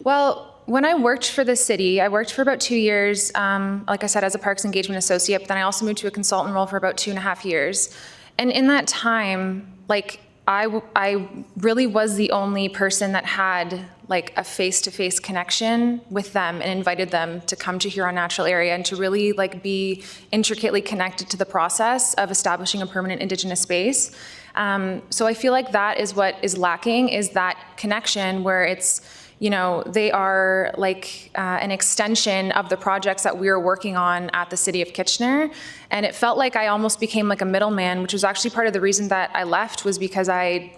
Well, when I worked for the city, I worked for about 2 years, like I said, as a Parks Engagement Associate, but then I also moved to a consultant role for about 2.5 years. And in that time, like, I really was the only person that had like a face-to-face connection with them and invited them to come to Huron Natural Area and to really like be intricately connected to the process of establishing a permanent Indigenous space. So I feel like that is what is lacking, is that connection where it's, you know, they are like an extension of the projects that we were working on at the City of Kitchener. And it felt like I almost became like a middleman, which was actually part of the reason that I left, was because I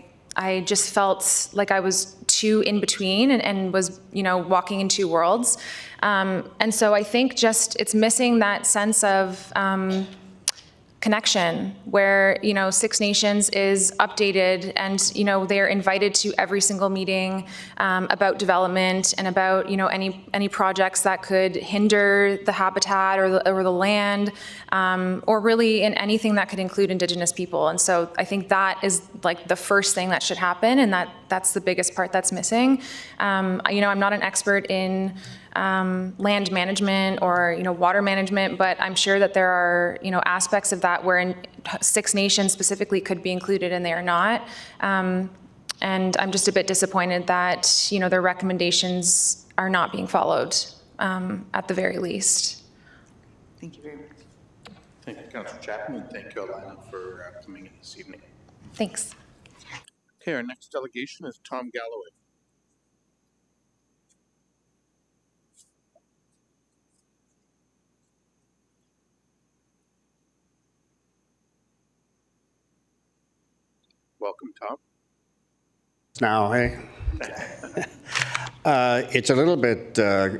just felt like I was too in between and was, you know, walking in two worlds. And so I think just it's missing that sense of connection where, you know, Six Nations is updated and, you know, they're invited to every single meeting about development and about, you know, any projects that could hinder the habitat or the land, or really in anything that could include Indigenous people. And so I think that is like the first thing that should happen, and that's the biggest part that's missing. You know, I'm not an expert in land management or, you know, water management, but I'm sure that there are, you know, aspects of that where Six Nations specifically could be included and they are not. And I'm just a bit disappointed that, you know, their recommendations are not being followed at the very least. Thank you very much. Thank you, Councillor Chapman, and thank you, Alana, for coming in this evening. Thanks. Okay, our next delegation is Tom Galloway. Welcome, Tom. Now, hey. It's a little bit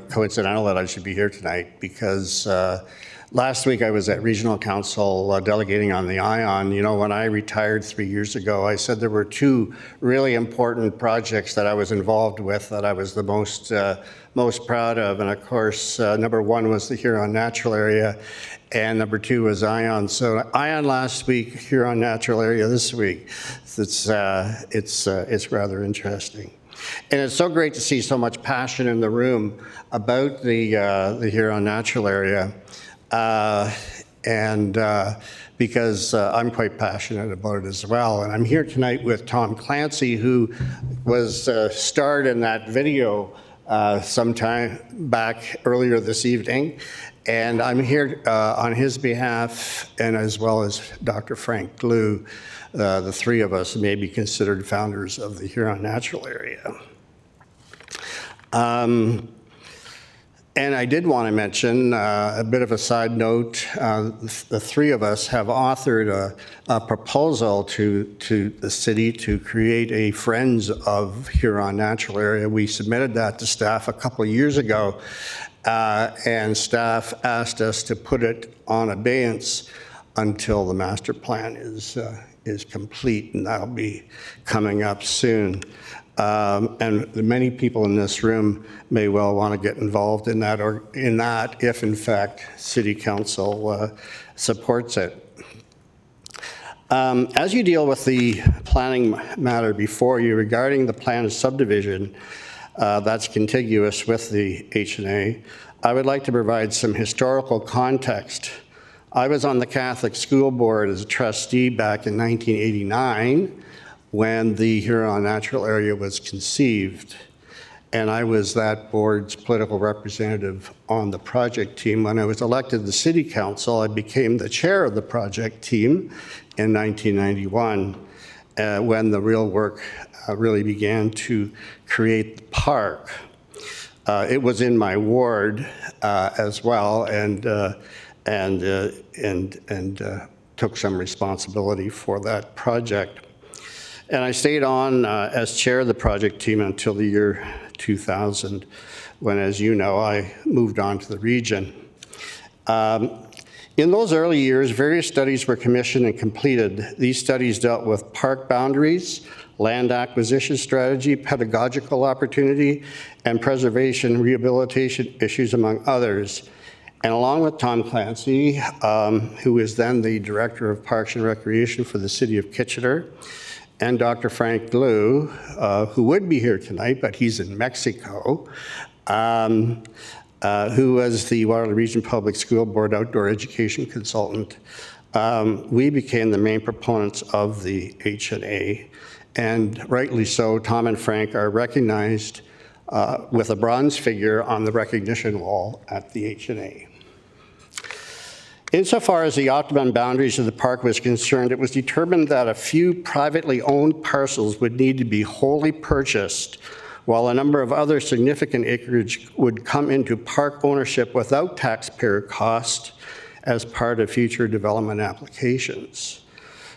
coincidental that I should be here tonight because last week I was at Regional Council delegating on the ION. You know, when I retired 3 years ago, I said there were two really important projects that I was involved with that I was the most proud of. And of course, number one was the Huron Natural Area, and number two was ION. So ION last week, Huron Natural Area this week. It's rather interesting. And it's so great to see so much passion in the room about the Huron Natural Area. Because I'm quite passionate about it as well. And I'm here tonight with Tom Clancy, who was starred in that video sometime back earlier this evening. And I'm here on his behalf, and as well as Dr. Frank Glue. The three of us may be considered founders of the Huron Natural Area. And I did want to mention a bit of a side note. The three of us have authored a proposal to the city to create a Friends of Huron Natural Area. We submitted that to staff a couple of years ago, and staff asked us to put it on abeyance until the master plan is complete, and that'll be coming up soon. And many people in this room may well want to get involved in that, or in that if in fact City Council supports it. As you deal with the planning matter before you regarding the plan of subdivision that's contiguous with the HNA, I would like to provide some historical context. I was on the Catholic School Board as a trustee back in 1989 when the Huron Natural Area was conceived. And I was that board's political representative on the project team. When I was elected to the City Council, I became the chair of the project team in 1991, when the real work really began to create the park. It was in my ward as well, and took some responsibility for that project. And I stayed on as chair of the project team until the year 2000, when, as you know, I moved on to the region. In those early years, various studies were commissioned and completed. These studies dealt with park boundaries, land acquisition strategy, pedagogical opportunity, and preservation rehabilitation issues, among others. And along with Tom Clancy, who was then the Director of Parks and Recreation for the City of Kitchener, and Dr. Frank Liu, who would be here tonight, but he's in Mexico, who was the Waterloo Region Public School Board Outdoor Education Consultant, we became the main proponents of the HNA. And rightly so, Tom and Frank are recognized with a bronze figure on the recognition wall at the HNA. Insofar as the optimum boundaries of the park was concerned, it was determined that a few privately owned parcels would need to be wholly purchased, while a number of other significant acreage would come into park ownership without taxpayer cost as part of future development applications.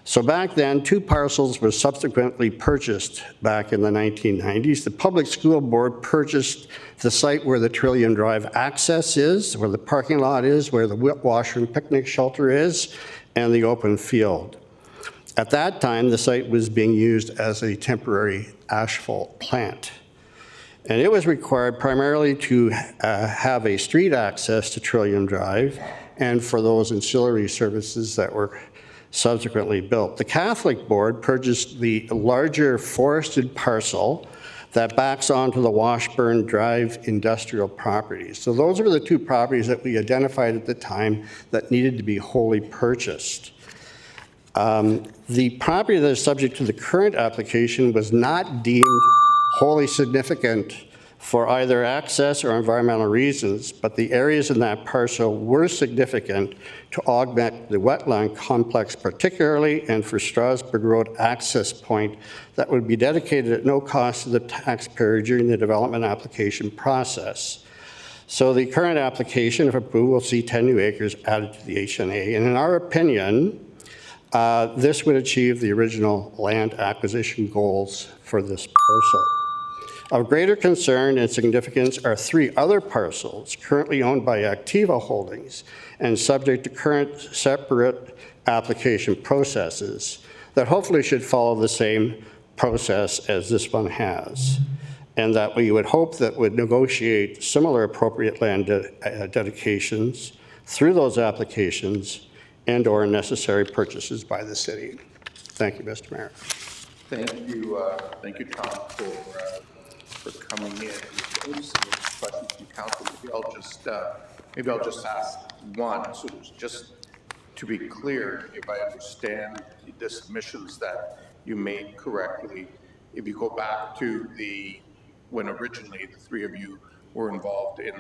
So back then, 2 parcels were subsequently purchased back in the 1990s. The Public School Board purchased the site where the Trillium Drive access is, where the parking lot is, where the washroom picnic shelter is, and the open field. At that time, the site was being used as a temporary asphalt plant. And it was required primarily to have a street access to Trillium Drive and for those ancillary services that were subsequently built. The Catholic Board purchased the larger forested parcel that backs onto the Washburn Drive industrial properties. So those were the 2 properties that we identified at the time that needed to be wholly purchased. The property that is subject to the current application was not deemed wholly significant for either access or environmental reasons, but the areas in that parcel were significant to augment the wetland complex particularly, and for Strasburg Road access point that would be dedicated at no cost to the taxpayer during the development application process. So the current application, if approved, will see 10 new acres added to the HNA, and in our opinion, this would achieve the original land acquisition goals for this parcel. Of greater concern and significance are 3 other parcels currently owned by Activa Holdings and subject to current separate application processes that hopefully should follow the same process as this one has, and that we would hope that would negotiate similar appropriate land dedications through those applications and/or necessary purchases by the city. Thank you, Mr. Mayor. Thank you, Tom, for coming in. Some questions from council. Maybe I'll just ask one. So just to be clear, if I understand the submissions that you made correctly, if you go back to when originally the 3 of you were involved in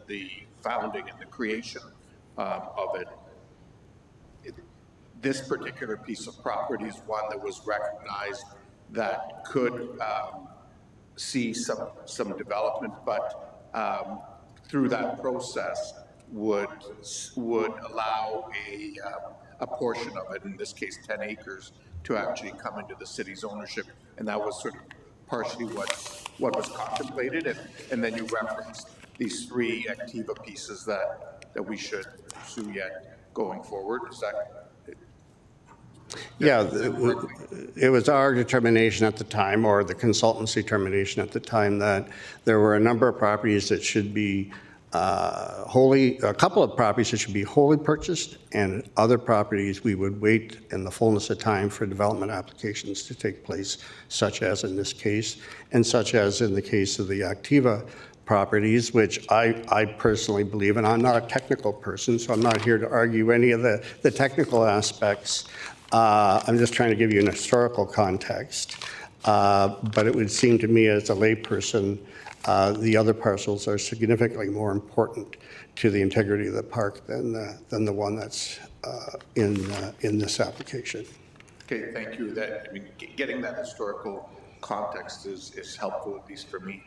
the founding and the creation of it, this particular piece of property is one that was recognized that could see some development, but through that process would allow a portion of it, in this case 10 acres, to actually come into the city's ownership, and that was sort of partially what was contemplated, and then you referenced these 3 Activa pieces that we should pursue yet going forward. Is that? Yeah, it was our determination at the time, or the consultant's determination at the time, that there were a number of properties that should be a couple of properties that should be wholly purchased, and other properties we would wait in the fullness of time for development applications to take place, such as in this case, and such as in the case of the Activa properties, which I personally believe, and I'm not a technical person, so I'm not here to argue any of the technical aspects. I'm just trying to give you an historical context. But it would seem to me as a layperson, the other parcels are significantly more important to the integrity of the park than the one that's in this application. Okay, thank you. Getting that historical context is helpful, at least for me.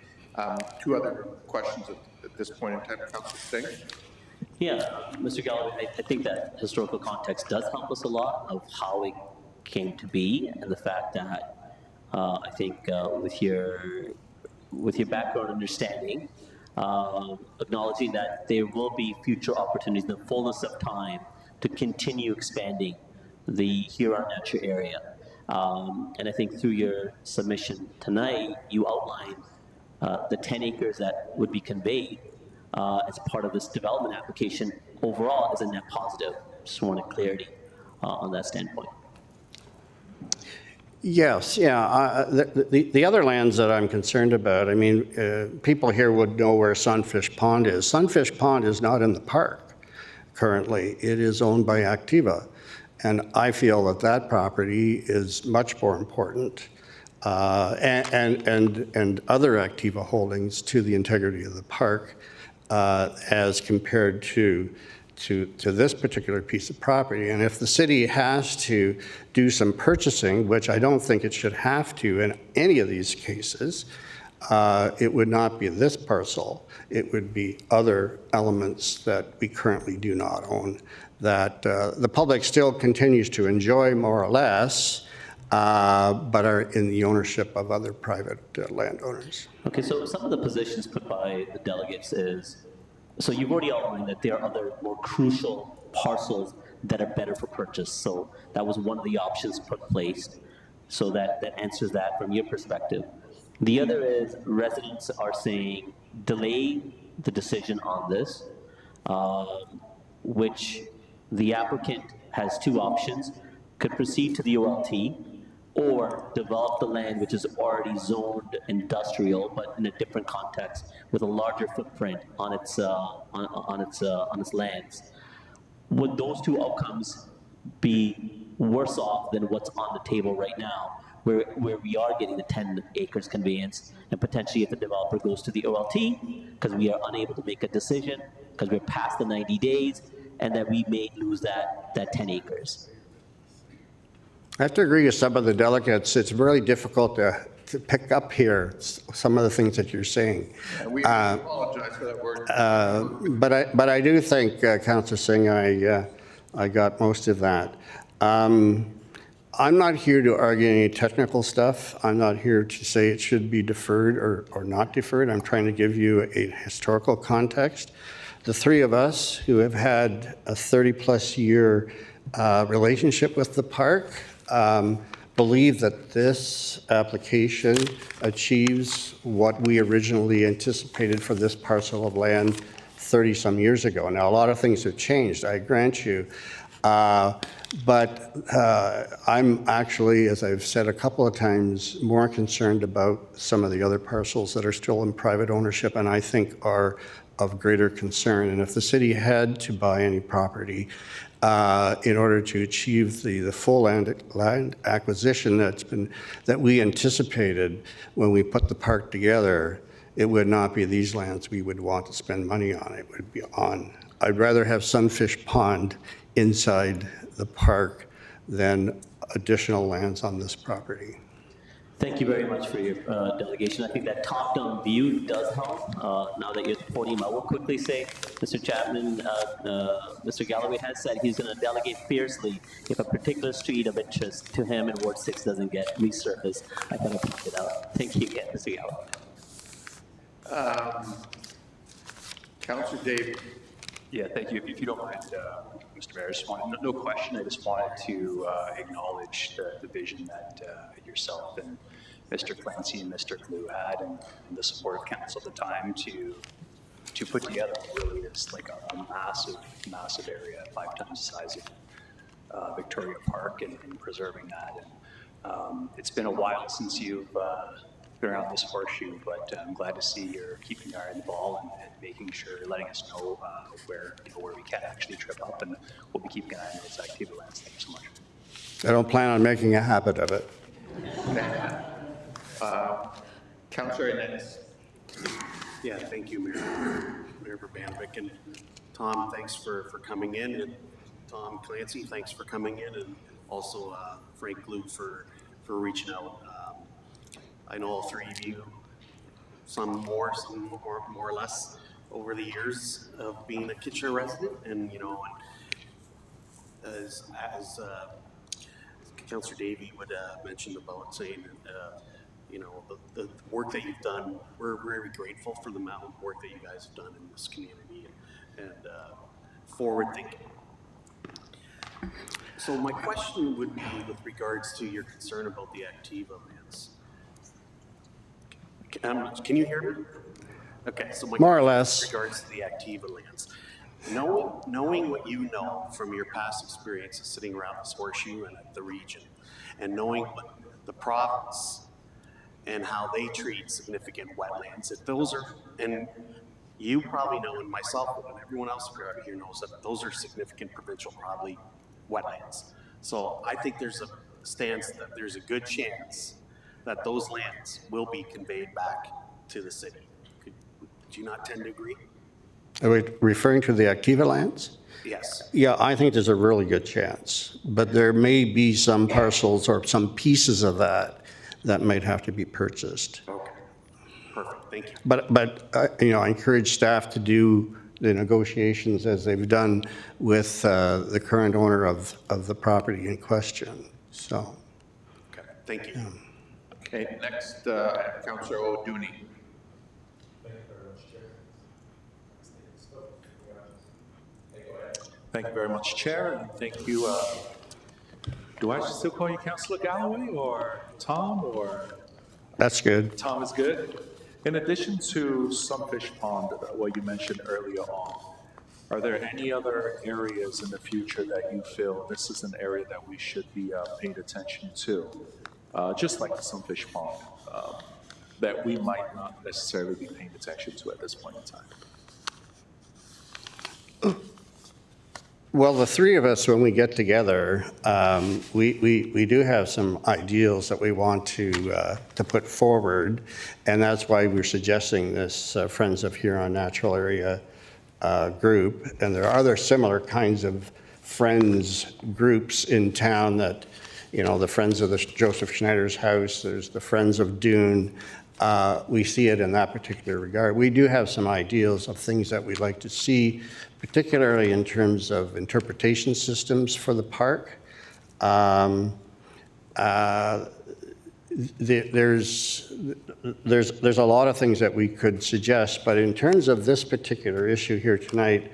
2 other questions at this point in time, Councillor Singh. Yeah, Mr. Galloway, I think that historical context does help us a lot of how it came to be, and the fact that I think with your background understanding, acknowledging that there will be future opportunities in the fullness of time to continue expanding the Huron-Nature area. And I think through your submission tonight, you outlined the 10 acres that would be conveyed as part of this development application overall is a net positive. Just wanted clarity on that standpoint. Yes, yeah. The other lands that I'm concerned about, I mean, people here would know where Sunfish Pond is. Sunfish Pond is not in the park currently. It is owned by Activa. And I feel that that property is much more important and other Activa holdings to the integrity of the park as compared to this particular piece of property. And if the city has to do some purchasing, which I don't think it should have to in any of these cases, it would not be this parcel. It would be other elements that we currently do not own that the public still continues to enjoy more or less, but are in the ownership of other private landowners. Okay, so some of the positions put by the delegates is, so you've already outlined that there are other more crucial parcels that are better for purchase. So that was one of the options put placed. So that answers that from your perspective. The other is residents are saying delay the decision on this, which the applicant has two options: could proceed to the OLT or develop the land which is already zoned industrial, but in a different context with a larger footprint on its lands. Would those two outcomes be worse off than what's on the table right now, where we are getting the 10 acres conveyance, and potentially if the developer goes to the OLT, because we are unable to make a decision, because we're past the 90 days, and that we may lose that 10 acres? I have to agree with some of the delegates. It's really difficult to pick up here some of the things that you're saying. Yeah, we apologize for that word. But I do think, Councillor Singh, I got most of that. I'm not here to argue any technical stuff. I'm not here to say it should be deferred or not deferred. I'm trying to give you a historical context. The three of us who have had a 30-plus year relationship with the park believe that this application achieves what we originally anticipated for this parcel of land 30-some years ago. Now, a lot of things have changed, I grant you. But I'm actually, as I've said a couple of times, more concerned about some of the other parcels that are still in private ownership and I think are of greater concern. And if the city had to buy any property in order to achieve the full land acquisition that we anticipated when we put the park together, it would not be these lands we would want to spend money on. It would be on. I'd rather have Sunfish Pond inside the park than additional lands on this property. Thank you very much for your delegation. I think that top-down view does help. Now that you're at the podium, I will quickly say, Mr. Chapman, Mr. Galloway has said he's going to delegate fiercely if a particular street of interest to him in Ward 6 doesn't get resurfaced. I kind of point it out. Thank you again, Mr. Galloway. Councillor David. Yeah, thank you. If you don't mind, Mr. Mayor, I just wanted, no question, I just wanted to acknowledge the vision that yourself and Mr. Clancy and Mr. Glue had and the support of council at the time to put together really is like a massive area, 5 times the size of Victoria Park and preserving that. And it's been a while since you've been around this horseshoe, but I'm glad to see you're keeping your eye on the ball and making sure, letting us know where we can actually trip up, and we'll be keeping an eye on those activity lands. Thank you so much. I don't plan on making a habit of it. Councillor Ennis. Yeah, thank you, Mayor Urbanovic, and Tom, thanks for coming in, and Tom Clancy, thanks for coming in, and also Frank Glue for reaching out. I know all three of you, some more or less over the years of being a Kitchener resident, and you know, as Councillor Davey would mention about saying the work that you've done. We're very grateful for the amount of work that you guys have done in this community and forward thinking. So my question would be with regards to your concern about the Activa lands. Can you hear me? Okay, so my more or question less with regards to the Activa lands. Knowing what you know from your past experiences sitting around this horseshoe and the region, and knowing what the province and how they treat significant wetlands, if those are, and you probably know, and myself and everyone else here knows that those are significant provincial probably wetlands. So I think there's a good chance that those lands will be conveyed back to the city. Could you not tend to agree? Are we referring to the Activa lands? Yes. Yeah, I think there's a really good chance, but there may be some parcels or some pieces of that might have to be purchased. Okay, perfect, thank you. But I encourage staff to do the negotiations as they've done with the current owner of the property in question, so. Okay, thank you. Yeah. Okay, next, Councillor O'Dooney. Thank you very much, Chair, and thank you. Do I still call you Councillor Galloway or Tom or? That's good. Tom is good. In addition to Sunfish Pond, what you mentioned earlier on, are there any other areas in the future that you feel this is an area that we should be paying attention to, just like the Sunfish Pond, that we might not necessarily be paying attention to at this point in time? Well, the three of us, when we get together, we do have some ideals that we want to put forward, and that's why we're suggesting this Friends of Huron Natural Area group. And there are other similar kinds of friends groups in town that, the Friends of the Joseph Schneider's House, there's the Friends of Dune. We see it in that particular regard. We do have some ideals of things that we'd like to see, particularly in terms of interpretation systems for the park. There's a lot of things that we could suggest, but in terms of this particular issue here tonight,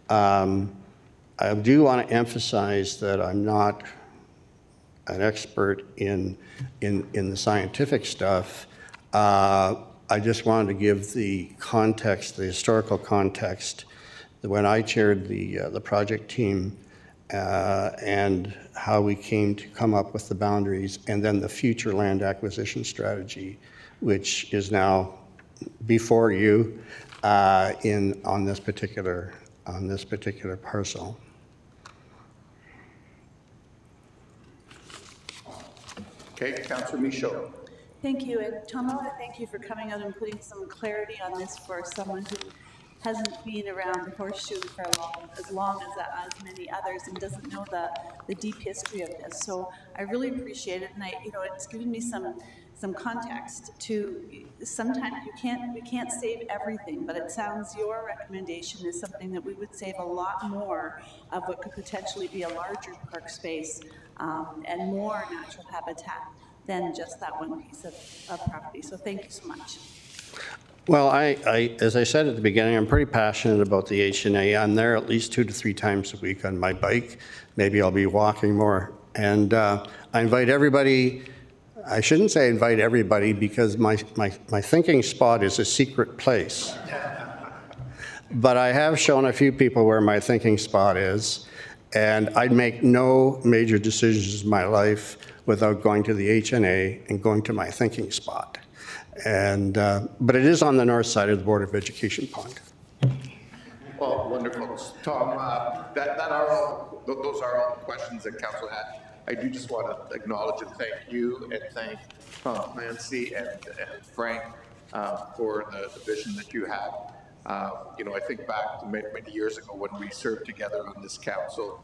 I do want to emphasize that I'm not an expert in the scientific stuff. I just wanted to give the context, the historical context, when I chaired the project team and how we came to come up with the boundaries, and then the future land acquisition strategy, which is now before you on this particular parcel. Okay, Councillor Michaud. Thank you, and Tom, I want to thank you for coming out and putting some clarity on this for someone who hasn't been around the horseshoe for as long as many others and doesn't know the deep history of this. So I really appreciate it, and it's given me some context to. Sometimes we can't save everything, but it sounds your recommendation is something that we would save a lot more of what could potentially be a larger park space and more natural habitat than just that one piece of property. So thank you so much. Well, as I said at the beginning, I'm pretty passionate about the HNA. I'm there at least 2 to 3 times a week on my bike. Maybe I'll be walking more. And I invite everybody. I shouldn't say invite everybody because my thinking spot is a secret place. But I have shown a few people where my thinking spot is, and I'd make no major decisions in my life without going to the HNA and going to my thinking spot. And but it is on the north side of the Board of Education pond. Well, wonderful. Tom, those are all the questions that Council had. I do just want to acknowledge and thank you and thank Tom Clancy and Frank for the vision that you have. I think back to many years ago when we served together on this council.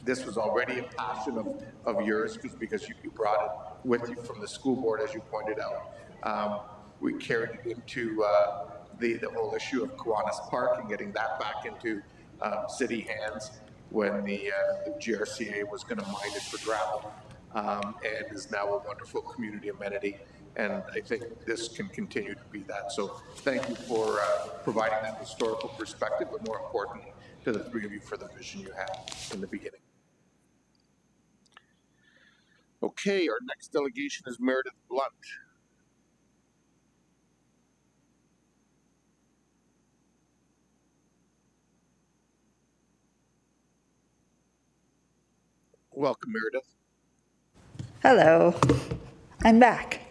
This was already a passion of yours because you brought it with you from the school board, as you pointed out. We carried it into the whole issue of Kiwanis Park and getting that back into city hands. when the GRCA was going to mine it for gravel, and is now a wonderful community amenity. And I think this can continue to be that. So thank you for providing that historical perspective, but more importantly, to the three of you for the vision you had in the beginning. Okay, our next delegation is Meredith Blunt. Welcome, Meredith. Hello, I'm back.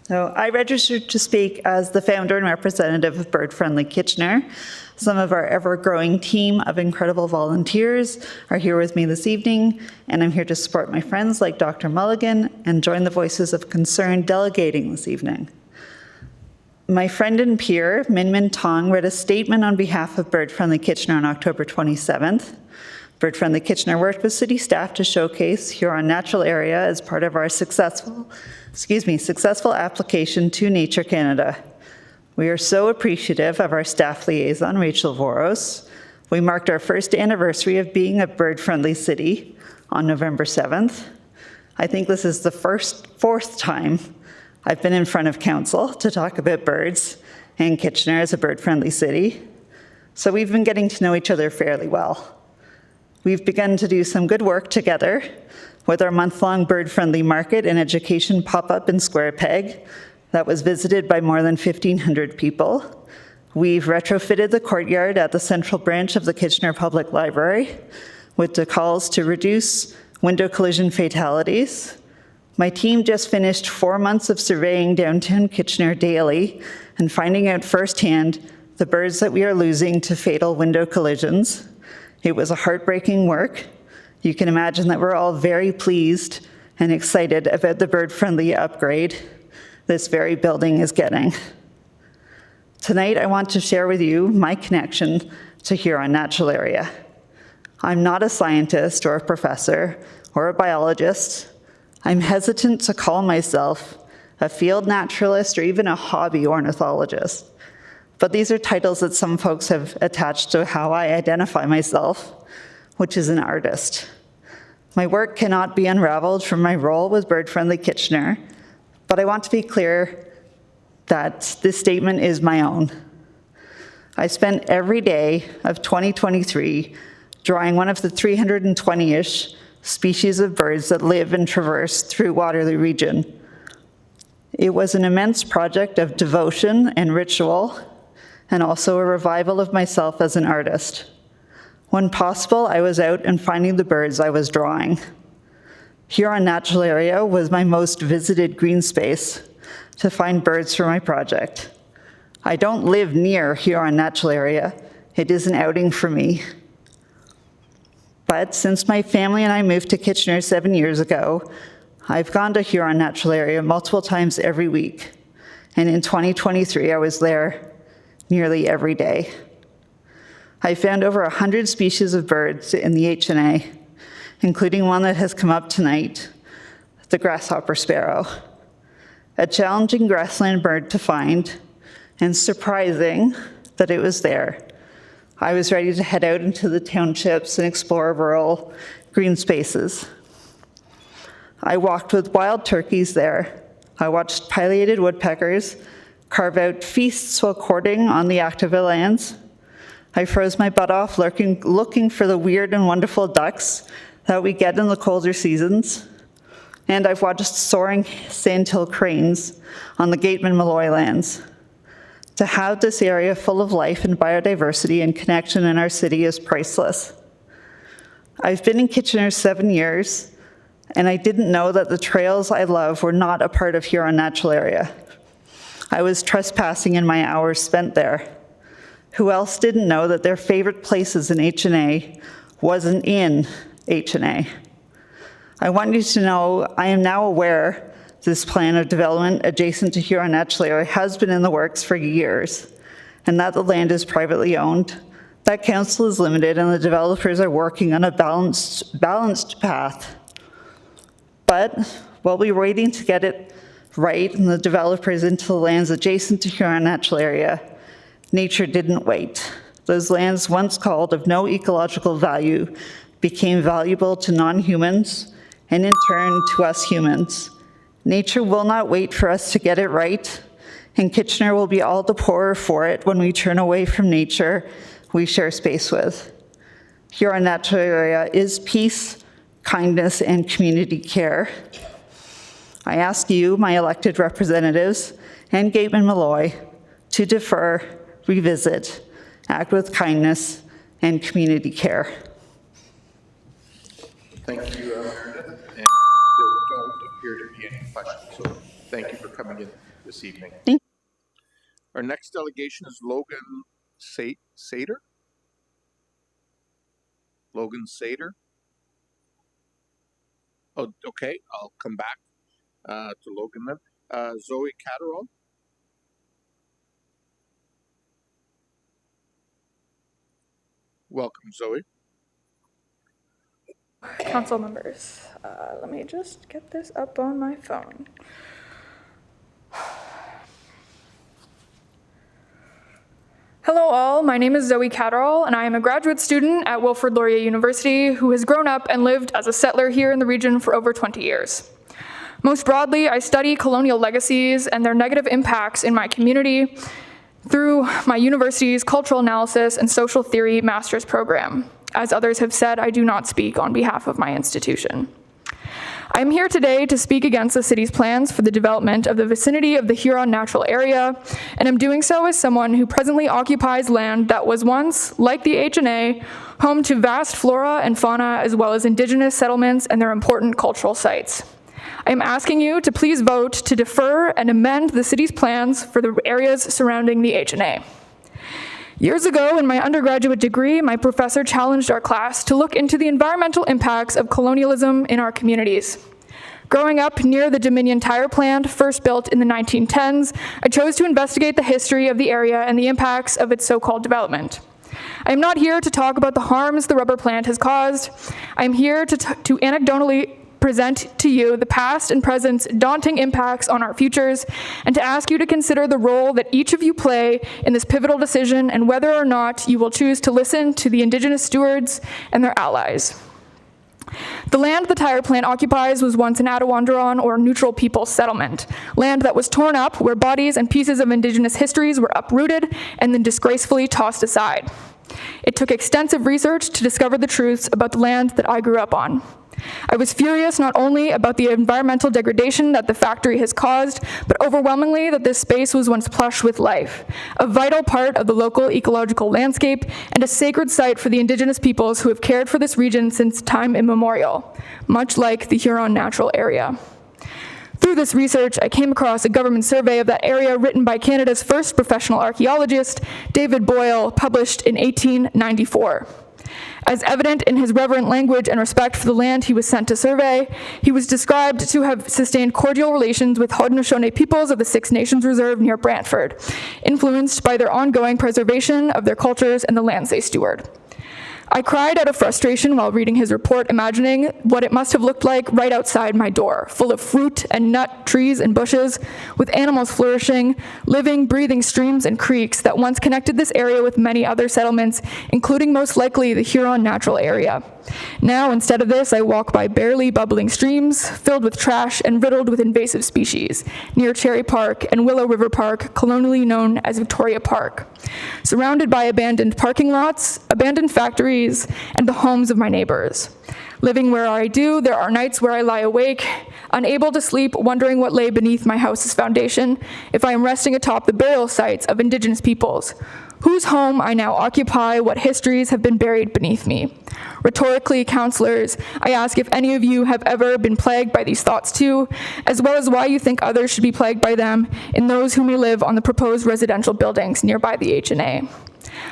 So I registered to speak as the founder and representative of Bird Friendly Kitchener. Some of our ever-growing team of incredible volunteers are here with me this evening, and I'm here to support my friends like Dr. Mulligan and join the voices of concern delegating this evening. My friend and peer, Min Min Tong, read a statement on behalf of Bird Friendly Kitchener on October 27th. Bird Friendly Kitchener worked with city staff to showcase Huron Natural Area as part of our successful application to Nature Canada. We are so appreciative of our staff liaison, Rachel Voros. We marked our first anniversary of being a bird-friendly city on November 7th. I think this is the fourth time I've been in front of council to talk about birds and Kitchener as a bird-friendly city. So we've been getting to know each other fairly well. We've begun to do some good work together with our month-long bird-friendly market and education pop-up in Square Peg that was visited by more than 1,500 people. We've retrofitted the courtyard at the central branch of the Kitchener Public Library with decals to reduce window collision fatalities. My team just finished 4 months of surveying downtown Kitchener daily and finding out firsthand the birds that we are losing to fatal window collisions. It was a heartbreaking work. You can imagine that we're all very pleased and excited about the bird-friendly upgrade this very building is getting. Tonight, I want to share with you my connection to Huron Natural Area. I'm not a scientist or a professor or a biologist. I'm hesitant to call myself a field naturalist or even a hobby ornithologist. But these are titles that some folks have attached to how I identify myself, which is an artist. My work cannot be unraveled from my role with Bird Friendly Kitchener, but I want to be clear that this statement is my own. I spent every day of 2023 drawing one of the 320-ish species of birds that live and traverse through Waterloo Region. It was an immense project of devotion and ritual, and also a revival of myself as an artist. When possible, I was out and finding the birds I was drawing. Huron Natural Area was my most visited green space to find birds for my project. I don't live near Huron Natural Area. It is an outing for me. But since my family and I moved to Kitchener 7 years ago, I've gone to Huron Natural Area multiple times every week. And in 2023, I was there nearly every day. I found over 100 species of birds in the HNA, including one that has come up tonight, the grasshopper sparrow. A challenging grassland bird to find, and surprising that it was there. I was ready to head out into the townships and explore rural green spaces. I walked with wild turkeys there. I watched pileated woodpeckers carve out feasts while courting on the Activa lands. I froze my butt off looking for the weird and wonderful ducks that we get in the colder seasons. And I've watched soaring sandhill cranes on the Gateman-Malloy lands. To have this area full of life and biodiversity and connection in our city is priceless. I've been in Kitchener 7 years, and I didn't know that the trails I love were not a part of Huron Natural Area. I was trespassing in my hours spent there. Who else didn't know that their favorite places in HNA wasn't in HNA? I want you to know I am now aware this plan of development adjacent to Huron Natural Area has been in the works for years, and that the land is privately owned, that council is limited, and the developers are working on a balanced path. But while we were waiting to get it right and the developers into the lands adjacent to Huron Natural Area, nature didn't wait. those lands once called of no ecological value became valuable to non-humans and in turn to us humans. Nature will not wait for us to get it right, and Kitchener will be all the poorer for it when we turn away from nature we share space with. Huron Natural Area is peace, kindness, and community care. I ask you, my elected representatives, and Gateman Malloy, to defer, revisit, act with kindness and community care. Thank you, Meredith. And there don't appear to be any questions, so thank you for coming in this evening. Our next delegation is Logan Sater. Logan Sater. Oh, okay, I'll come back to Logan then. Zoe Catterall. Welcome, Zoe. Council members, let me just get this up on my phone. Hello all, my name is Zoe Catterall, and I am a graduate student at Wilfrid Laurier University who has grown up and lived as a settler here in the region for over 20 years. Most broadly, I study colonial legacies and their negative impacts in my community through my university's cultural analysis and social theory master's program. As others have said, I do not speak on behalf of my institution. I am here today to speak against the city's plans for the development of the vicinity of the Huron Natural Area, and I'm doing so as someone who presently occupies land that was once, like the HNA, home to vast flora and fauna as well as indigenous settlements and their important cultural sites. I am asking you to please vote to defer and amend the city's plans for the areas surrounding the HNA. Years ago, in my undergraduate degree, my professor challenged our class to look into the environmental impacts of colonialism in our communities. Growing up near the Dominion Tire Plant, first built in the 1910s, I chose to investigate the history of the area and the impacts of its so-called development. I am not here to talk about the harms the rubber plant has caused. I am here to anecdotally present to you the past and present's daunting impacts on our futures, and to ask you to consider the role that each of you play in this pivotal decision and whether or not you will choose to listen to the Indigenous stewards and their allies. The land the tire plant occupies was once an Attawandaron or neutral people settlement, land that was torn up where bodies and pieces of Indigenous histories were uprooted and then disgracefully tossed aside. It took extensive research to discover the truths about the land that I grew up on. I was furious not only about the environmental degradation that the factory has caused, but overwhelmingly that this space was once plush with life, a vital part of the local ecological landscape and a sacred site for the Indigenous peoples who have cared for this region since time immemorial, much like the Huron Natural Area. Through this research, I came across a government survey of that area written by Canada's first professional archaeologist, David Boyle, published in 1894. As evident in his reverent language and respect for the land he was sent to survey, he was described to have sustained cordial relations with Haudenosaunee peoples of the Six Nations Reserve near Brantford, influenced by their ongoing preservation of their cultures and the lands they steward. I cried out of frustration while reading his report, imagining what it must have looked like right outside my door, full of fruit and nut trees and bushes, with animals flourishing, living, breathing streams and creeks that once connected this area with many other settlements, including most likely the Huron Natural Area. Now, instead of this, I walk by barely bubbling streams, filled with trash and riddled with invasive species, near Cherry Park and Willow River Park, colonially known as Victoria Park, surrounded by abandoned parking lots, abandoned factories, and the homes of my neighbors. Living where I do, there are nights where I lie awake, unable to sleep, wondering what lay beneath my house's foundation, if I am resting atop the burial sites of Indigenous peoples, whose home I now occupy, what histories have been buried beneath me. Rhetorically, counselors, I ask if any of you have ever been plagued by these thoughts too, as well as why you think others should be plagued by them in those who may live on the proposed residential buildings nearby the HNA.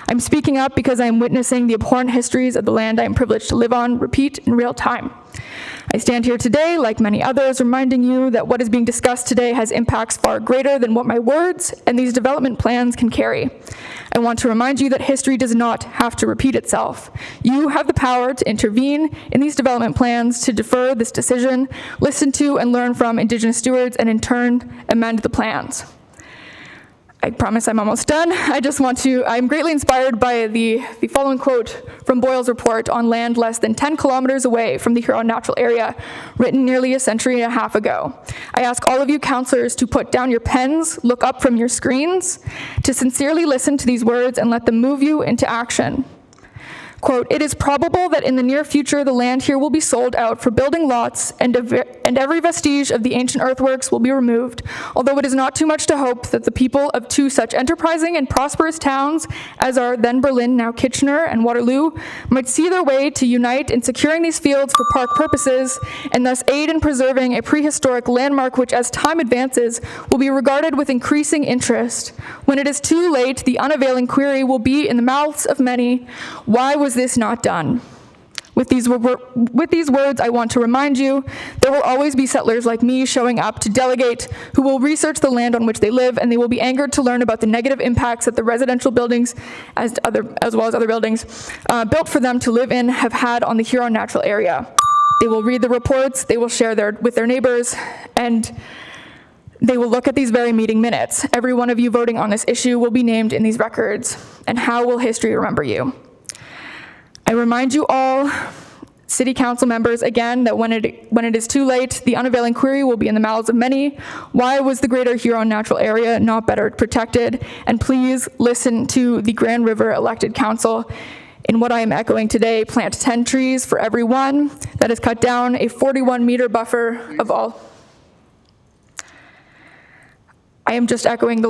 I'm speaking up because I am witnessing the abhorrent histories of the land I am privileged to live on repeat in real time. I stand here today, like many others, reminding you that what is being discussed today has impacts far greater than what my words and these development plans can carry. I want to remind you that history does not have to repeat itself. You have the power to intervene in these development plans, to defer this decision, listen to and learn from Indigenous stewards, and in turn, amend the plans. I promise I'm almost done. I'm greatly inspired by the following quote from Boyle's report on land less than 10 kilometers away from the Huron Natural Area, written nearly a century and a half ago. I ask all of you councillors to put down your pens, look up from your screens, to sincerely listen to these words and let them move you into action. Quote, "It is probable that in the near future the land here will be sold out for building lots and every vestige of the ancient earthworks will be removed, although it is not too much to hope that the people of two such enterprising and prosperous towns as are then Berlin, now Kitchener and Waterloo, might see their way to unite in securing these fields for park purposes and thus aid in preserving a prehistoric landmark which as time advances will be regarded with increasing interest. When it is too late, the unavailing query will be in the mouths of many, why was this not done?" With these words, I want to remind you, there will always be settlers like me showing up to delegate who will research the land on which they live, and they will be angered to learn about the negative impacts that the residential buildings, as well as other buildings, built for them to live in have had on the Huron Natural Area. They will read the reports, they will share with their neighbors, and they will look at these very meeting minutes. Every one of you voting on this issue will be named in these records, and how will history remember you? I remind you all, City Council members, again, that when it is too late, the unavailing query will be in the mouths of many. Why was the Greater Huron Natural Area not better protected? And please listen to the Grand River elected council. In what I am echoing today, plant 10 trees for every one. That is cut down a 41-meter buffer of all. I am just echoing the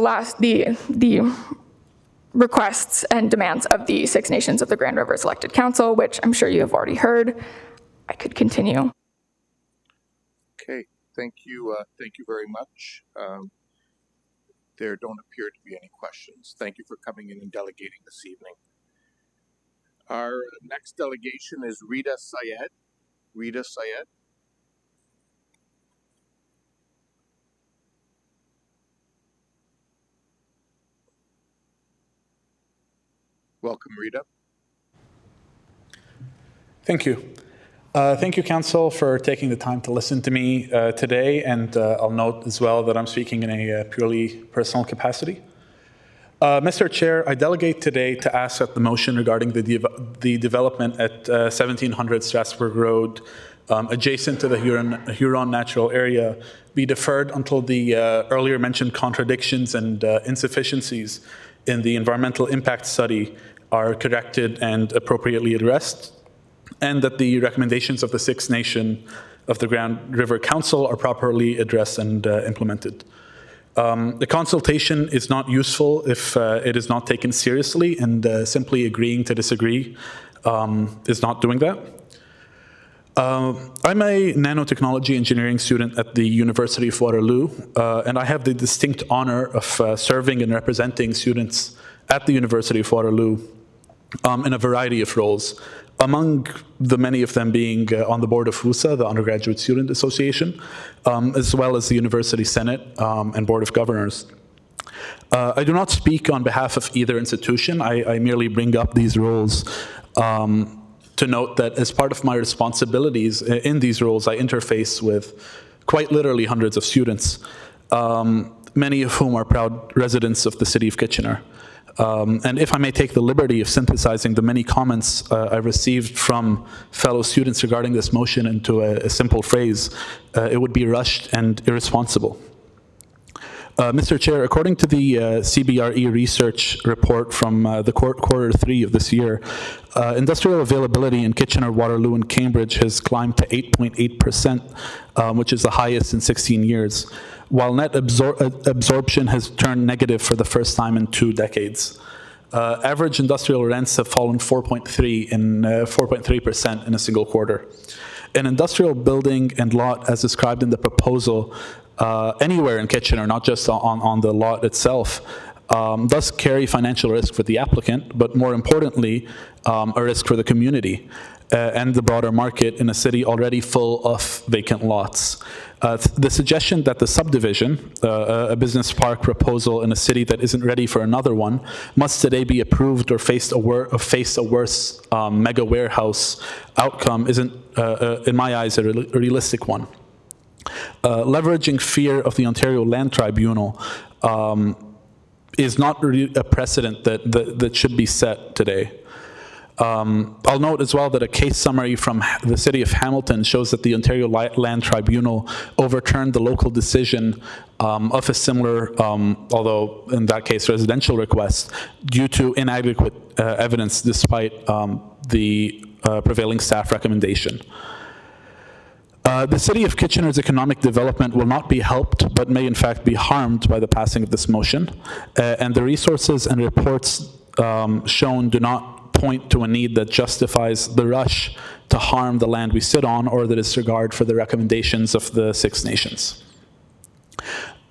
requests and demands of the Six Nations of the Grand Rivers elected council, which I'm sure you have already heard. I could continue. Okay, thank you very much. There don't appear to be any questions. Thank you for coming in and delegating this evening. Our next delegation is Rita Syed. Rita Syed. Welcome, Rita. Thank you. Thank you, Council, for taking the time to listen to me today, and I'll note as well that I'm speaking in a purely personal capacity. Mr. Chair, I delegate today to ask that the motion regarding the development at 1700 Strasbourg Road, adjacent to the Huron Natural Area, be deferred until the earlier mentioned contradictions and insufficiencies in the environmental impact study are corrected and appropriately addressed, and that the recommendations of the Six Nation of the Grand River Council are properly addressed and implemented. The consultation is not useful if it is not taken seriously, and simply agreeing to disagree is not doing that. I'm a nanotechnology engineering student at the University of Waterloo, and I have the distinct honor of serving and representing students at the University of Waterloo in a variety of roles, among the many of them being on the board of WUSA, the Undergraduate Student Association, as well as the University Senate and Board of Governors. I do not speak on behalf of either institution. I merely bring up these roles to note that as part of my responsibilities in these roles, I interface with quite literally hundreds of students, many of whom are proud residents of the city of Kitchener. And if I may take the liberty of synthesizing the many comments I received from fellow students regarding this motion into a simple phrase, it would be rushed and irresponsible. Mr. Chair, according to the CBRE research report from the quarter 3 of this year, industrial availability in Kitchener, Waterloo, and Cambridge has climbed to 8.8%, which is the highest in 16 years, while net absorption has turned negative for the first time in 2 decades. Average industrial rents have fallen 4.3% in a single quarter. An industrial building and lot, as described in the proposal, anywhere in Kitchener, not just on the lot itself, does carry financial risk for the applicant, but more importantly, a risk for the community and the broader market in a city already full of vacant lots. The suggestion that the subdivision, a business park proposal in a city that isn't ready for another one, must today be approved or face a worse mega warehouse outcome isn't, in my eyes, a realistic one. Leveraging fear of the Ontario Land Tribunal is not really a precedent that should be set today. I'll note as well that a case summary from the City of Hamilton shows that the Ontario Land Tribunal overturned the local decision of a similar, although in that case residential request, due to inadequate evidence despite the prevailing staff recommendation. The City of Kitchener's economic development will not be helped, but may in fact be harmed by the passing of this motion. And the resources and reports shown do not point to a need that justifies the rush to harm the land we sit on or the disregard for the recommendations of the Six Nations.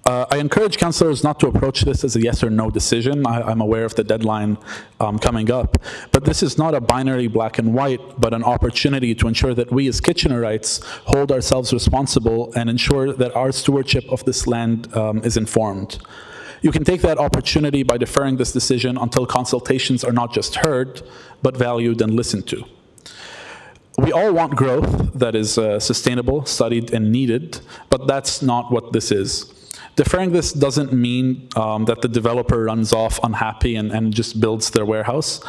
I encourage councillors not to approach this as a yes or no decision. I'm aware of the deadline coming up, but this is not a binary black and white, but an opportunity to ensure that we as Kitchenerites hold ourselves responsible and ensure that our stewardship of this land is informed. You can take that opportunity by deferring this decision until consultations are not just heard, but valued and listened to. We all want growth that is sustainable, studied, and needed, but that's not what this is. Deferring this doesn't mean that the developer runs off unhappy and just builds their warehouse.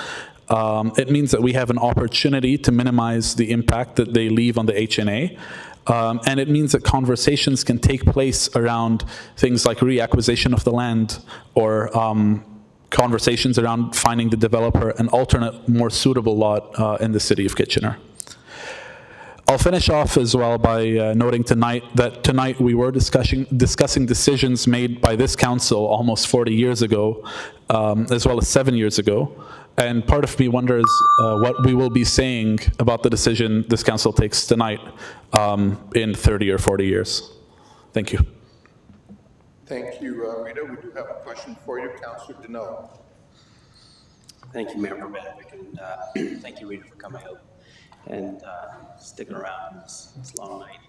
It means that we have an opportunity to minimize the impact that they leave on the HNA. And it means that conversations can take place around things like reacquisition of the land or conversations around finding the developer an alternate, more suitable lot in the City of Kitchener. I'll finish off as well by noting tonight we were discussing decisions made by this council almost 40 years ago, as well as 7 years ago. And part of me wonders what we will be saying about the decision this council takes tonight in 30 or 40 years. Thank you. Thank you, Rita. We do have a question for you, Councillor Deneau. Thank you, Mayor Benedict, and thank you, Rita, for coming out and sticking around this long night.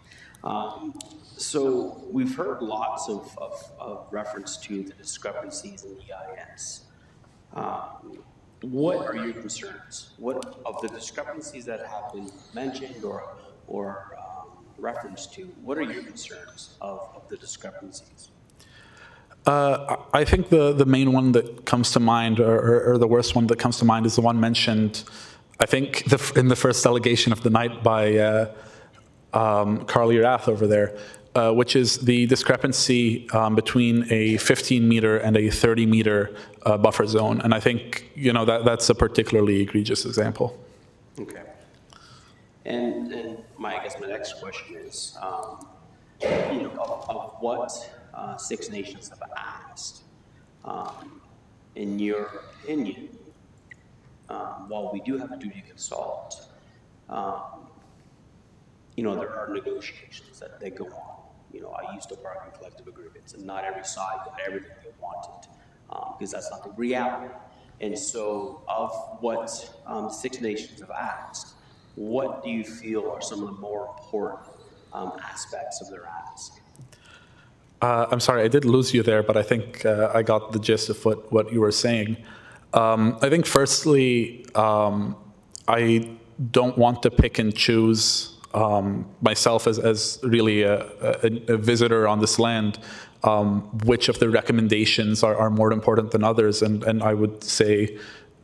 So we've heard lots of reference to the discrepancies in the EIS. What are your concerns? What of the discrepancies that have been mentioned or referenced to? What are your concerns of the discrepancies? I think the main one that comes to mind, or the worst one that comes to mind, is the one mentioned, I think, in the first delegation of the night by Carly Rath over there, which is the discrepancy between a 15-meter and a 30-meter buffer zone. And I think, that's a particularly egregious example. Okay. And I guess my next question is, of what Six Nations have asked, in your opinion, while we do have a duty to consult, there are negotiations that go on. I used to bargain collective agreements, and not every side got everything they wanted, because that's not the reality. And so, of what Six Nations have asked, what do you feel are some of the more important aspects of their ask? I'm sorry, I did lose you there, but I think I got the gist of what you were saying. I think firstly, I don't want to pick and choose myself as really a visitor on this land, which of the recommendations are more important than others, and I would say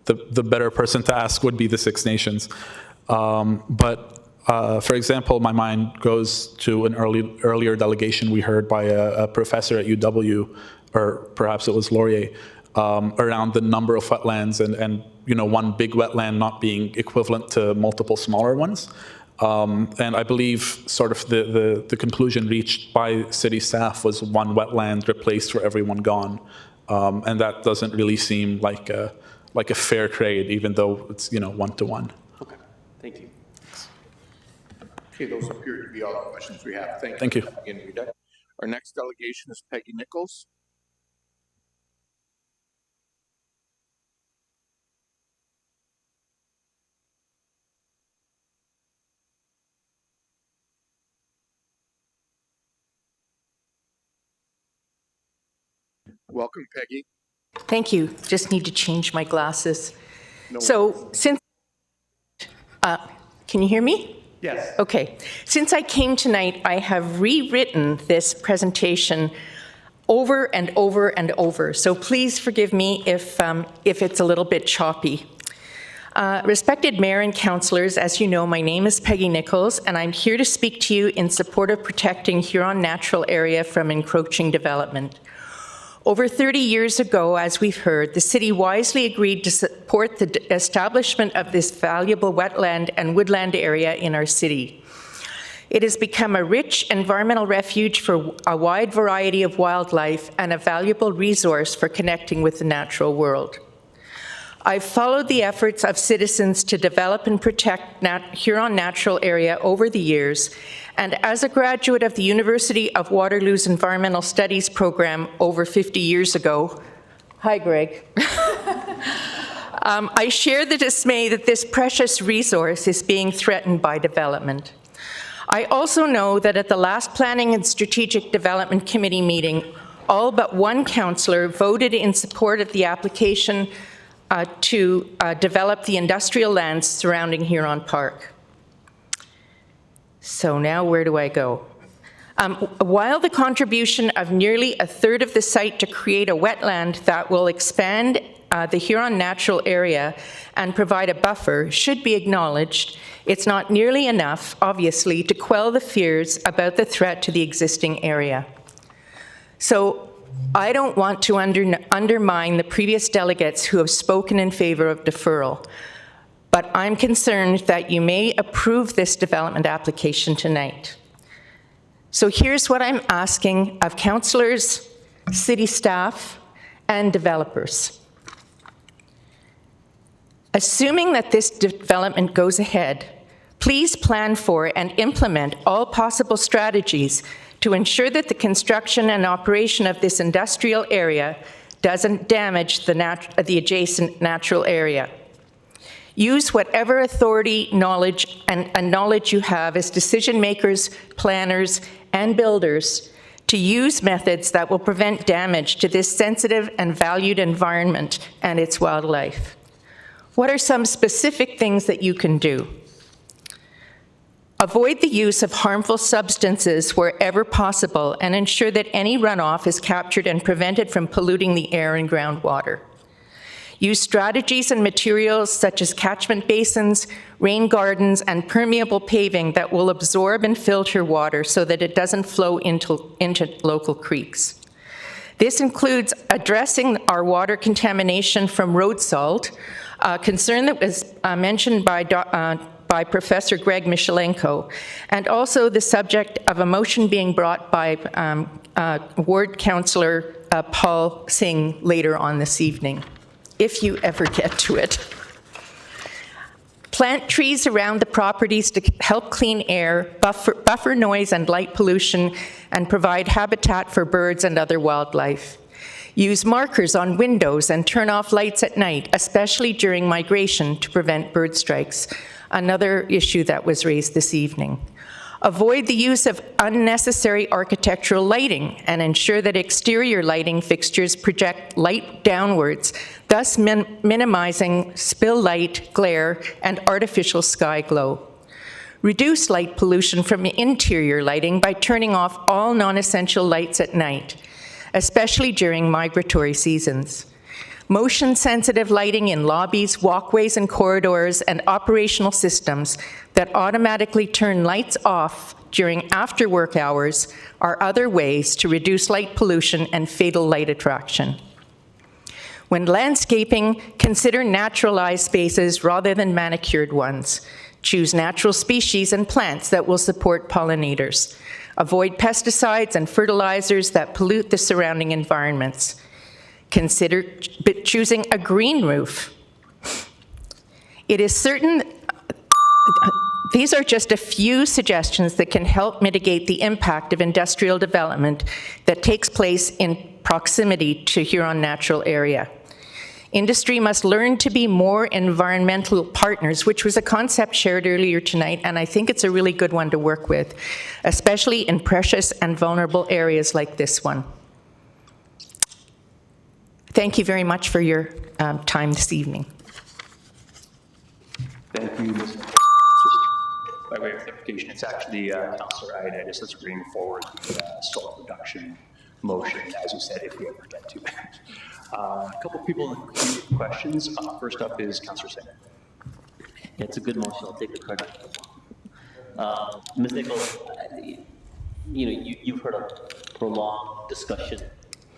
the better person to ask would be the Six Nations. But for example, my mind goes to an earlier delegation we heard by a professor at UW, or perhaps it was Laurier, around the number of wetlands and one big wetland not being equivalent to multiple smaller ones. And I believe sort of the conclusion reached by city staff was one wetland replaced for everyone gone. And that doesn't really seem like a fair trade, even though it's, one-to-one. Okay, thank you. Okay, those appear to be all the questions we have. Thank you. Again, Rita. Our next delegation is Peggy Nichols. Welcome, Peggy. Thank you. Just need to change my glasses. No Since, can you hear me? Yes. Okay. Since I came tonight, I have rewritten this presentation over and over and over. So please forgive me if it's a little bit choppy. Respected Mayor and Councillors, as you know, my name is Peggy Nichols, and I'm here to speak to you in support of protecting Huron Natural Area from encroaching development. Over 30 years ago, as we've heard, the city wisely agreed to support the establishment of this valuable wetland and woodland area in our city. It has become a rich environmental refuge for a wide variety of wildlife and a valuable resource for connecting with the natural world. I've followed the efforts of citizens to develop and protect Huron Natural Area over the years, and as a graduate of the University of Waterloo's Environmental Studies program over 50 years ago, hi Greg, I share the dismay that this precious resource is being threatened by development. I also know that at the last Planning and Strategic Development Committee meeting, all but one councillor voted in support of the application to develop the industrial lands surrounding Huron Park. So now where do I go? While the contribution of nearly a third of the site to create a wetland that will expand the Huron Natural Area and provide a buffer should be acknowledged, it's not nearly enough, obviously, to quell the fears about the threat to the existing area. So I don't want to undermine the previous delegates who have spoken in favor of deferral, but I'm concerned that you may approve this development application tonight. So here's what I'm asking of councillors, city staff, and developers. Assuming that this development goes ahead, please plan for and implement all possible strategies to ensure that the construction and operation of this industrial area doesn't damage the adjacent natural area. Use whatever authority, knowledge, and knowledge you have as decision makers, planners, and builders to use methods that will prevent damage to this sensitive and valued environment and its wildlife. What are some specific things that you can do? Avoid the use of harmful substances wherever possible and ensure that any runoff is captured and prevented from polluting the air and groundwater. Use strategies and materials such as catchment basins, rain gardens, and permeable paving that will absorb and filter water so that it doesn't flow into local creeks. This includes addressing our water contamination from road salt, a concern that was mentioned by Professor Greg Michelenko, and also the subject of a motion being brought by Ward Councillor Paul Singh later on this evening, if you ever get to it. Plant trees around the properties to help clean air, buffer noise and light pollution, and provide habitat for birds and other wildlife. Use markers on windows and turn off lights at night, especially during migration, to prevent bird strikes, another issue that was raised this evening. Avoid the use of unnecessary architectural lighting and ensure that exterior lighting fixtures project light downwards, thus minimizing spill light, glare, and artificial sky glow. Reduce light pollution from interior lighting by turning off all non-essential lights at night, especially during migratory seasons. Motion-sensitive lighting in lobbies, walkways, and corridors, and operational systems that automatically turn lights off during after-work hours are other ways to reduce light pollution and fatal light attraction. When landscaping, consider naturalized spaces rather than manicured ones. Choose natural species and plants that will support pollinators. Avoid pesticides and fertilizers that pollute the surrounding environments. Consider choosing a green roof. It is certain, these are just a few suggestions that can help mitigate the impact of industrial development that takes place in proximity to Huron Natural Area. Industry must learn to be more environmental partners, which was a concept shared earlier tonight, and I think it's a really good one to work with, especially in precious and vulnerable areas like this one. Thank you very much for your time this evening. Thank you, Ms. By way of clarification, it's actually Councillor Ioannidis that's bringing forward the salt reduction motion, as you said, if we ever get to that. A couple of people with questions. First up is Councillor Singh. Yeah, it's a good motion. I'll take the credit. Ms. Nichols, you've heard a prolonged discussion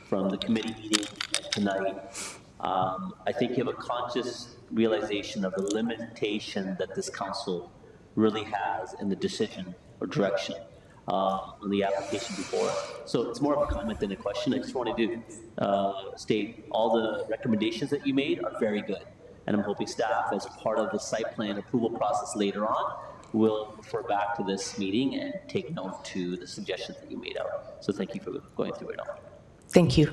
from the committee meeting tonight. I think you have a conscious realization of the limitation that this council really has in the decision or direction on the application before. So it's more of a comment than a question. I just wanted to state all the recommendations that you made are very good. And I'm hoping staff, as part of the site plan approval process later on, will refer back to this meeting and take note to the suggestions that you made out. So thank you for going through it all. Thank you.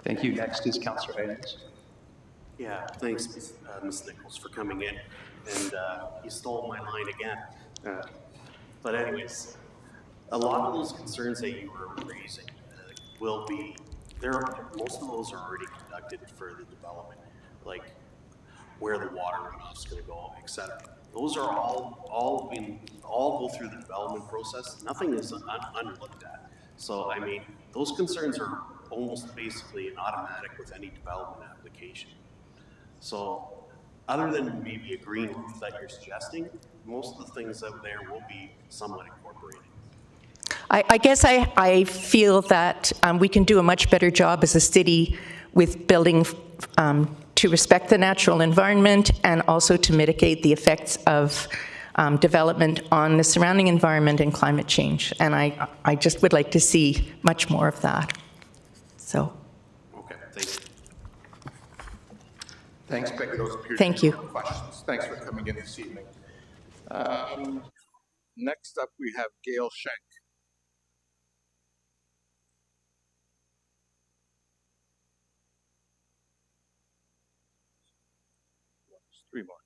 Thank you. Next is Councillor Haynes. Yeah, thanks, Ms. Nichols, for coming in. And you stole my line again. But anyways, a lot of those concerns that you were raising will be, most of those are already conducted for the development, like where the water runoff's going to go, etc. Those are all go through the development process. Nothing is unlooked at. So, I mean, those concerns are almost basically an automatic with any development application. So, other than maybe a green roof that you're suggesting, most of the things out there will be somewhat incorporated. I guess I feel that we can do a much better job as a city with building to respect the natural environment and also to mitigate the effects of development on the surrounding environment and climate change. And I just would like to see much more of that. So. Okay, thank you. Thanks, Becky. Those appear Thank to be you. questions. Thanks for coming in this evening. Next up, we have Gail Schenk. Three more.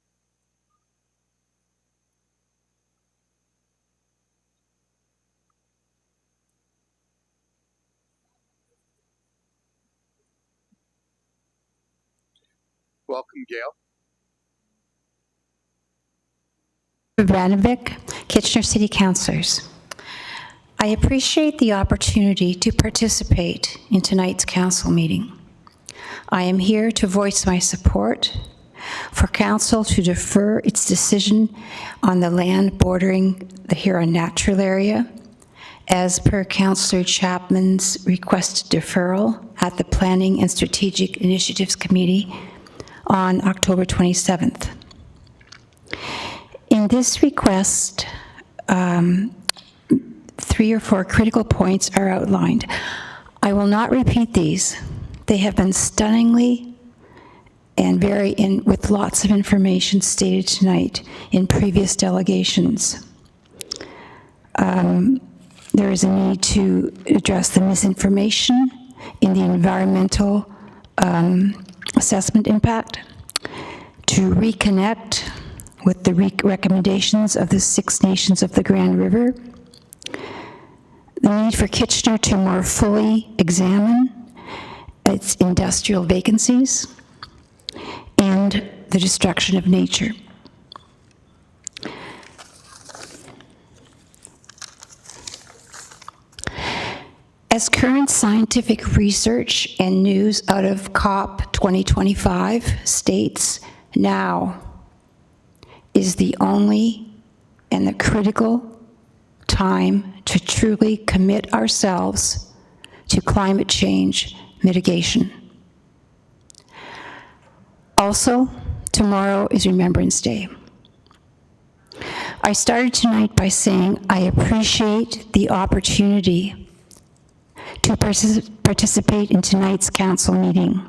Welcome, Gail. Branovic, Kitchener City Councillors. I appreciate the opportunity to participate in tonight's council meeting. I am here to voice my support for council to defer its decision on the land bordering the Huron Natural Area as per Councillor Chapman's requested deferral at the Planning and Strategic Initiatives Committee on October 27th. In this request, 3 or 4 critical points are outlined. I will not repeat these. They have been stunningly and with lots of information stated tonight in previous delegations. There is a need to address the misinformation in the environmental assessment impact, to reconnect with the recommendations of the 6 nations of the Grand River, the need for Kitchener to more fully examine its industrial vacancies, and the destruction of nature. As current scientific research and news out of COP 2025 states, now is the only and the critical time to truly commit ourselves to climate change mitigation. Also, tomorrow is Remembrance Day. I started tonight by saying I appreciate the opportunity to participate in tonight's council meeting.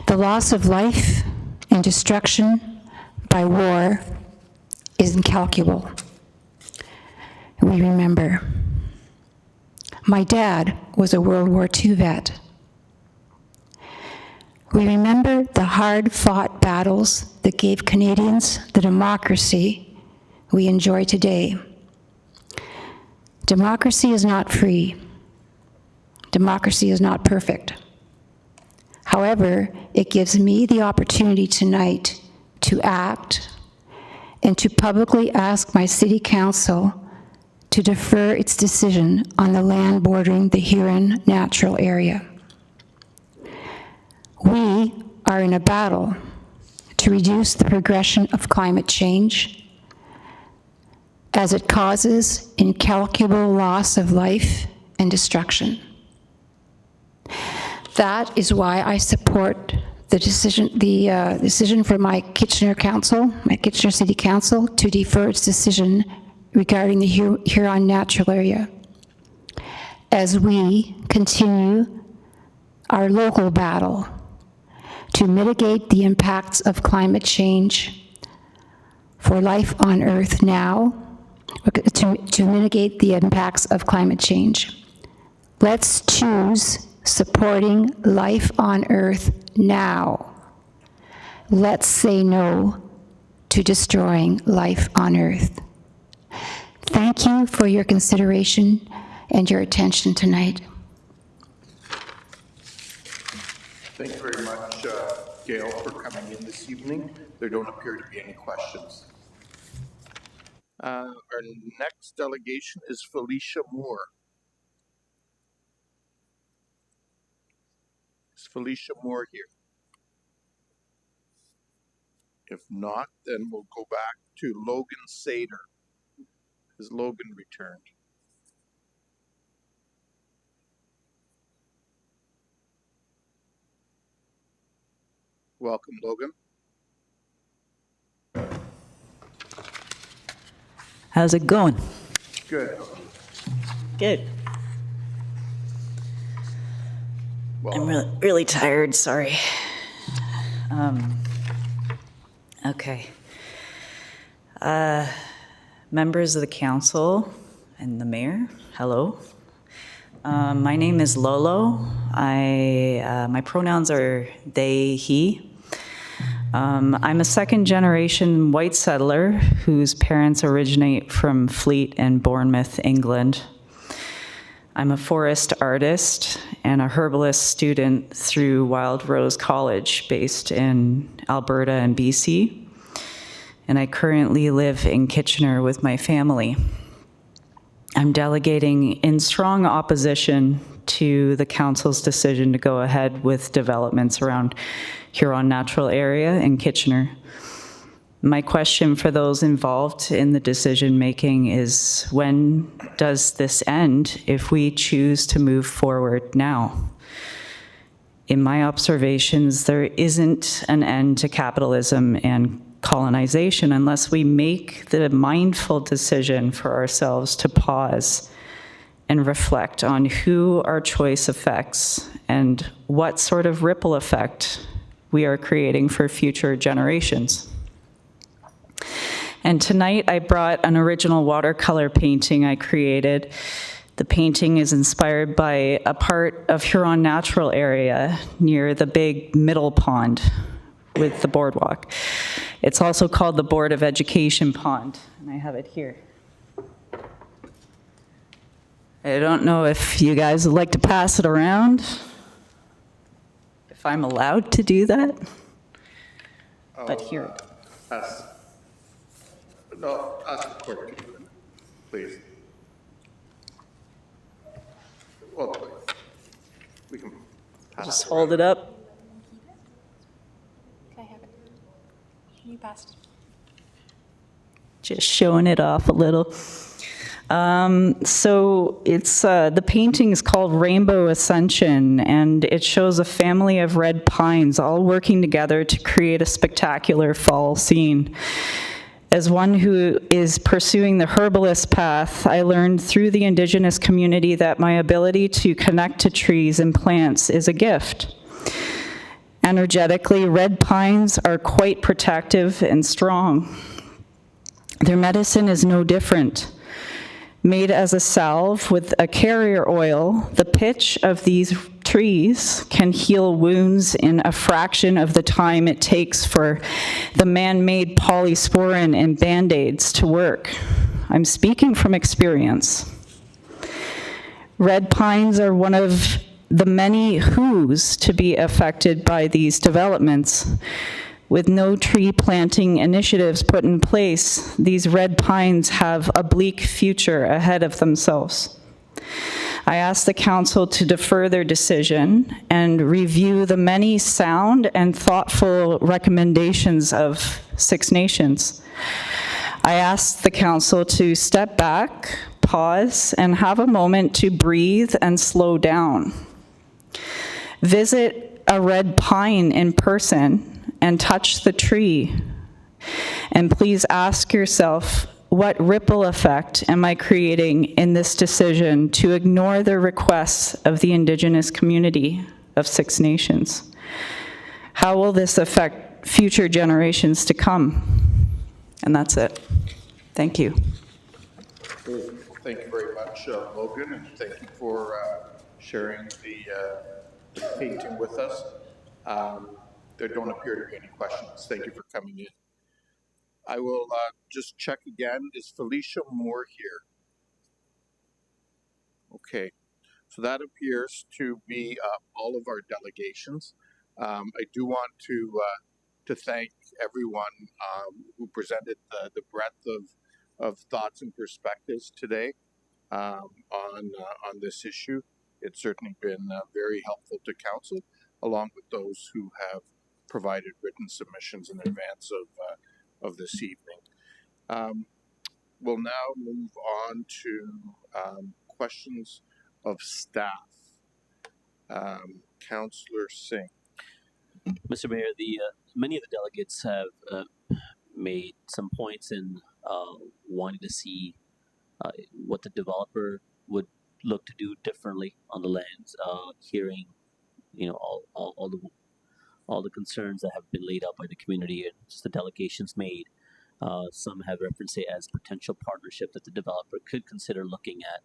The loss of life and destruction by war is incalculable. We remember. My dad was a World War II vet. We remember the hard-fought battles that gave Canadians the democracy we enjoy today. Democracy is not free. Democracy is not perfect. However, it gives me the opportunity tonight to act and to publicly ask my City Council to defer its decision on the land bordering the Huron Natural Area. We are in a battle to reduce the progression of climate change as it causes incalculable loss of life and destruction. That is why I support the decision for my Kitchener City Council, to defer its decision regarding the Huron Natural Area as we continue our local battle to mitigate the impacts of climate change for life on Earth now, to mitigate the impacts of climate change. Let's choose supporting life on Earth now. Let's say no to destroying life on Earth. Thank you for your consideration and your attention tonight. Thank you very much, Gail, for coming in this evening. There don't appear to be any questions. Our next delegation is Felicia Moore. Is Felicia Moore here? If not, then we'll go back to Logan Sader. Has Logan returned? Welcome, Logan. How's it going? Good. Good. I'm really tired, sorry. Okay. Members of the council and the mayor, hello. My name is Lolo. My pronouns are they, he. I'm a second-generation white settler whose parents originate from Fleet and Bournemouth, England. I'm a forest artist and a herbalist student through Wild Rose College based in Alberta and BC. And I currently live in Kitchener with my family. I'm delegating in strong opposition to the council's decision to go ahead with developments around Huron Natural Area in Kitchener. My question for those involved in the decision-making is, when does this end if we choose to move forward now? In my observations, there isn't an end to capitalism and colonization unless we make the mindful decision for ourselves to pause and reflect on who our choice affects and what sort of ripple effect we are creating for future generations. And tonight I brought an original watercolor painting I created. The painting is inspired by a part of Huron Natural Area near the big middle pond with the boardwalk. It's also called the Board of Education Pond, and I have it here. I don't know if you guys would like to pass it around, if I'm allowed to do that, but here. Ask the clerk, please. Well, we can pass Just it hold it up. Can I have it? Can you pass it? Just showing it off a little. So it's the painting is called Rainbow Ascension, and it shows a family of red pines all working together to create a spectacular fall scene. As one who is pursuing the herbalist path, I learned through the Indigenous community that my ability to connect to trees and plants is a gift. Energetically, red pines are quite protective and strong. Their medicine is no different. Made as a salve with a carrier oil, the pitch of these trees can heal wounds in a fraction of the time it takes for the man-made polysporin and Band-Aids to work. I'm speaking from experience. Red pines are one of the many who's to be affected by these developments. With no tree planting initiatives put in place, these red pines have a bleak future ahead of themselves. I ask the council to defer their decision and review the many sound and thoughtful recommendations of Six Nations. I ask the council to step back, pause, and have a moment to breathe and slow down. Visit a red pine in person and touch the tree. And please ask yourself, what ripple effect am I creating in this decision to ignore the requests of the Indigenous community of Six Nations? How will this affect future generations to come? And that's it. Thank you. Thank you very much, Logan, and thank you for sharing the painting with us. There don't appear to be any questions. Thank you for coming in. I will just check again. Is Felicia Moore here? Okay, so that appears to be all of our delegations. I do want to thank everyone who presented the breadth of thoughts and perspectives today on this issue. It's certainly been very helpful to council, along with those who have provided written submissions in advance of this evening. We'll now move on to questions of staff. Councillor Singh. Mr. Mayor, many of the delegates have made some points in wanting to see what the developer would look to do differently on the lands, hearing, all the concerns that have been laid out by the community and just the delegations made. Some have referenced it as potential partnership that the developer could consider looking at.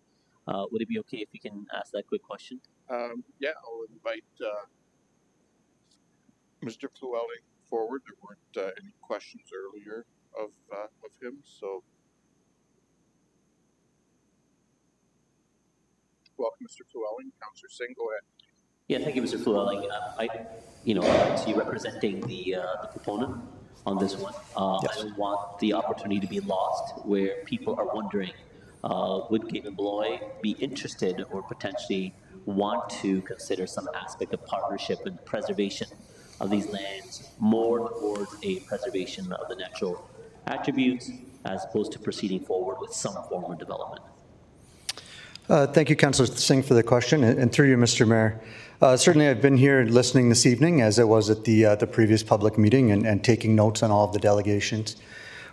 Would it be okay if we can ask that quick question? Yeah, I'll invite Mr. Flewelling forward. There weren't any questions earlier of him, so welcome, Mr. Flewelling. Councillor Singh, go ahead. Yeah, thank you, Mr. Flewelling. So you're representing the proponent on this one. Yes. I don't want the opportunity to be lost where people are wondering, would Game and Bloy be interested or potentially want to consider some aspect of partnership and preservation of these lands more towards a preservation of the natural attributes as opposed to proceeding forward with some form of development? Thank you, Councillor Singh, for the question, and through you, Mr. Mayor. Certainly, I've been here listening this evening, as I was at the previous public meeting, and taking notes on all of the delegations.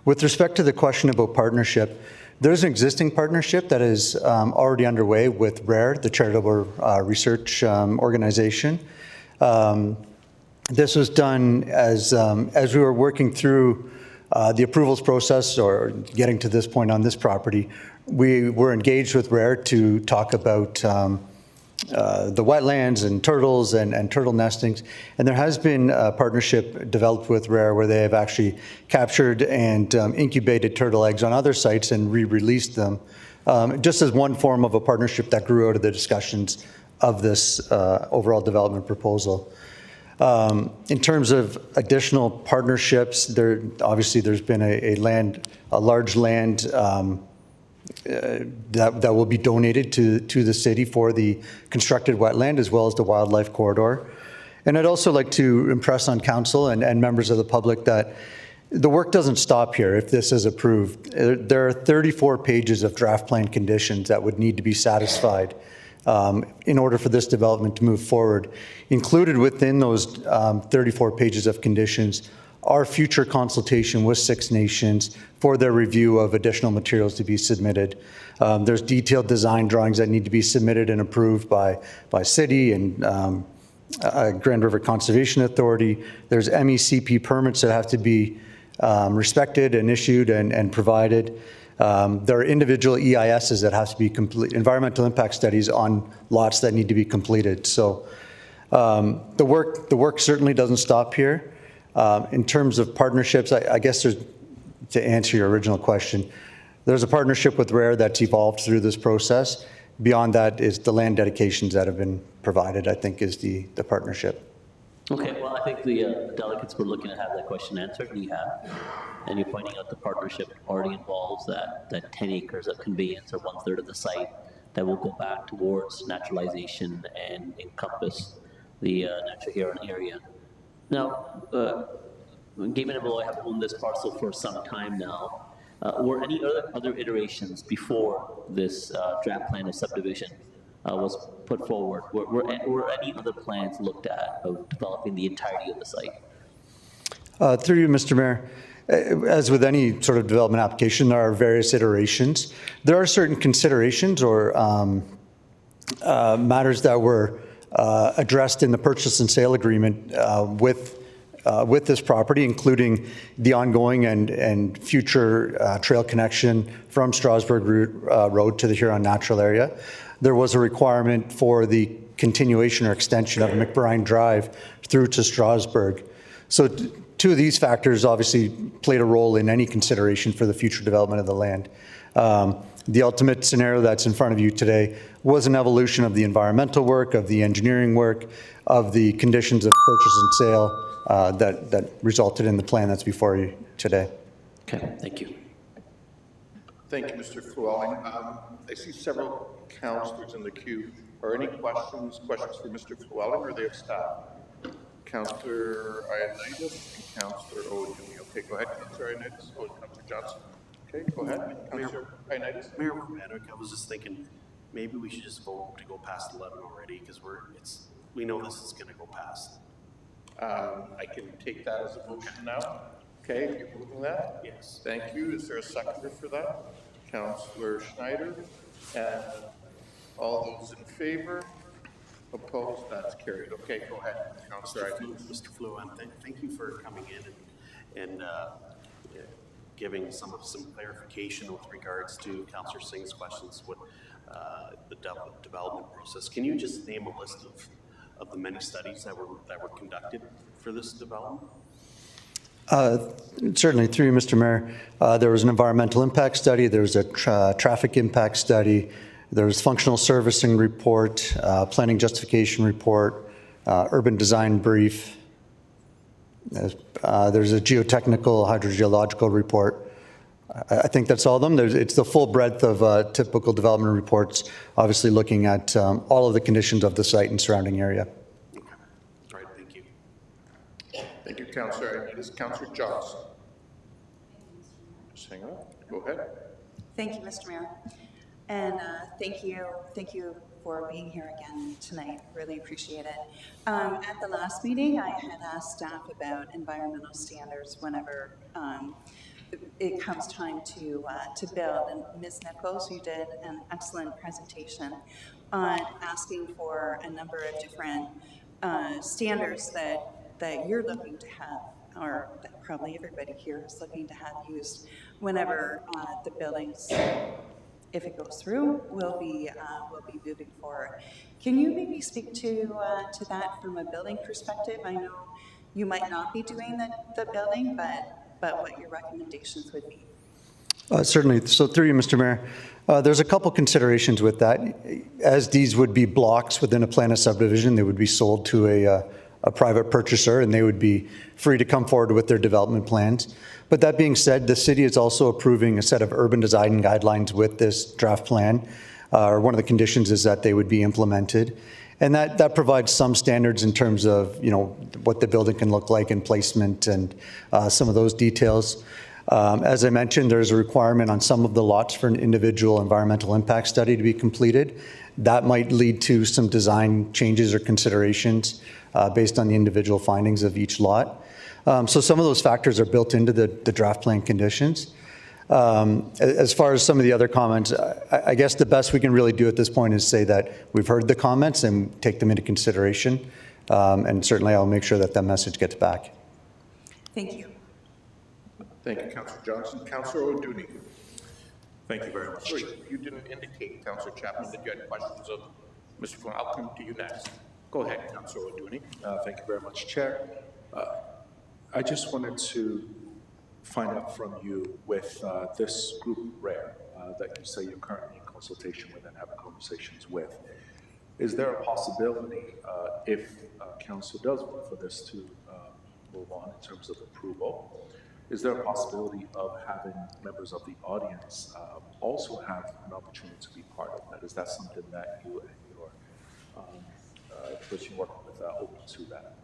With respect to the question about partnership, there's an existing partnership that is already underway with RARE, the charitable research organization. This was done as we were working through the approvals process or getting to this point on this property. We were engaged with RARE to talk about the wetlands and turtles and turtle nestings. And there has been a partnership developed with RARE where they have actually captured and incubated turtle eggs on other sites and re-released them, just as one form of a partnership that grew out of the discussions of this overall development proposal. In terms of additional partnerships, obviously there's been a large land that will be donated to the city for the constructed wetland as well as the wildlife corridor. And I'd also like to impress on council and members of the public that the work doesn't stop here if this is approved. There are 34 pages of draft plan conditions that would need to be satisfied in order for this development to move forward. Included within those 34 pages of conditions are future consultation with Six Nations for their review of additional materials to be submitted. There's detailed design drawings that need to be submitted and approved by city and Grand River Conservation Authority. There's MECP permits that have to be respected and issued and provided. There are individual EISs that have to be complete, environmental impact studies on lots that need to be completed. So the work certainly doesn't stop here. In terms of partnerships, I guess to answer your original question, there's a partnership with RARE that's evolved through this process. Beyond that is the land dedications that have been provided, I think, is the partnership. Okay, well, I think the delegates were looking to have that question answered, and you have. And you're pointing out the partnership already involves that 10 acres of conveyance, or 1/3 of the site, that will go back towards naturalization and encompass the Natural Huron area. Now, Game and Below have owned this parcel for some time now. Were any other iterations before this draft plan of subdivision was put forward? Were any other plans looked at of developing the entirety of the site? Through you, Mr. Mayor, as with any sort of development application, there are various iterations. There are certain considerations or matters that were addressed in the purchase and sale agreement with this property, including the ongoing and future trail connection from Strasbourg Road to the Huron Natural Area. There was a requirement for the continuation or extension of McBride Drive through to Strasbourg. So two of these factors obviously played a role in any consideration for the future development of the land. The ultimate scenario that's in front of you today was an evolution of the environmental work, of the engineering work, of the conditions of purchase and sale that resulted in the plan that's before you today. Okay, thank you. Thank you, Mr. Flewelling. I see several councillors in the queue. Are any questions for Mr. Flewelling or their staff? Councillor Ioannidis and Councillor O'Dooney. Okay, go ahead, Councillor Ioannidis. Oh, Councillor Johnson. Okay, go ahead, Councillor Ioannidis. Mayor Romanek, I was just thinking maybe we should just vote to go past 11 already because we know this is going to go past. I can take that as a motion now. Okay, you're moving that? Yes. Thank you. Is there a seconder for that? Councillor Schneider. And all those in favor? Opposed? That's carried. Okay, go ahead, Councillor. Mr. Fluan, thank you for coming in and giving some clarification with regards to Councillor Singh's questions with the development process. Can you just name a list of the many studies that were conducted for this development? Certainly, through you, Mr. Mayor. There was an environmental impact study, there was a traffic impact study, there was functional servicing report, planning justification report, urban design brief. There's a geotechnical hydrogeological report. I think that's all of them. It's the full breadth of typical development reports, obviously looking at all of the conditions of the site and surrounding area. Okay. All right, thank you. Thank you, Councillor. It is Councillor Johnson. Just hang on. Go ahead. Thank you, Mr. Mayor. And thank you for being here again tonight. Really appreciate it. At the last meeting, I had asked staff about environmental standards whenever it comes time to build. And Ms. Nichols, you did an excellent presentation on asking for a number of different standards that you're looking to have, or that probably everybody here is looking to have used whenever the buildings, if it goes through, will be moving forward. Can you maybe speak to that from a building perspective? I know you might not be doing the building, but what your recommendations would be. Certainly. So through you, Mr. Mayor, there's a couple considerations with that. As these would be blocks within a plan of subdivision, they would be sold to a private purchaser, and they would be free to come forward with their development plans. But that being said, the city is also approving a set of urban design guidelines with this draft plan. One of the conditions is that they would be implemented. And that provides some standards in terms of, what the building can look like in placement and some of those details. As I mentioned, there's a requirement on some of the lots for an individual environmental impact study to be completed. That might lead to some design changes or considerations based on the individual findings of each lot. So some of those factors are built into the draft plan conditions. As far as some of the other comments, I guess the best we can really do at this point is say that we've heard the comments and take them into consideration. And certainly I'll make sure that that message gets back. Thank you. Thank you, Councillor Johnson. Councillor O'Dooney. Thank you very much. Sorry, you didn't indicate, Councillor Chapman, that you had questions of Mr. Flynn. I'll come to you next. Go ahead, Councillor O'Dooney. Thank you very much, Chair. I just wanted to find out from you with this group, RARE, that you say you're currently in consultation with and having conversations with. is there a possibility, if council does vote for this to move on in terms of approval, is there a possibility of having members of the audience also have an opportunity to be part of that? Is that something that you and your person working with open to that?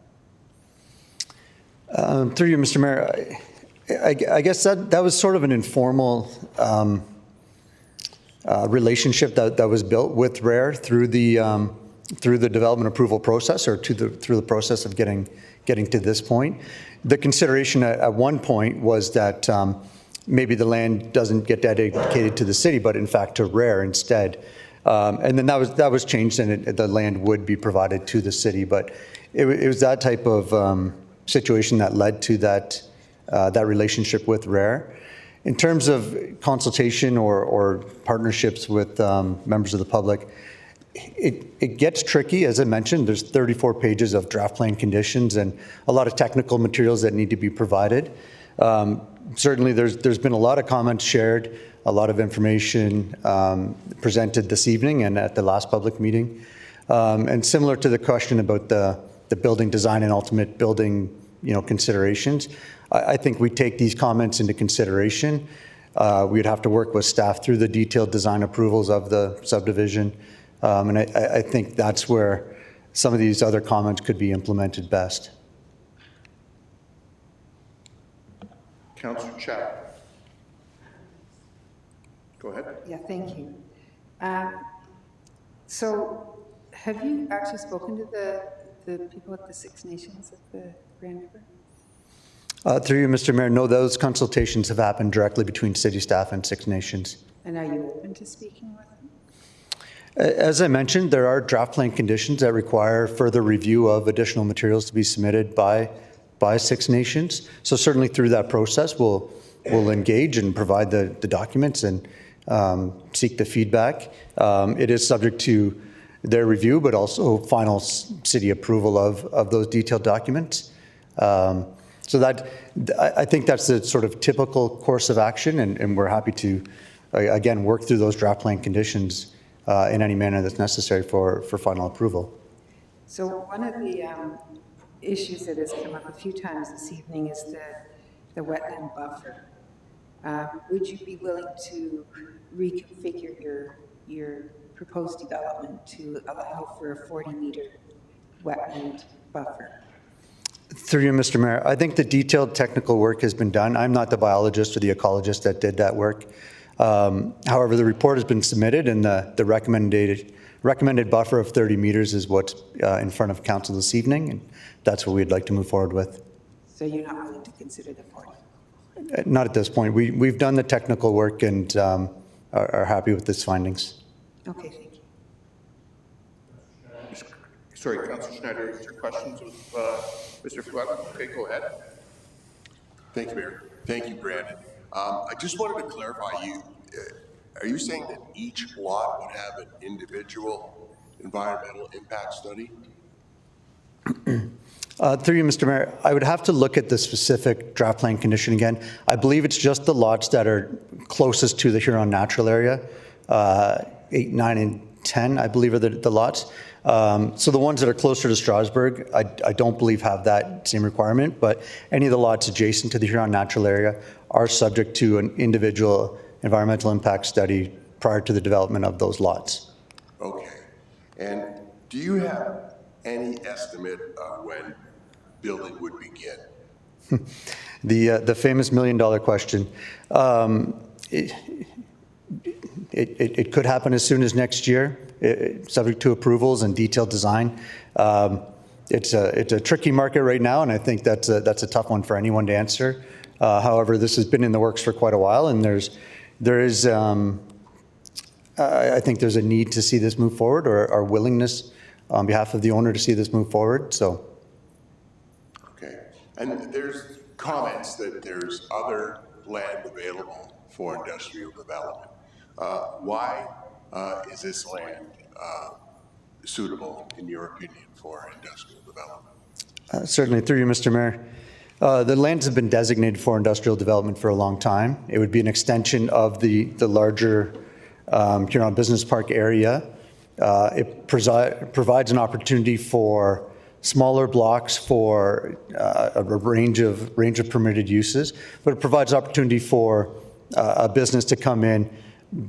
Through you, Mr. Mayor, I guess that was sort of an informal relationship that was built with RARE through the development approval process, or through the process of getting to this point. The consideration at one point was that maybe the land doesn't get dedicated to the city, but in fact to RARE instead. And then that was changed, and the land would be provided to the city. But it was that type of situation that led to that relationship with RARE. In terms of consultation or partnerships with members of the public, it gets tricky. As I mentioned, there's 34 pages of draft plan conditions and a lot of technical materials that need to be provided. Certainly, there's been a lot of comments shared, a lot of information presented this evening and at the last public meeting. And similar to the question about the building design and ultimate building, considerations, I think we take these comments into consideration. We'd have to work with staff through the detailed design approvals of the subdivision. And I think that's where some of these other comments could be implemented best. Councillor Chap. Go ahead. Yeah, thank you. So have you actually spoken to the people at the Six Nations of the Grand River? Through you, Mr. Mayor, no, those consultations have happened directly between city staff and Six Nations. And are you open to speaking with them? As I mentioned, there are draft plan conditions that require further review of additional materials to be submitted by Six Nations. So certainly through that process, we'll engage and provide the documents and seek the feedback. It is subject to their review, but also final city approval of those detailed documents. So I think that's the sort of typical course of action, and we're happy to, again, work through those draft plan conditions in any manner that's necessary for final approval. So one of the issues that has come up a few times this evening is the wetland buffer. Would you be willing to reconfigure your proposed development to allow for a 40-meter wetland buffer? Through you, Mr. Mayor, I think the detailed technical work has been done. I'm not the biologist or the ecologist that did that work. However, the report has been submitted, and the recommended buffer of 30 meters is what's in front of council this evening, and that's what we'd like to move forward with. So you're not willing to consider the 40? Not at this point. We've done the technical work and are happy with its findings. Okay, thank you. Sorry, Councillor Schneider, is your questions with Mr. Fletcher? Okay, go ahead. Thank you, Mayor. Thank you, Brandon. I just wanted to clarify, are you saying that each lot would have an individual environmental impact study? Through you, Mr. Mayor, I would have to look at the specific draft plan condition again. I believe it's just the lots that are closest to the Huron Natural Area. 8, 9, and 10, I believe, are the lots. So the ones that are closer to Strasbourg, I don't believe have that same requirement, but any of the lots adjacent to the Huron Natural Area are subject to an individual environmental impact study prior to the development of those lots. Okay. And do you have any estimate of when building would begin? The famous $1 million question. It could happen as soon as next year, subject to approvals and detailed design. It's a tricky market right now, and I think that's a tough one for anyone to answer. However, this has been in the works for quite a while, and there is I think there's a need to see this move forward, or our willingness on behalf of the owner to see this move forward. So. Okay. And there's comments that there's other land available for industrial development. Why is this land suitable, in your opinion, for industrial development? Certainly, through you, Mr. Mayor. The lands have been designated for industrial development for a long time. It would be an extension of the larger Huron Business Park area. It provides an opportunity for smaller blocks for a range of permitted uses, but it provides opportunity for a business to come in,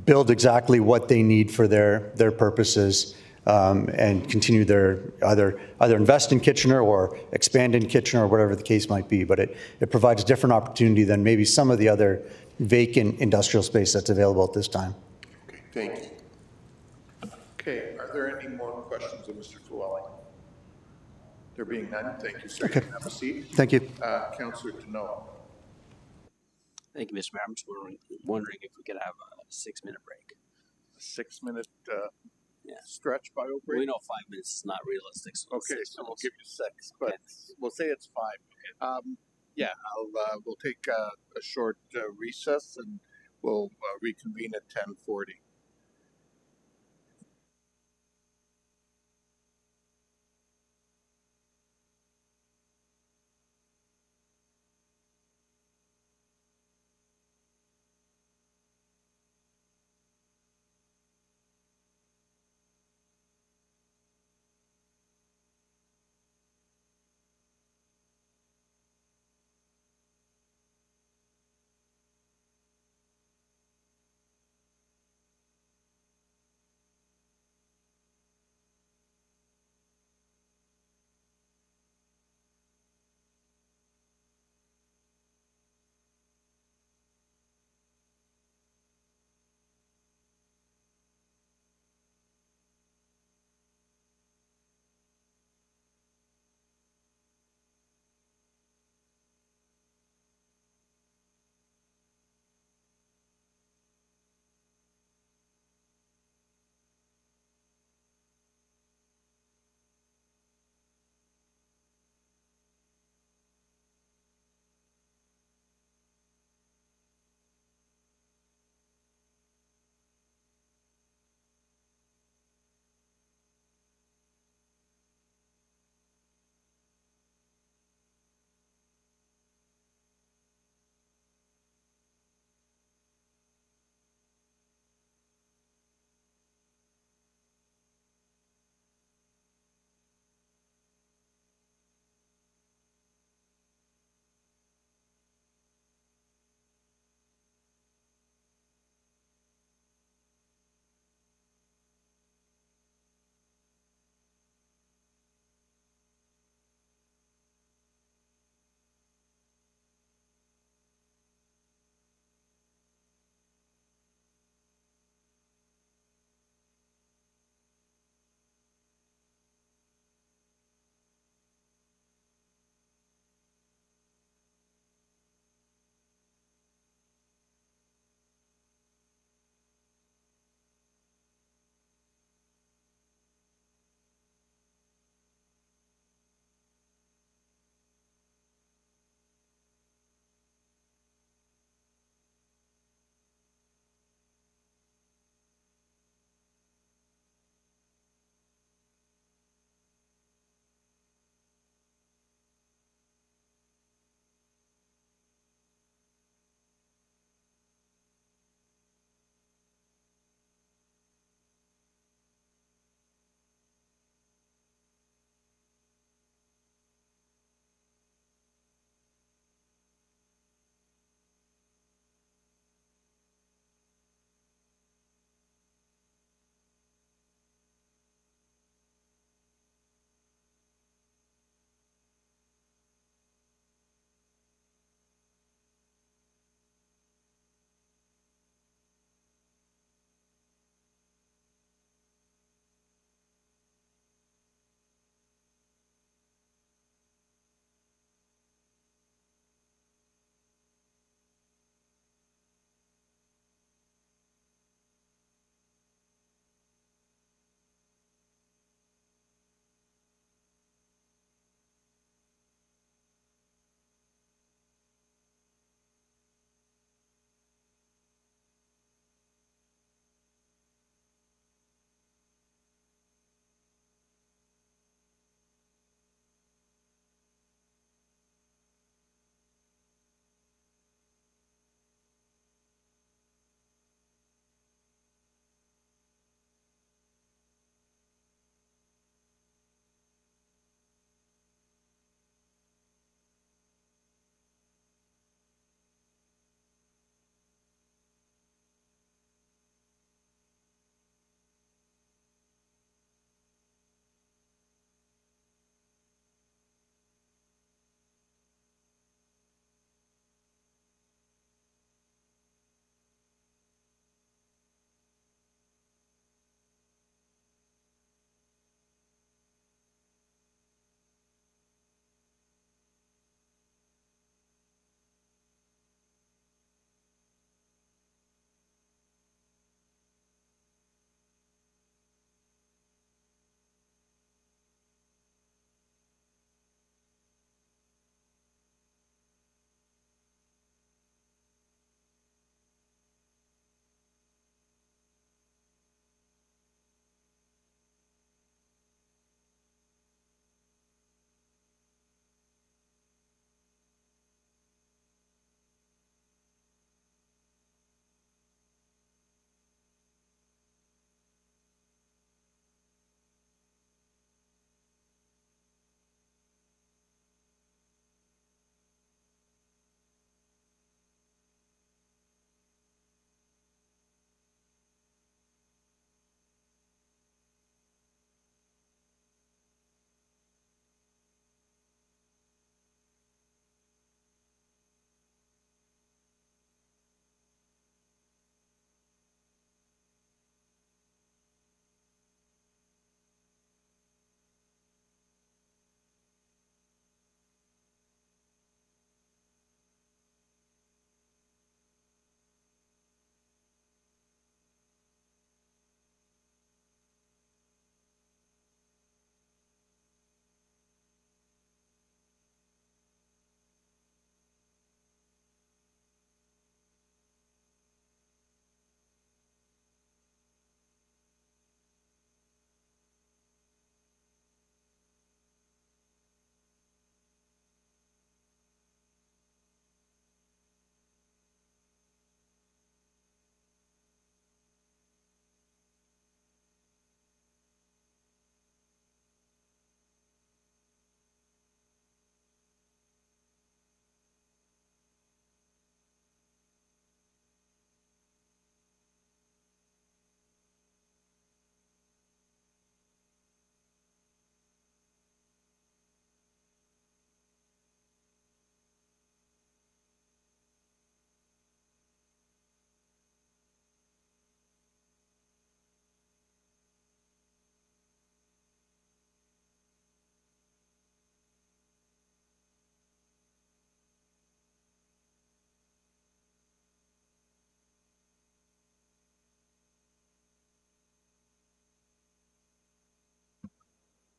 build exactly what they need for their purposes, and continue their either invest in Kitchener or expand in Kitchener or whatever the case might be. But it provides different opportunity than maybe some of the other vacant industrial space that's available at this time. Okay, thank you. Okay, are there any more questions of Mr. Fuali? There being none, thank you, sir. Okay. You can have a seat. Thank you. Councillor Deneau. Thank you, Mr. Mayor. I'm just wondering if we could have a 6-minute break. A 6-minute stretch bio break? We know 5 minutes is not realistic. So Okay, so we'll give you 6, but we'll say it's 5. Yeah, we'll take a short recess and we'll reconvene at 10:40.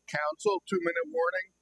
Council, 2-minute warning.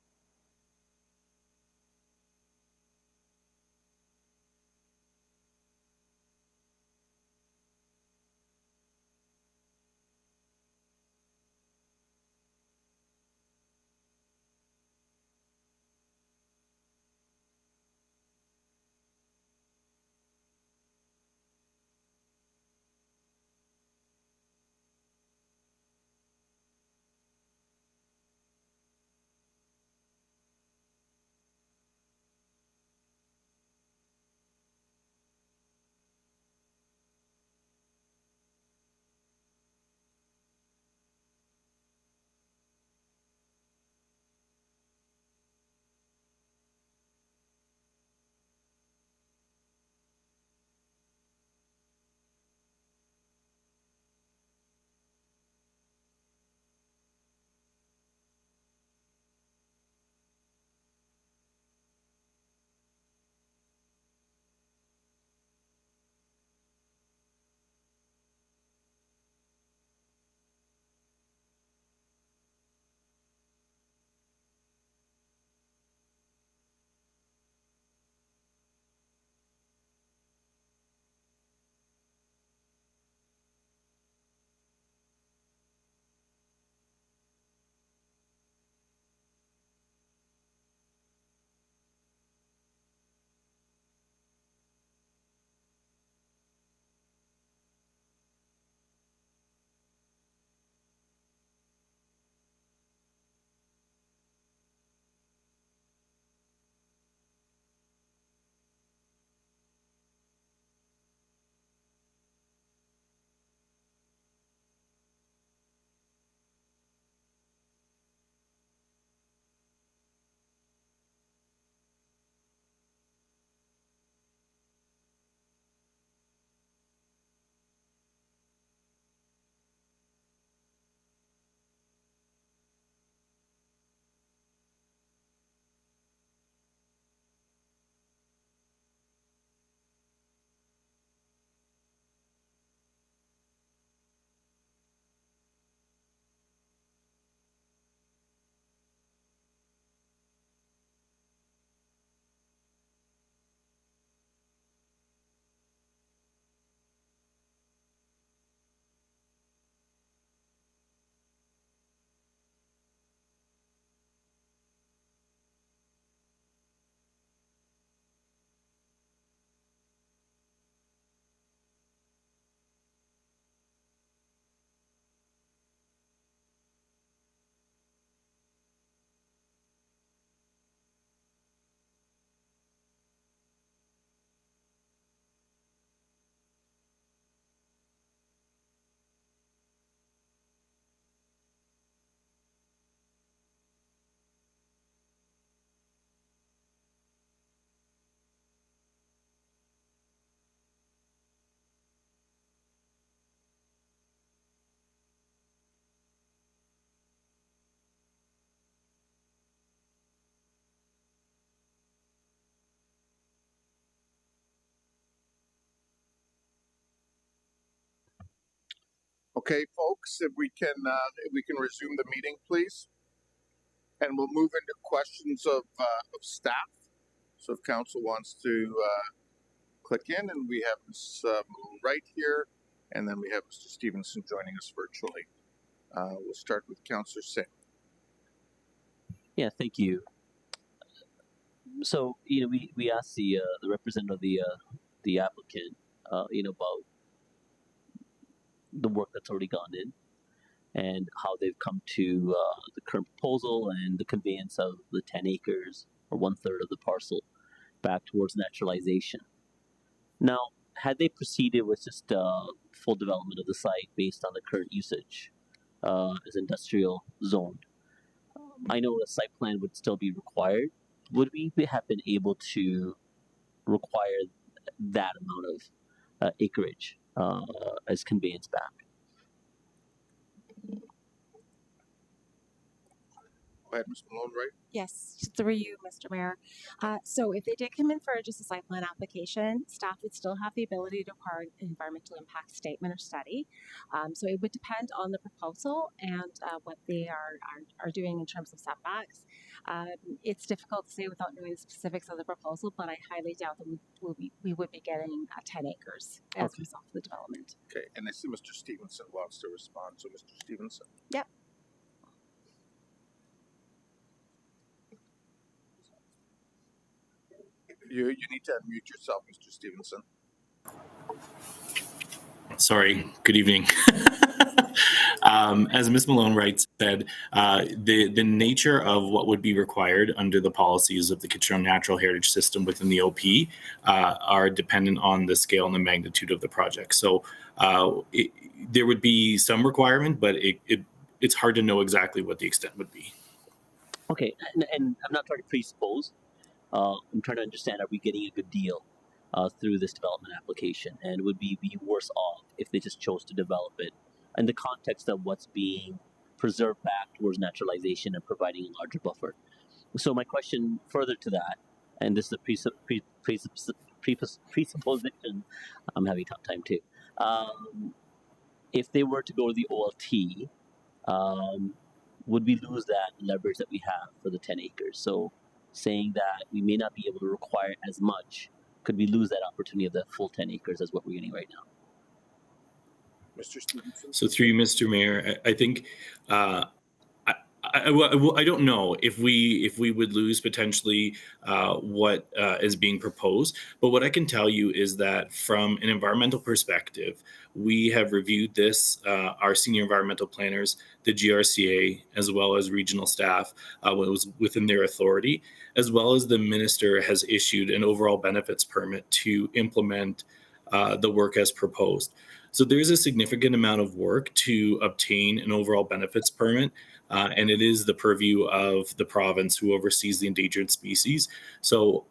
Okay, folks, if we can resume the meeting, please, and we'll move into questions of staff. So if council wants to click in, and we have Ms. Malone right here, and then we have Mr. Stevenson joining us virtually. We'll start with Councillor Singh. Yeah, thank you. So, we asked the representative of the applicant, about the work that's already gone in and how they've come to the current proposal and the conveyance of the 10 acres or 1/3 of the parcel back towards naturalization. Now, had they proceeded with just full development of the site based on the current usage as industrial zoned, I know a site plan would still be required. Would we have been able to require that amount of acreage as conveyance back? Go ahead, Ms. Malone, right? Yes, through you, Mr. Mayor. So if they did come in for just a site plan application, staff would still have the ability to require an environmental impact statement or study. So it would depend on the proposal and what they are doing in terms of setbacks. It's difficult to say without knowing the specifics of the proposal, but I highly doubt that we would be getting 10 acres as a result of the development. Okay, and I see Mr. Stevenson wants to respond. So, Mr. Stevenson. Yep. You need to unmute yourself, Mr. Stevenson. Sorry, good evening. As Ms. Malone Wright said, the nature of what would be required under the policies of the Kitchener Natural Heritage System within the OP are dependent on the scale and the magnitude of the project. So there would be some requirement, but it's hard to know exactly what the extent would be. Okay, and I'm not trying to presuppose. I'm trying to understand, are we getting a good deal through this development application? And would we be worse off if they just chose to develop it in the context of what's being preserved back towards naturalization and providing a larger buffer? So my question further to that, and this is a presupposition, I'm having a tough time too. If they were to go to the OLT, would we lose that leverage that we have for the 10 acres? So saying that we may not be able to require as much, could we lose that opportunity of the full 10 acres as what we're getting right now? Mr. Stevenson. So through you, Mr. Mayor, I think I don't know if we would lose potentially what is being proposed, but what I can tell you is that from an environmental perspective, we have reviewed this, our senior environmental planners, the GRCA, as well as regional staff, when it was within their authority, as well as the minister has issued an overall benefits permit to implement the work as proposed. So there's a significant amount of work to obtain an overall benefits permit, and it is the purview of the province who oversees the endangered species. So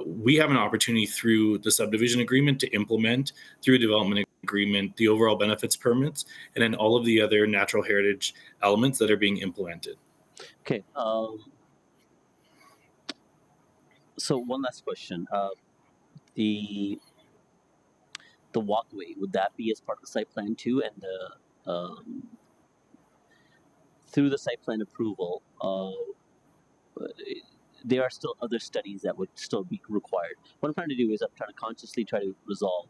we have an opportunity through the subdivision agreement to implement, through a development agreement, the overall benefits permits, and then all of the other natural heritage elements that are being implemented. Okay. So one last question. The walkway, would that be as part of the site plan too? And through the site plan approval, there are still other studies that would still be required. What I'm trying to do is I'm trying to consciously try to resolve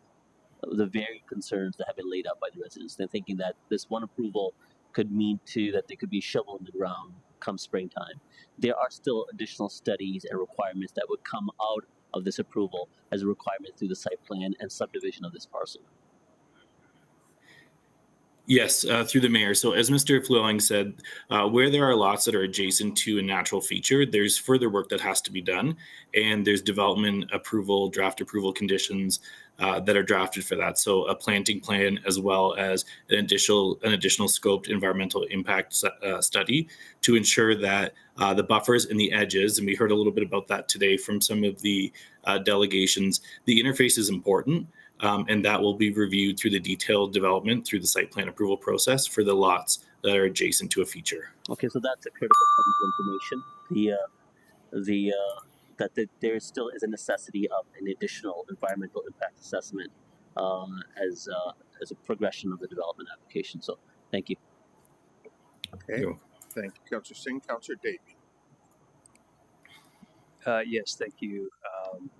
the varied concerns that have been laid out by the residents. They're thinking that this one approval could mean too that they could be shoveled in the ground come springtime. There are still additional studies and requirements that would come out of this approval as a requirement through the site plan and subdivision of this parcel. Yes, through the mayor. So as Mr. Fluelling said, where there are lots that are adjacent to a natural feature, there's further work that has to be done. And there's development approval, draft approval conditions that are drafted for that. So a planting plan, as well as an additional scoped environmental impact study to ensure that the buffers and the edges, and we heard a little bit about that today from some of the delegations, the interface is important. And that will be reviewed through the detailed development through the site plan approval process for the lots that are adjacent to a feature. Okay, so that's a critical piece of information. That there still is a necessity of an additional environmental impact assessment as a progression of the development application. So, thank you. Okay, thank you, Councillor Singh. Councillor Davey. Yes, thank you.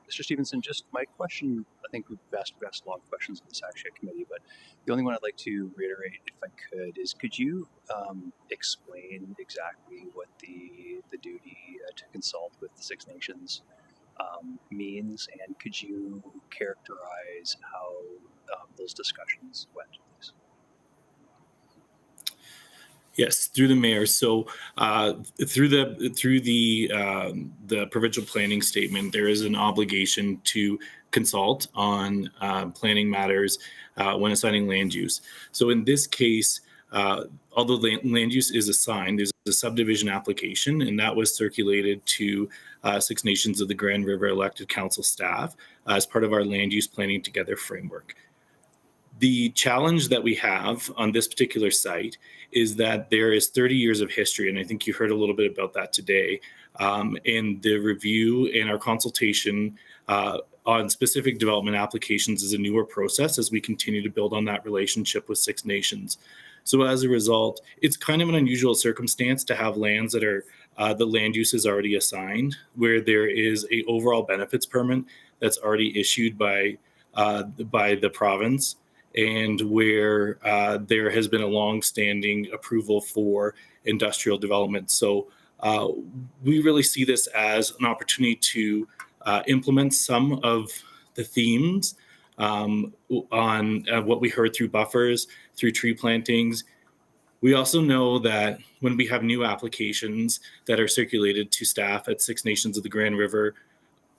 Mr. Stevenson, just my question, I think we've asked a lot of questions in this actually committee, but the only one I'd like to reiterate, if I could, is could you explain exactly what the duty to consult with the Six Nations means, and could you characterize how those discussions went, please? Yes, through the mayor. So through the provincial planning statement, there is an obligation to consult on planning matters when assigning land use. So in this case, although land use is assigned, there's a subdivision application, and that was circulated to Six Nations of the Grand River elected council staff as part of our land use planning together framework. The challenge that we have on this particular site is that there is 30 years of history, and I think you heard a little bit about that today. And the review and our consultation on specific development applications is a newer process as we continue to build on that relationship with Six Nations. So as a result, it's kind of an unusual circumstance to have lands that are the land use is already assigned, where there is a overall benefits permit that's already issued by the province, and where there has been a long-standing approval for industrial development. So we really see this as an opportunity to implement some of the themes on what we heard through buffers, through tree plantings. We also know that when we have new applications that are circulated to staff at Six Nations of the Grand River,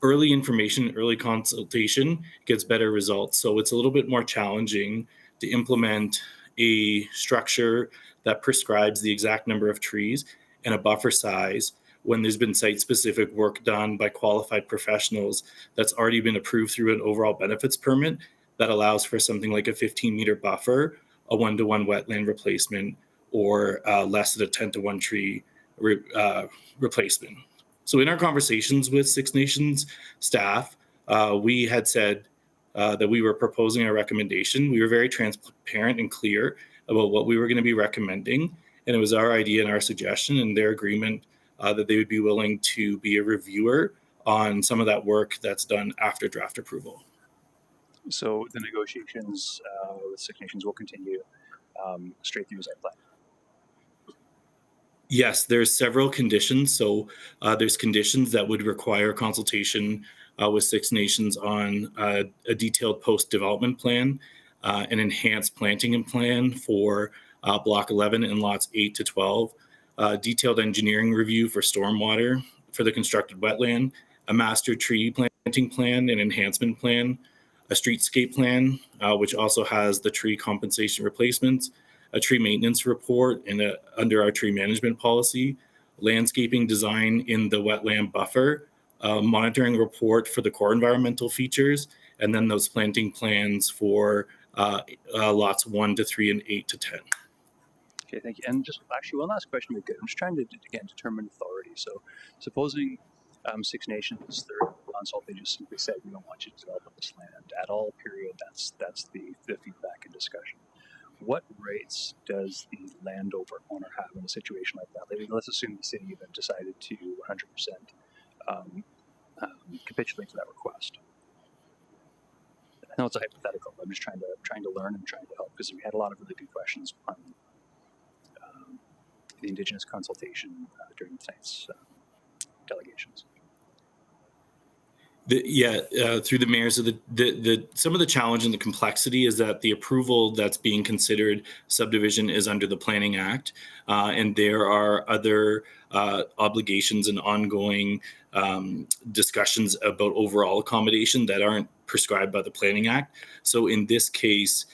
early information, early consultation gets better results. So it's a little bit more challenging to implement a structure that prescribes the exact number of trees and a buffer size when there's been site-specific work done by qualified professionals that's already been approved through an overall benefits permit that allows for something like a 15-meter buffer, a 1-to-1 wetland replacement, or less than a 10-to-1 tree replacement. So in our conversations with Six Nations staff, we had said that we were proposing a recommendation. We were very transparent and clear about what we were going to be recommending. And it was our idea and our suggestion and their agreement that they would be willing to be a reviewer on some of that work that's done after draft approval. So the negotiations with Six Nations will continue straight through site plan. Yes, there's several conditions. So there's conditions that would require consultation with Six Nations on a detailed post-development plan, an enhanced planting plan for Block 11 and lots 8 to 12, detailed engineering review for stormwater for the constructed wetland, a master tree planting plan and enhancement plan, a streetscape plan, which also has the tree compensation replacements, a tree maintenance report under our tree management policy, landscaping design in the wetland buffer, a monitoring report for the core environmental features, and then those planting plans for lots 1 to 3 and 8 to 10. Okay, thank you. And just actually one last question. I'm just trying to, again, determine authority. So supposing Six Nations, their consult, they just simply said, we don't want you to develop this land at all, period. That's the feedback and discussion. What rights does the landowner have in a situation like that? Let's assume the city even decided to 100% capitulate to that request. I know it's a hypothetical, but I'm just trying to learn and trying to help, because we had a lot of really good questions on the Indigenous consultation during tonight's delegations. Through the mayor. So some of the challenge and the complexity is that the approval that's being considered subdivision is under the Planning Act, and there are other obligations and ongoing discussions about overall accommodation that aren't prescribed by the Planning Act. So in this case,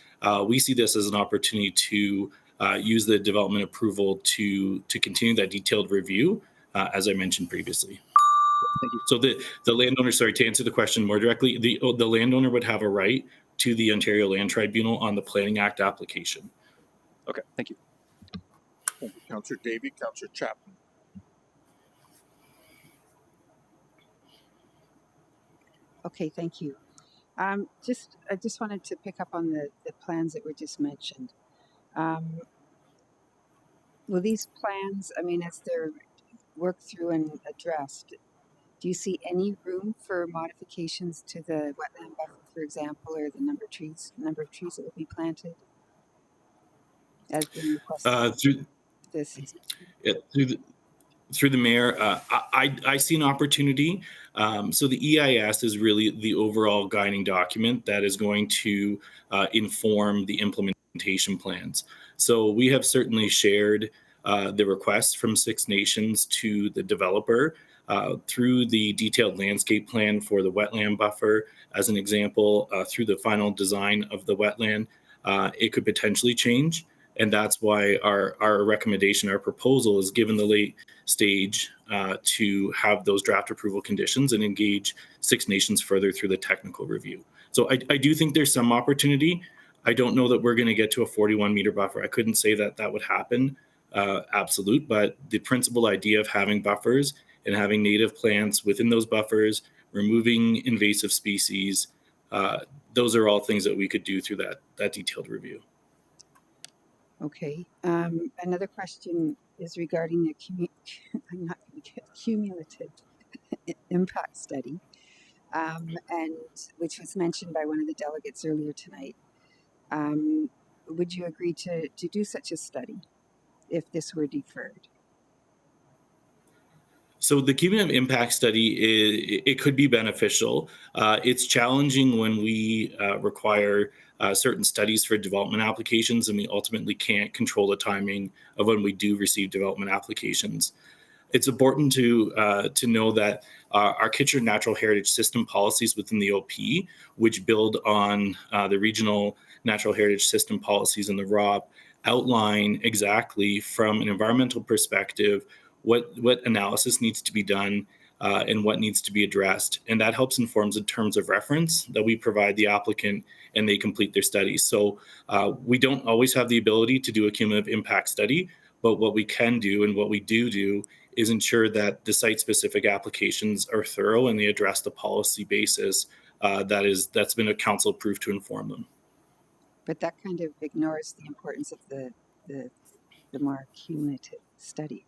we see this as an opportunity to use the development approval to continue that detailed review, as I mentioned previously. Thank you. So the landowner, sorry, to answer the question more directly, the landowner would have a right to the Ontario Land Tribunal on the Planning Act application. Okay, thank you. Thank you, Councillor Davey. Councillor Chapman. Okay, thank you. I just wanted to pick up on the plans that were just mentioned. Will these plans, I mean, as they're worked through and addressed, do you see any room for modifications to the wetland buffer, for example, or the number of trees that will be planted? As been requested through the mayor, I see an opportunity. So the EIS is really the overall guiding document that is going to inform the implementation plans. So we have certainly shared the requests from Six Nations to the developer through the detailed landscape plan for the wetland buffer. As an example, through the final design of the wetland, it could potentially change. And that's why our recommendation, our proposal is, given the late stage, to have those draft approval conditions and engage Six Nations further through the technical review. So I do think there's some opportunity. I don't know that we're going to get to a 41 meter buffer. I couldn't say that that would happen, absolute, but the principal idea of having buffers and having native plants within those buffers, removing invasive species, those are all things that we could do through that detailed review. Okay. Another question is regarding the I'm not going to get cumulative impact study, and which was mentioned by one of the delegates earlier tonight. Would you agree to do such a study if this were deferred? So the cumulative impact study, it could be beneficial. It's challenging when we require certain studies for development applications, and we ultimately can't control the timing of when we do receive development applications. It's important to know that our Kitchener Natural Heritage System policies within the OP, which build on the regional natural heritage system policies in the ROP, outline exactly from an environmental perspective what analysis needs to be done and what needs to be addressed. And that helps informs in terms of reference that we provide the applicant and they complete their studies. So we don't always have the ability to do a cumulative impact study, but what we can do and what we do is ensure that the site-specific applications are thorough and they address the policy basis that's been a council approved to inform them. But that kind of ignores the importance of the more cumulative study,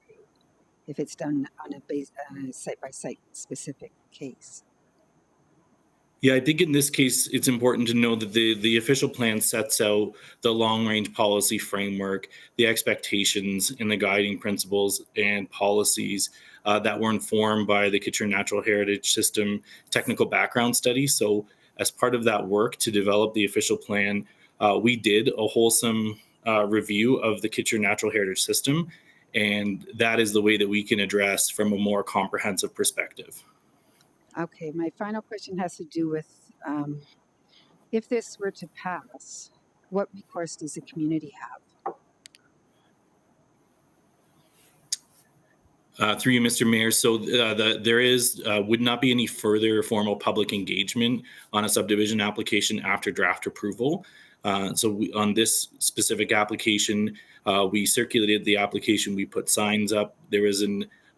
if it's done on a site-by-site specific case. Yeah, I think in this case, it's important to know that the official plan sets out the long-range policy framework, the expectations, and the guiding principles and policies that were informed by the Kitchener Natural Heritage System technical background study. So as part of that work to develop the official plan, we did a wholesome review of the Kitchener Natural Heritage System, and that is the way that we can address from a more comprehensive perspective. Okay, my final question has to do with if this were to pass, what recourse does the community have? Through you, Mr. Mayor. So there would not be any further formal public engagement on a subdivision application after draft approval. On this specific application, we circulated the application, we put signs up. There was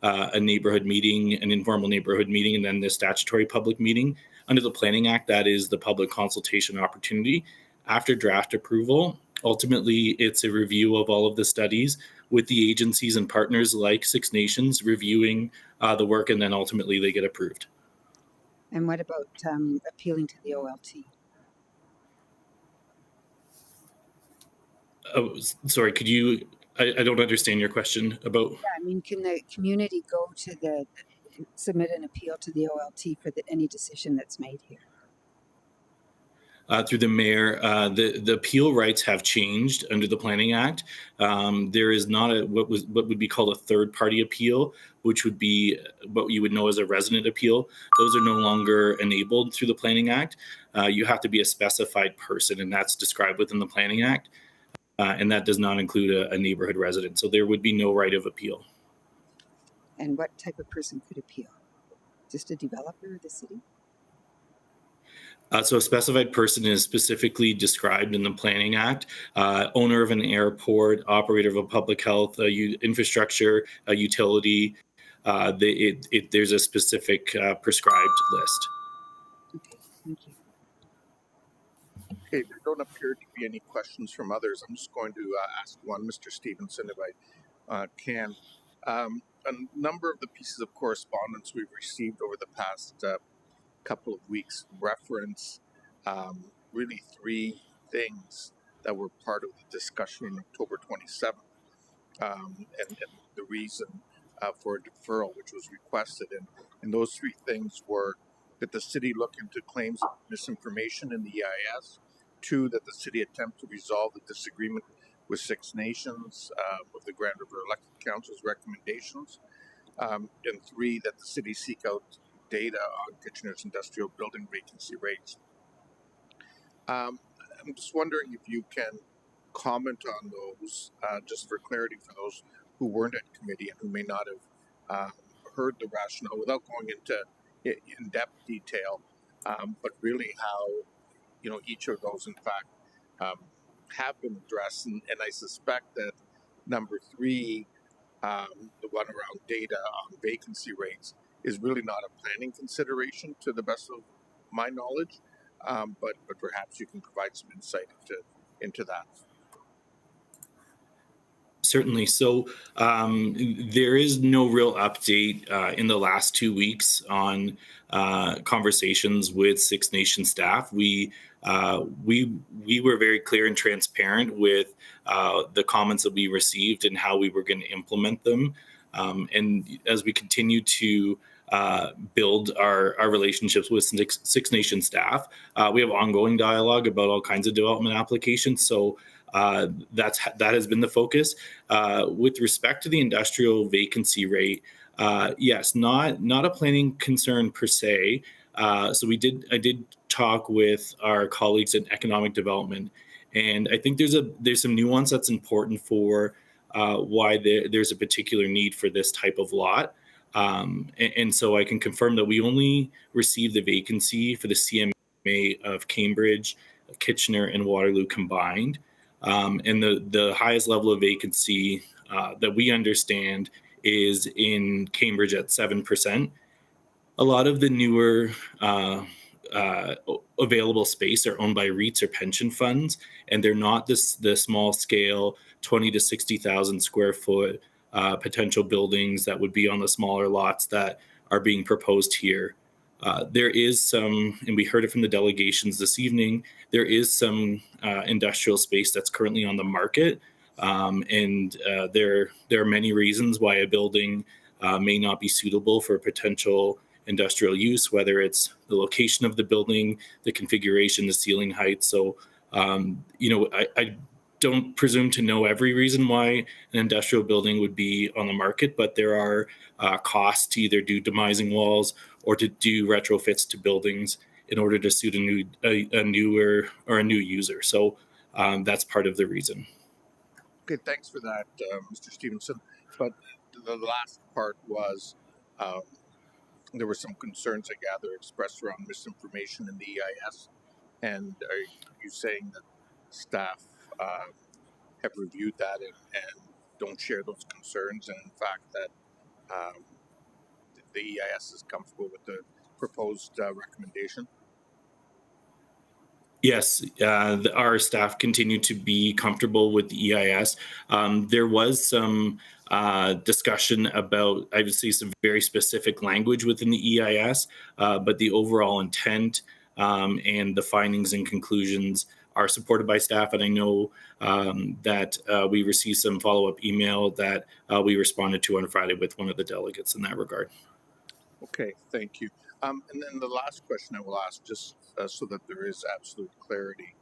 a neighborhood meeting, an informal neighborhood meeting, and then the statutory public meeting. Under the Planning Act, that is the public consultation opportunity. After draft approval, ultimately, it's a review of all of the studies with the agencies and partners like Six Nations reviewing the work, and then ultimately they get approved. And what about appealing to the OLT? Oh, sorry, could you, I don't understand your question about. Yeah, I mean, can the community go to submit an appeal to the OLT for any decision that's made here? Through the mayor, the appeal rights have changed under the Planning Act. There is not what would be called a third-party appeal, which would be what you would know as a resident appeal. Those are no longer enabled through the Planning Act. You have to be a specified person, and that's described within the Planning Act. And that does not include a neighborhood resident. So there would be no right of appeal. And what type of person could appeal? Just a developer of the city? So a specified person is specifically described in the Planning Act. Owner of an airport, operator of a public health infrastructure, a utility. There's a specific prescribed list. Okay, thank you. Okay, there don't appear to be any questions from others. I'm just going to ask one, Mr. Stevenson, if I can. A number of the pieces of correspondence we've received over the past couple of weeks reference really three things that were part of the discussion on October 27th and the reason for a deferral which was requested. And those three things were that the city look into claims of misinformation in the EIS. 2, that the city attempt to resolve the disagreement with Six Nations with the Grand River Elected Council's recommendations. And 3, that the city seek out data on Kitchener's industrial building vacancy rates. I'm just wondering if you can comment on those, just for clarity for those who weren't at committee and who may not have heard the rationale without going into in-depth detail, but really how each of those, in fact, have been addressed, and I suspect that number three, the one around data on vacancy rates, is really not a planning consideration to the best of my knowledge, but perhaps you can provide some insight into that. Certainly. So there is no real update in the last 2 weeks on conversations with Six Nations staff. We were very clear and transparent with the comments that we received and how we were going to implement them. And as we continue to build our relationships with Six Nations staff, we have ongoing dialogue about all kinds of development applications. So that has been the focus. With respect to the industrial vacancy rate, yes, not a planning concern per se. So I did talk with our colleagues in economic development, and I think there's some nuance that's important for why there's a particular need for this type of lot. And so I can confirm that we only received the vacancy for the CMA of Cambridge, Kitchener, and Waterloo combined. And the highest level of vacancy that we understand is in Cambridge at 7%. A lot of the newer available space are owned by REITs or pension funds, and they're not the small scale 20 to 60,000 square foot potential buildings that would be on the smaller lots that are being proposed here. There is some, and we heard it from the delegations this evening, there is some industrial space that's currently on the market. And there are many reasons why a building may not be suitable for potential industrial use, whether it's the location of the building, the configuration, the ceiling height. So, I don't presume to know every reason why an industrial building would be on the market, but there are costs to either do demising walls or to do retrofits to buildings in order to suit a new user. So that's part of the reason. Okay, thanks for that, Mr. Stevenson. But the last part was there were some concerns, I gather, expressed around misinformation in the EIS. And are you saying that staff have reviewed that and don't share those concerns, and in fact that the EIS is comfortable with the proposed recommendation? Yes, our staff continue to be comfortable with the EIS. There was some discussion about, I would say, some very specific language within the EIS, but the overall intent and the findings and conclusions are supported by staff. And I know that we received some follow-up email that we responded to on Friday with one of the delegates in that regard. Okay, thank you. And then the last question I will ask, just so that there is absolute clarity.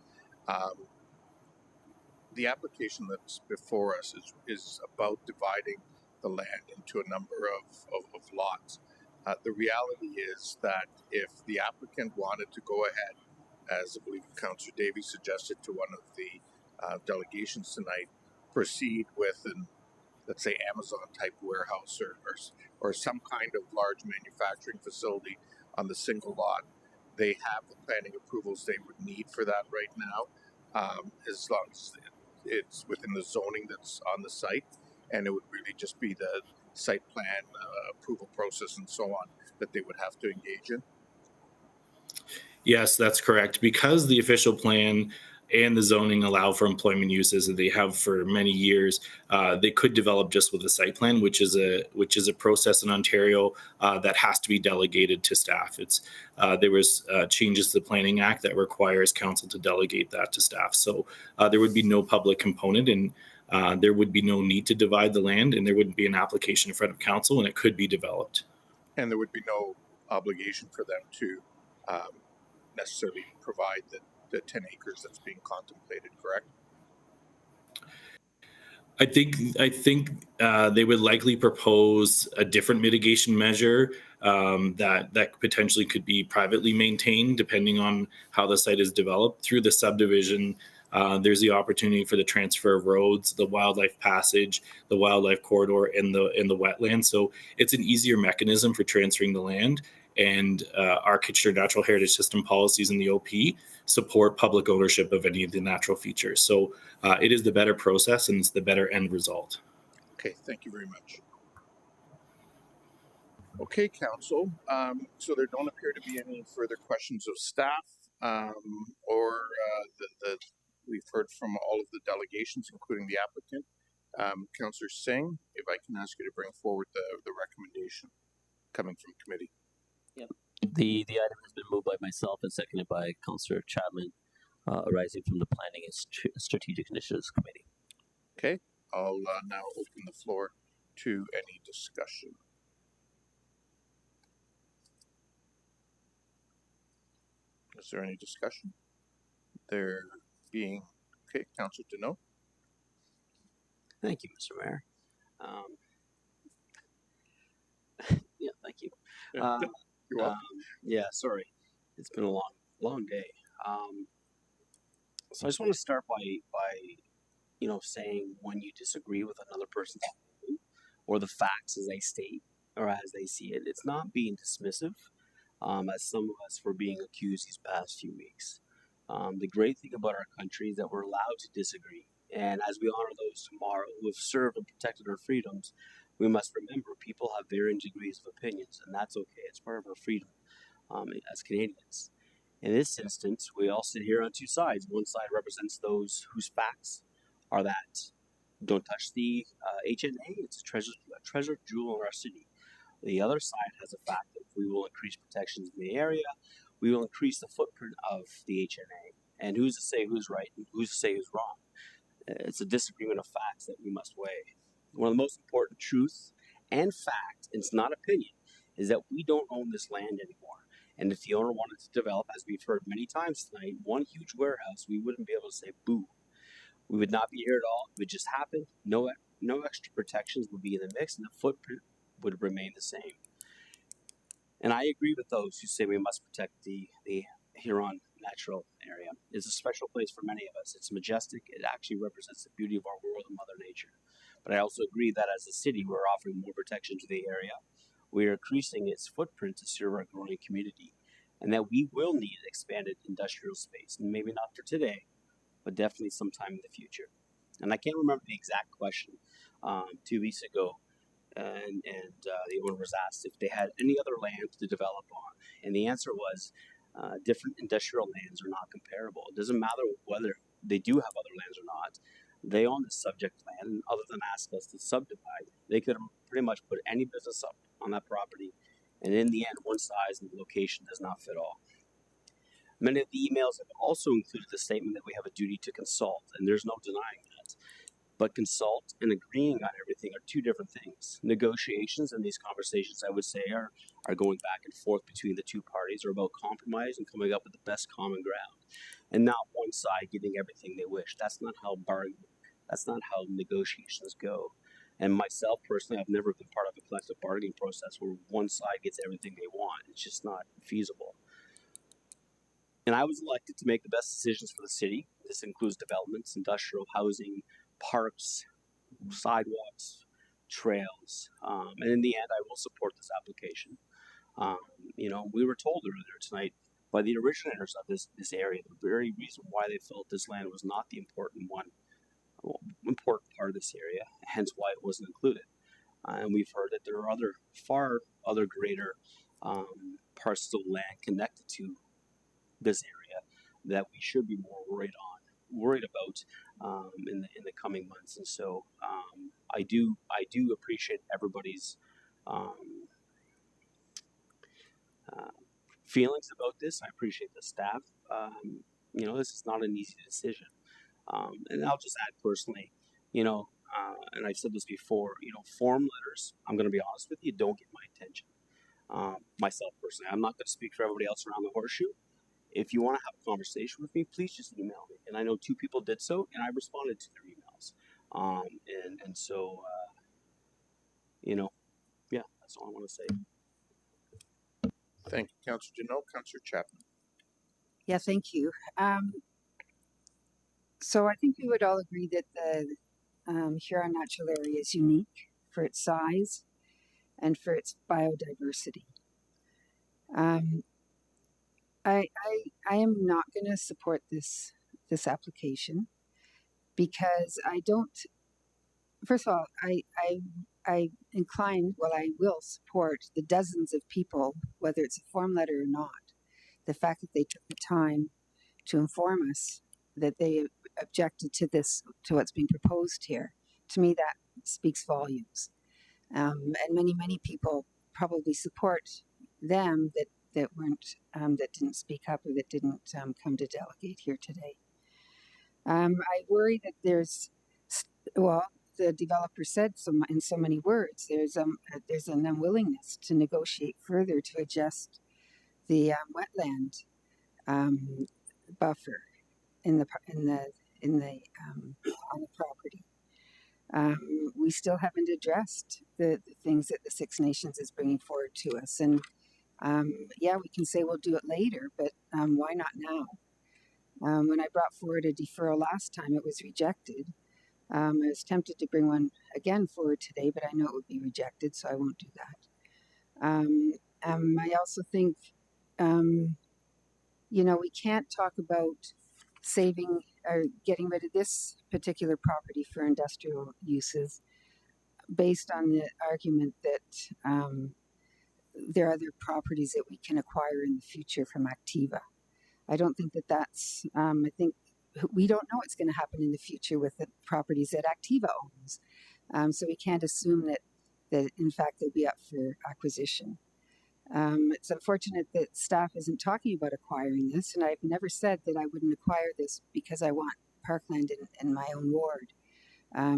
The application that's before us is about dividing the land into a number of lots. The reality is that if the applicant wanted to go ahead, as I believe Councillor Davies suggested to one of the delegations tonight, proceed with an, let's say, Amazon-type warehouse or some kind of large manufacturing facility on the single lot, they have the planning approvals they would need for that right now, as long as it's within the zoning that's on the site, and it would really just be the site plan approval process and so on that they would have to engage in. Yes, that's correct. Because the official plan and the zoning allow for employment uses, and they have for many years, they could develop just with a site plan, which is a process in Ontario that has to be delegated to staff. There was changes to the Planning Act that requires council to delegate that to staff. So there would be no public component, and there would be no need to divide the land, and there wouldn't be an application in front of council, and it could be developed. And there would be no obligation for them to necessarily provide the 10 acres that's being contemplated, correct? I think they would likely propose a different mitigation measure that potentially could be privately maintained, depending on how the site is developed. Through the subdivision, there's the opportunity for the transfer of roads, the wildlife passage, the wildlife corridor, and the wetland. So it's an easier mechanism for transferring the land. and our Kitchener Natural Heritage System policies in the OP support public ownership of any of the natural features. So it is the better process and it's the better end result. Okay, thank you very much. Okay, Council. So there don't appear to be any further questions of staff, we've heard from all of the delegations, including the applicant. Councillor Singh, if I can ask you to bring forward the recommendation coming from committee. Yep. The item has been moved by myself and seconded by Councillor Chapman, arising from the Planning and Strategic Initiatives Committee. Okay, I'll now open the floor to any discussion. Is there any discussion? There being, okay, Councillor Deneau. Thank you, Mr. Mayor. Yeah, thank you. You're welcome. Yeah, sorry. It's been a long day. So I just want to start by saying when you disagree with another person's view or the facts as they state or as they see it, it's not being dismissive, as some of us were being accused these past few weeks. The great thing about our country is that we're allowed to disagree. And as we honor those tomorrow who have served and protected our freedoms, we must remember people have varying degrees of opinions, and that's okay. It's part of our freedom as Canadians. In this instance, we all sit here on two sides. One side represents those whose facts are that don't touch the HNA. It's a treasure jewel in our city. The other side has a fact that if we will increase protections in the area, we will increase the footprint of the HNA. And who's to say who's right and who's to say who's wrong? It's a disagreement of facts that we must weigh. One of the most important truths and fact, and it's not opinion, is that we don't own this land anymore. And if the owner wanted to develop, as we've heard many times tonight, one huge warehouse, we wouldn't be able to say boo. We would not be here at all. It would just happen. No extra protections would be in the mix, and the footprint would remain the same. And I agree with those who say we must protect the Huron natural area. It's a special place for many of us. It's majestic. It actually represents the beauty of our world and Mother Nature. But I also agree that as a city, we're offering more protection to the area. We are increasing its footprint to serve our growing community, and that we will need expanded industrial space, and maybe not for today, but definitely sometime in the future. And I can't remember the exact question 2 weeks ago, and the owner was asked if they had any other land to develop on, and the answer was different industrial lands are not comparable. It doesn't matter whether they do have other lands or not. They own the subject land, and other than ask us to subdivide, they could pretty much put any business up on that property, and in the end, one size and location does not fit all. Many of the emails have also included the statement that we have a duty to consult, and there's no denying that. But consult and agreeing on everything are two different things. Negotiations and these conversations, I would say, are going back and forth between the two parties, are about compromise and coming up with the best common ground, and not one side getting everything they wish. That's not how negotiations go. And myself personally, I've never been part of a collective bargaining process where one side gets everything they want. It's just not feasible. And I was elected to make the best decisions for the city. This includes developments, industrial housing, parks, sidewalks, trails, and in the end, I will support this application. We were told earlier tonight by the originators of this area the very reason why they felt this land was not the important part of this area, hence why it wasn't included. And we've heard that there are far greater parcels of land connected to this area that we should be more worried about in the coming months. And so I do appreciate everybody's feelings about this. I appreciate the staff. This is not an easy decision. And I'll just add personally, and I've said this before, form letters, I'm going to be honest with you, don't get my attention. Myself personally, I'm not going to speak for everybody else around the horseshoe. If you want to have a conversation with me, please just email me. And I know 2 people did so, and I responded to their emails. So, that's all I want to say. Thank you, Councillor Deneau. Councillor Chapman. Yeah, thank you. So I think we would all agree that the Huron Natural Area is unique for its size and for its biodiversity. Um, I am not going to support this application because I don't. First of all, I I will support the dozens of people, whether it's a form letter or not. The fact that they took the time to inform us that they objected to what's being proposed here, to me that speaks volumes. And many people probably support them that didn't speak up or that didn't come to delegate here today. I worry that the developer said in so many words, there's an unwillingness to negotiate further to adjust the wetland buffer on the property. We still haven't addressed the things that the Six Nations is bringing forward to us, and yeah, we can say we'll do it later, but why not now? When I brought forward a deferral last time, it was rejected. I was tempted to bring one again forward today, but I know it would be rejected, so I won't do that. I also think, we can't talk about saving or getting rid of this particular property for industrial uses based on the argument that there are other properties that we can acquire in the future from Activa. I don't think that's, I think we don't know what's going to happen in the future with the properties that Activa owns. So we can't assume that in fact they'll be up for acquisition. It's unfortunate that staff isn't talking about acquiring this, and I've never said that I wouldn't acquire this because I want parkland in my own ward.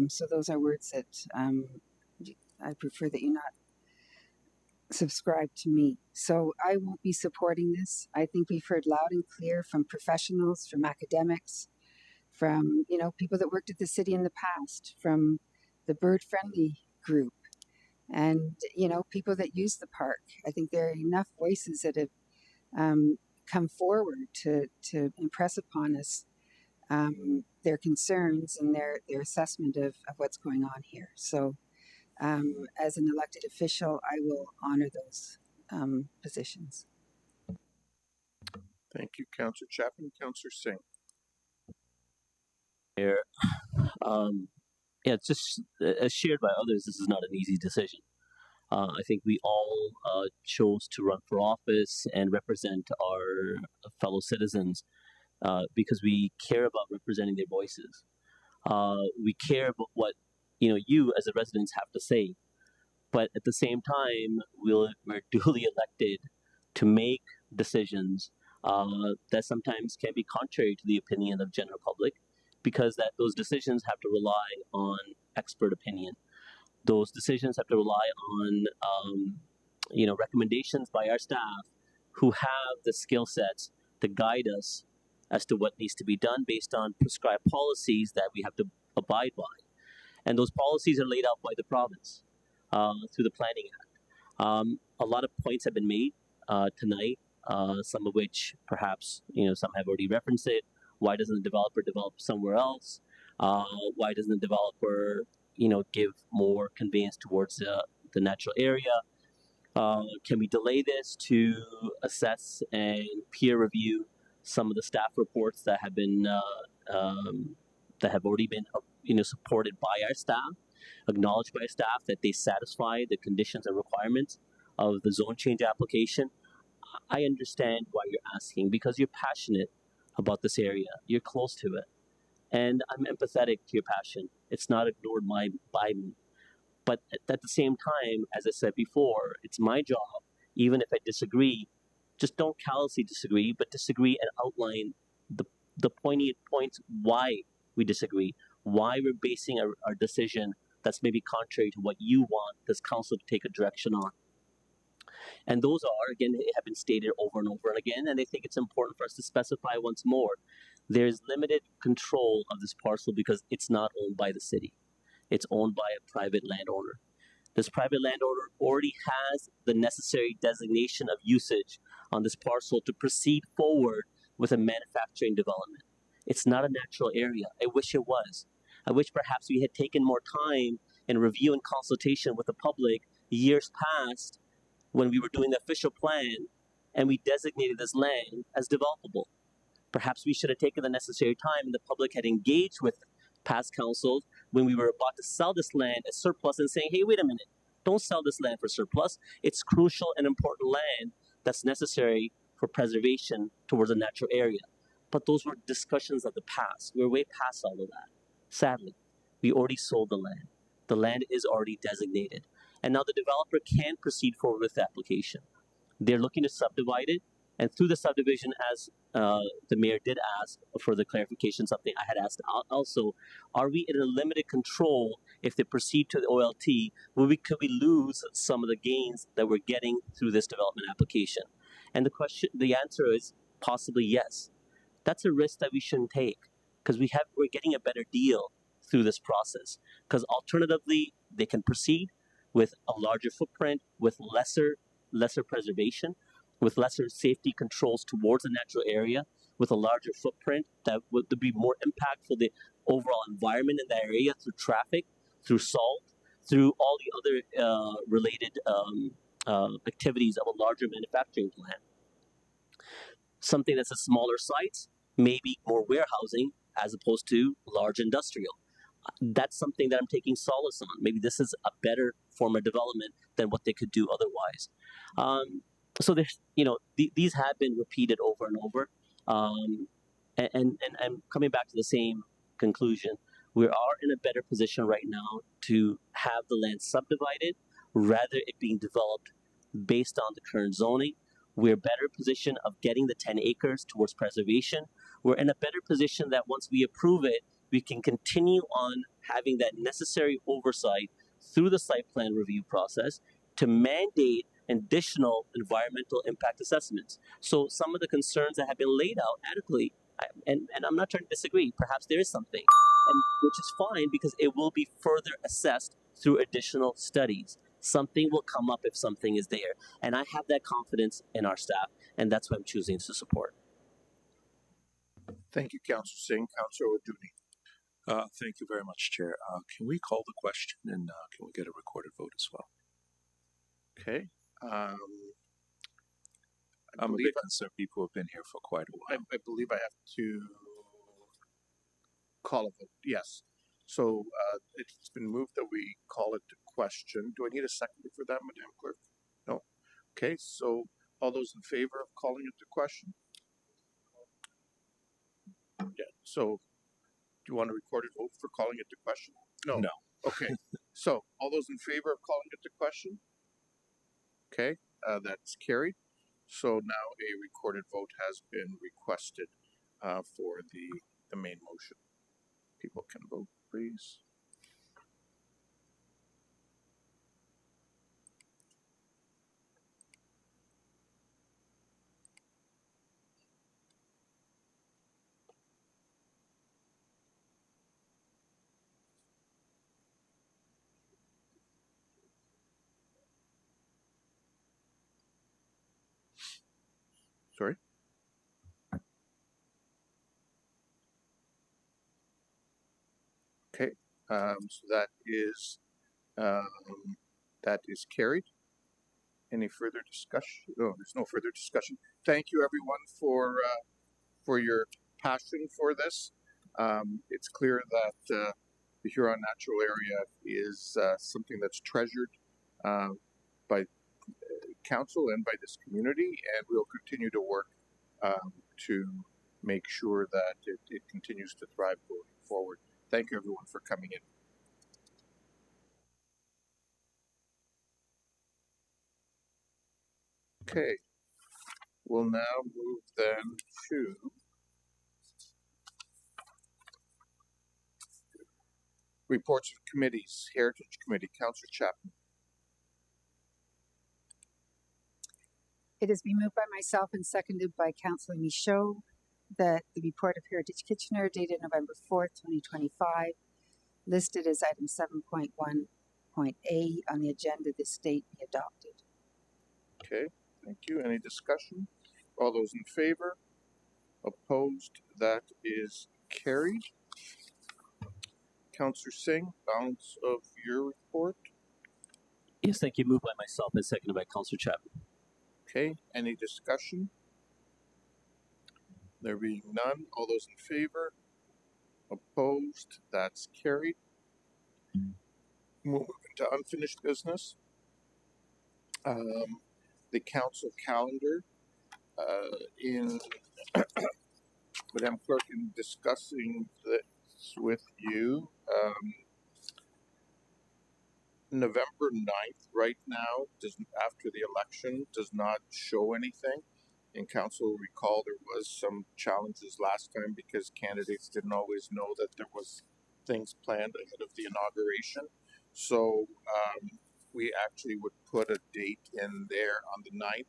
So those are words that I prefer that you not subscribe to me. So I won't be supporting this. I think we've heard loud and clear from professionals, from academics, from people that worked at the city in the past, from the bird friendly group, and people that use the park. I think there are enough voices that have come forward to impress upon us their concerns and their assessment of what's going on here. So as an elected official, I will honor those positions. Thank you, Councillor Chapman. Councillor Singh. Here, yeah, it's just as shared by others, this is not an easy decision. I think we all chose to run for office and represent our fellow citizens because we care about representing their voices. We care about what you as the residents have to say, but at the same time, we're duly elected to make decisions that sometimes can be contrary to the opinion of general public, because those decisions have to rely on expert opinion. Those decisions have to rely on recommendations by our staff who have the skill sets to guide us as to what needs to be done based on prescribed policies that we have to abide by. And those policies are laid out by the province through the Planning Act. A lot of points have been made tonight, some of which perhaps some have already referenced it. Why doesn't the developer develop somewhere else? Why doesn't the developer give more conveyance towards the natural area? Can we delay this to assess and peer review some of the staff reports that have been that have already been supported by our staff, acknowledged by our staff that they satisfy the conditions and requirements of the zone change application? I understand why you're asking, because you're passionate about this area. You're close to it. And I'm empathetic to your passion. It's not ignored by me. But at the same time, as I said before, it's my job, even if I disagree, just don't callously disagree, but disagree and outline the poignant points why we disagree, why we're basing our decision that's maybe contrary to what you want this council to take a direction on. And those are, again, they have been stated over and over and again, and I think it's important for us to specify once more. There's limited control of this parcel because it's not owned by the city. It's owned by a private landowner. This private landowner already has the necessary designation of usage on this parcel to proceed forward with a manufacturing development. It's not a natural area. I wish it was. I wish perhaps we had taken more time in review and consultation with the public years past when we were doing the official plan and we designated this land as developable. Perhaps we should have taken the necessary time and the public had engaged with past councils when we were about to sell this land as surplus and saying, hey, wait a minute, don't sell this land for surplus. It's crucial and important land that's necessary for preservation towards a natural area. But those were discussions of the past. We're way past all of that. Sadly, we already sold the land. The land is already designated. And now the developer can proceed forward with the application. They're looking to subdivide it. And through the subdivision, as the mayor did ask for the clarification, something I had asked also, are we in a limited control if they proceed to the OLT? Could we lose some of the gains that we're getting through this development application? And the answer is possibly yes. That's a risk that we shouldn't take because we're getting a better deal through this process. Because alternatively, they can proceed with a larger footprint, with lesser preservation, with lesser safety controls towards the natural area, with a larger footprint that would be more impactful for the overall environment in that area through traffic, through salt, through all the other related activities of a larger manufacturing plant. Something that's a smaller site, maybe more warehousing as opposed to large industrial. That's something that I'm taking solace on. Maybe this is a better form of development than what they could do otherwise. So there's, these have been repeated over and over. And I'm coming back to the same conclusion. We are in a better position right now to have the land subdivided rather it being developed based on the current zoning. We're better position of getting the 10 acres towards preservation. We're in a better position that once we approve it, we can continue on having that necessary oversight through the site plan review process to mandate additional environmental impact assessments. So some of the concerns that have been laid out adequately, and I'm not trying to disagree, perhaps there is something, which is fine because it will be further assessed through additional studies. Something will come up if something is there. And I have that confidence in our staff, and that's why I'm choosing to support. Thank you, Councillor Singh. Councillor O'Dooney. Thank you very much, Chair. Can we call the question and can we get a recorded vote as well? Okay. I'm a bit concerned people have been here for quite a while. I believe I have to call a vote. Yes. So it's been moved that we call it to question. Do I need a second for that, Madam Clerk? No. Okay. So all those in favor of calling it to question? Yeah. So do you want a recorded vote for calling it to question? No. No. Okay. So all those in favor of calling it to question? Okay. That's carried. So now a recorded vote has been requested for the main motion. People can vote, please. Sorry? Okay, so that is carried. Any further discussion? Oh, there's no further discussion. Thank you, everyone, for your passion for this. It's clear that the Huron Natural Area is something that's treasured by council and by this community, and we'll continue to work to make sure that it continues to thrive going forward. Thank you, everyone, for coming in. Okay, we'll now move then to reports of committees. Heritage Committee, Councillor Chapman. It has been moved by myself and seconded by Councillor Michaud that the report of Heritage Kitchener dated November 4th, 2025, listed as item 7.1.A on the agenda this date be adopted. Okay, thank you. Any discussion? All those in favor? Opposed? That is carried. Councillor Singh, balance of your report. Yes, thank you. Moved by myself and seconded by Councillor Chapman. Okay, any discussion? There being none, all those in favor? Opposed? That's carried. We'll move into unfinished business. The council calendar. In Madam Clerk, in discussing this with you, November 9th right now, after the election, does not show anything. And council will recall there was some challenges last time because candidates didn't always know that there was things planned ahead of the inauguration. So we actually would put a date in there on the 9th,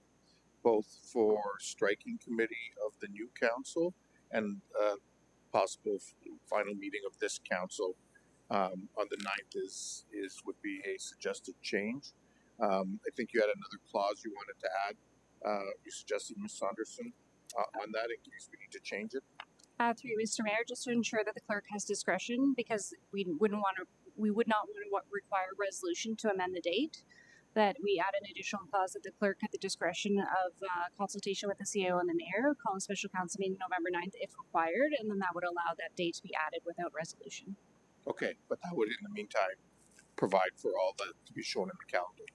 both for striking committee of the new council and possible final meeting of this council on the 9th would be a suggested change. I think you had another clause you wanted to add. You suggested, Ms. Saunderson, on that in case we need to change it. Through you, Mr. Mayor, just to ensure that the clerk has discretion, because we would not want to require a resolution to amend the date, that we add an additional clause that the clerk, at the discretion of consultation with the CAO and the mayor, call a special council meeting November 9th if required, and then that would allow that date to be added without resolution. Okay, but that would, in the meantime, provide for all that to be shown in the calendar.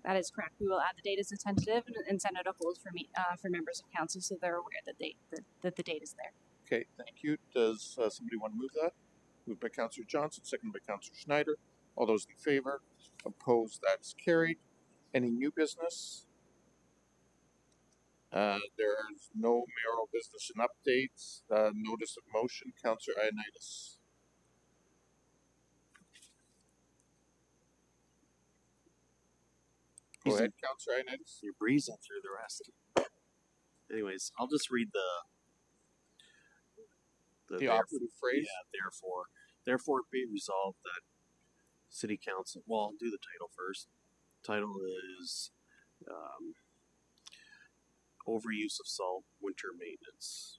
That is correct. We will add the date as a tentative and send out a hold for members of council so they're aware that the date is there. Okay, thank you. Does somebody want to move that? Moved by Councillor Johnson, seconded by Councillor Schneider. All those in favor? Opposed? That's carried. Any new business? There's no mayoral business and updates. Notice of motion, Councillor Ioannidis. Go ahead, Councillor Ioannidis. You're breezing through the rest. Anyways, I'll just read the operative phrase. Yeah, therefore be it resolved that City Council, well, I'll do the title first. Title is Overuse of Salt Winter Maintenance.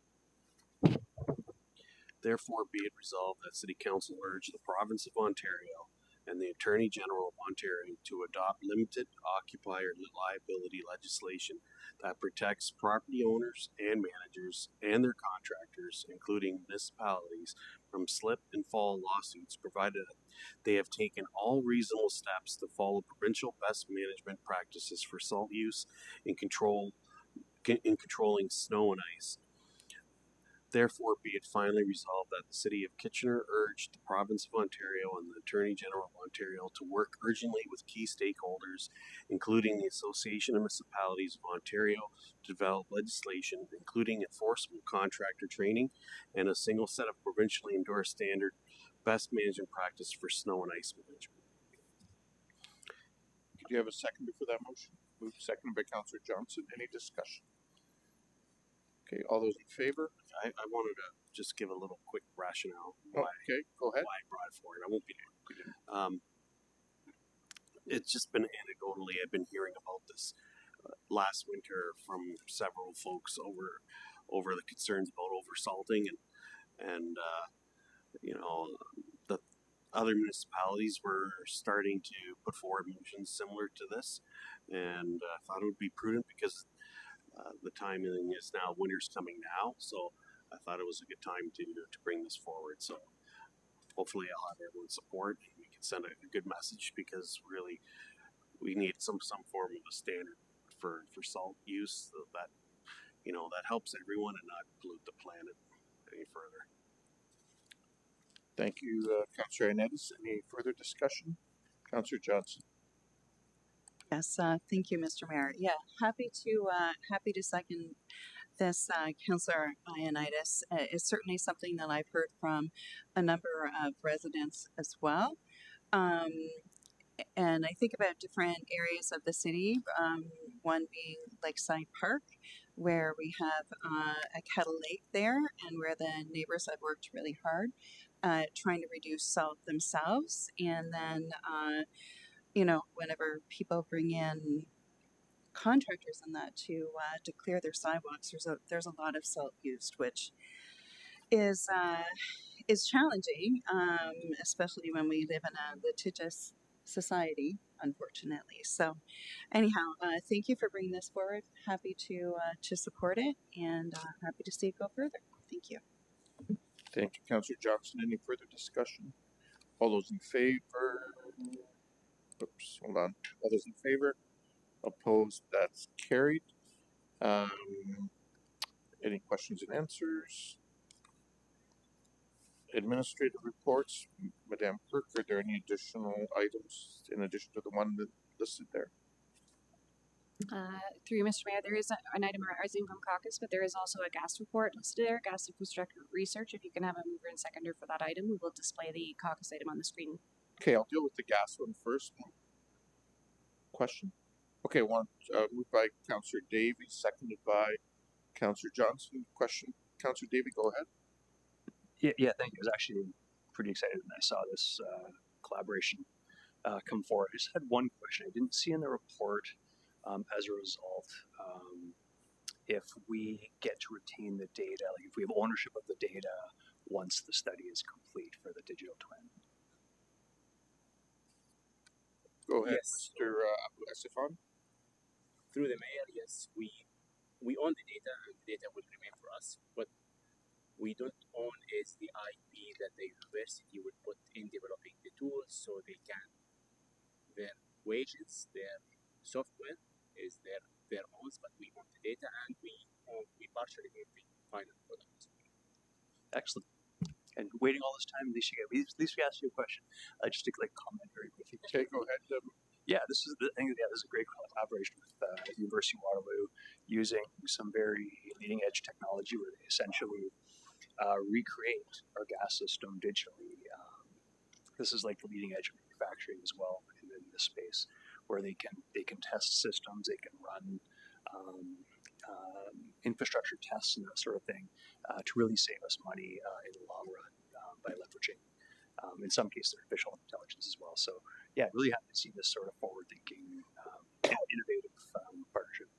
Therefore be it resolved that City Council urge the Province of Ontario and the Attorney General of Ontario to adopt limited occupier liability legislation that protects property owners and managers and their contractors, including municipalities, from slip and fall lawsuits, provided that they have taken all reasonable steps to follow provincial best management practices for salt use in controlling snow and ice. Therefore, be it finally resolved that the City of Kitchener urged the Province of Ontario and the Attorney General of Ontario to work urgently with key stakeholders, including the Association of Municipalities of Ontario, to develop legislation, including enforceable contractor training and a single set of provincially endorsed standard best management practice for snow and ice management. Could you have a seconder for that motion? Moved seconded by Councillor Johnson. Any discussion? Okay, all those in favor? I wanted to just give a little quick rationale okay, go ahead. Why I brought it forward. I won't be it's just been anecdotally, I've been hearing about this last winter from several folks over the concerns about oversalting and you know, the other municipalities were starting to put forward motions similar to this, and I thought it would be prudent because the timing is now, winter's coming now, so I thought it was a good time to bring this forward. So hopefully I'll have everyone's support and we can send a good message, because really we need some form of a standard for salt use so that, you know, that helps everyone and not pollute the planet any further. Thank you, Councillor Ioannidis. Any further discussion? Councillor Johnson. Yes, thank you, Mr. Mayor. Yeah, happy to second this, Councillor Ioannidis. It's certainly something that I've heard from a number of residents as well. And I think about different areas of the city, one being Lakeside Park, where we have a kettle lake there, and where the neighbors have worked really hard trying to reduce salt themselves. And then you know, whenever people bring in contractors and that to clear their sidewalks, there's a lot of salt used, which is challenging, especially when we live in a litigious society. unfortunately. So anyhow, thank you for bringing this forward. Happy to support it, and happy to see it go further. Thank you. Thank you, Councillor Johnson. Any further discussion? All those in favor? Oops, hold on. All those in favor? Opposed? That's carried. Any questions and answers? Administrative reports, Madame Clerk, are there any additional items in addition to the one that listed there? Through you, Mr. Mayor, there is an item arising from caucus, but there is also a gas report listed there, gas infrastructure research. If you can have a mover and seconder for that item, we will display the caucus item on the screen. Okay, I'll deal with the gas one first. Question? Okay, moved by Councillor Davey, seconded by Councillor Johnson. Question? Councillor Davey, go ahead. Yeah, thank you. I was actually pretty excited when I saw this collaboration come forward. I just had one question. I didn't see in the report as a result if we get to retain the data, like if we have ownership of the data once the study is complete for the digital twin. Go ahead, Yes. Mr. Esifan. Through the mayor, yes, we own the data, and the data will remain for us. What we don't own is the IP that the university would put in developing the tools, so they can their wages, their software is their own, but we own the data, and we partially own the final product. Excellent. And waiting all this time, at least we asked you a question. Just to comment very briefly. Okay, go ahead. Yeah, this is this is a great collaboration with the University of Waterloo, using some very leading edge technology where they essentially recreate our gas system digitally. This is like the leading edge of manufacturing as well in this space, where they can test systems, they can run infrastructure tests and that sort of thing to really save us money in the long run by leveraging, in some cases, artificial intelligence as well. So yeah, really happy to see this sort of forward-thinking, innovative partnership.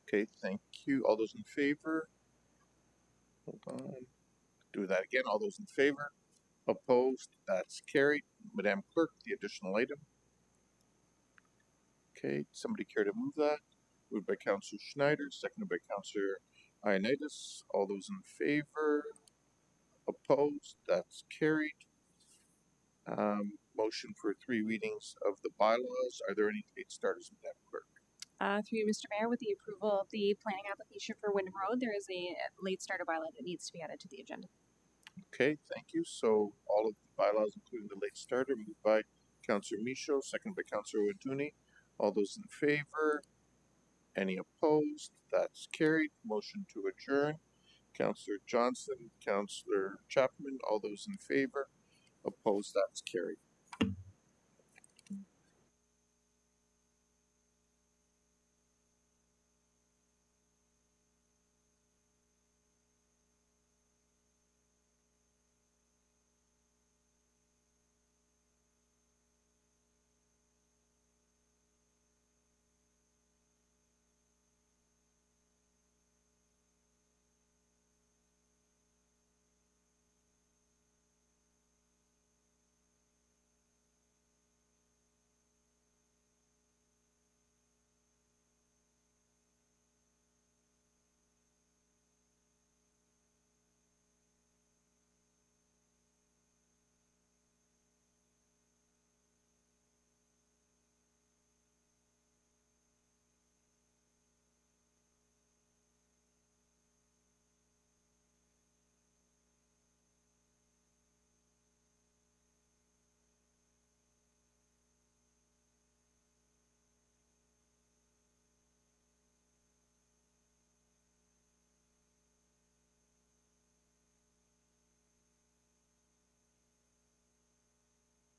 Okay, thank you. All those in favor? Hold on. Do that again. All those in favor? Opposed? That's carried. Madame Clerk, the additional item. Okay, somebody care to move that? Moved by Councillor Schneider, seconded by Councillor Ioannidis. All those in favor? Opposed? That's carried. Motion for 3 readings of the bylaws. Are there any late starters, Madame Clerk? Through you, Mr. Mayor, with the approval of the planning application for Wyndham Road, there is a late starter bylaw that needs to be added to the agenda. Okay, thank you. So all of the bylaws, including the late starter, moved by Councillor Michaud, seconded by Councillor Waduni. All those in favor? Any opposed? That's carried. Motion to adjourn. Councillor Johnson, Councillor Chapman, all those in favor? Opposed? That's carried.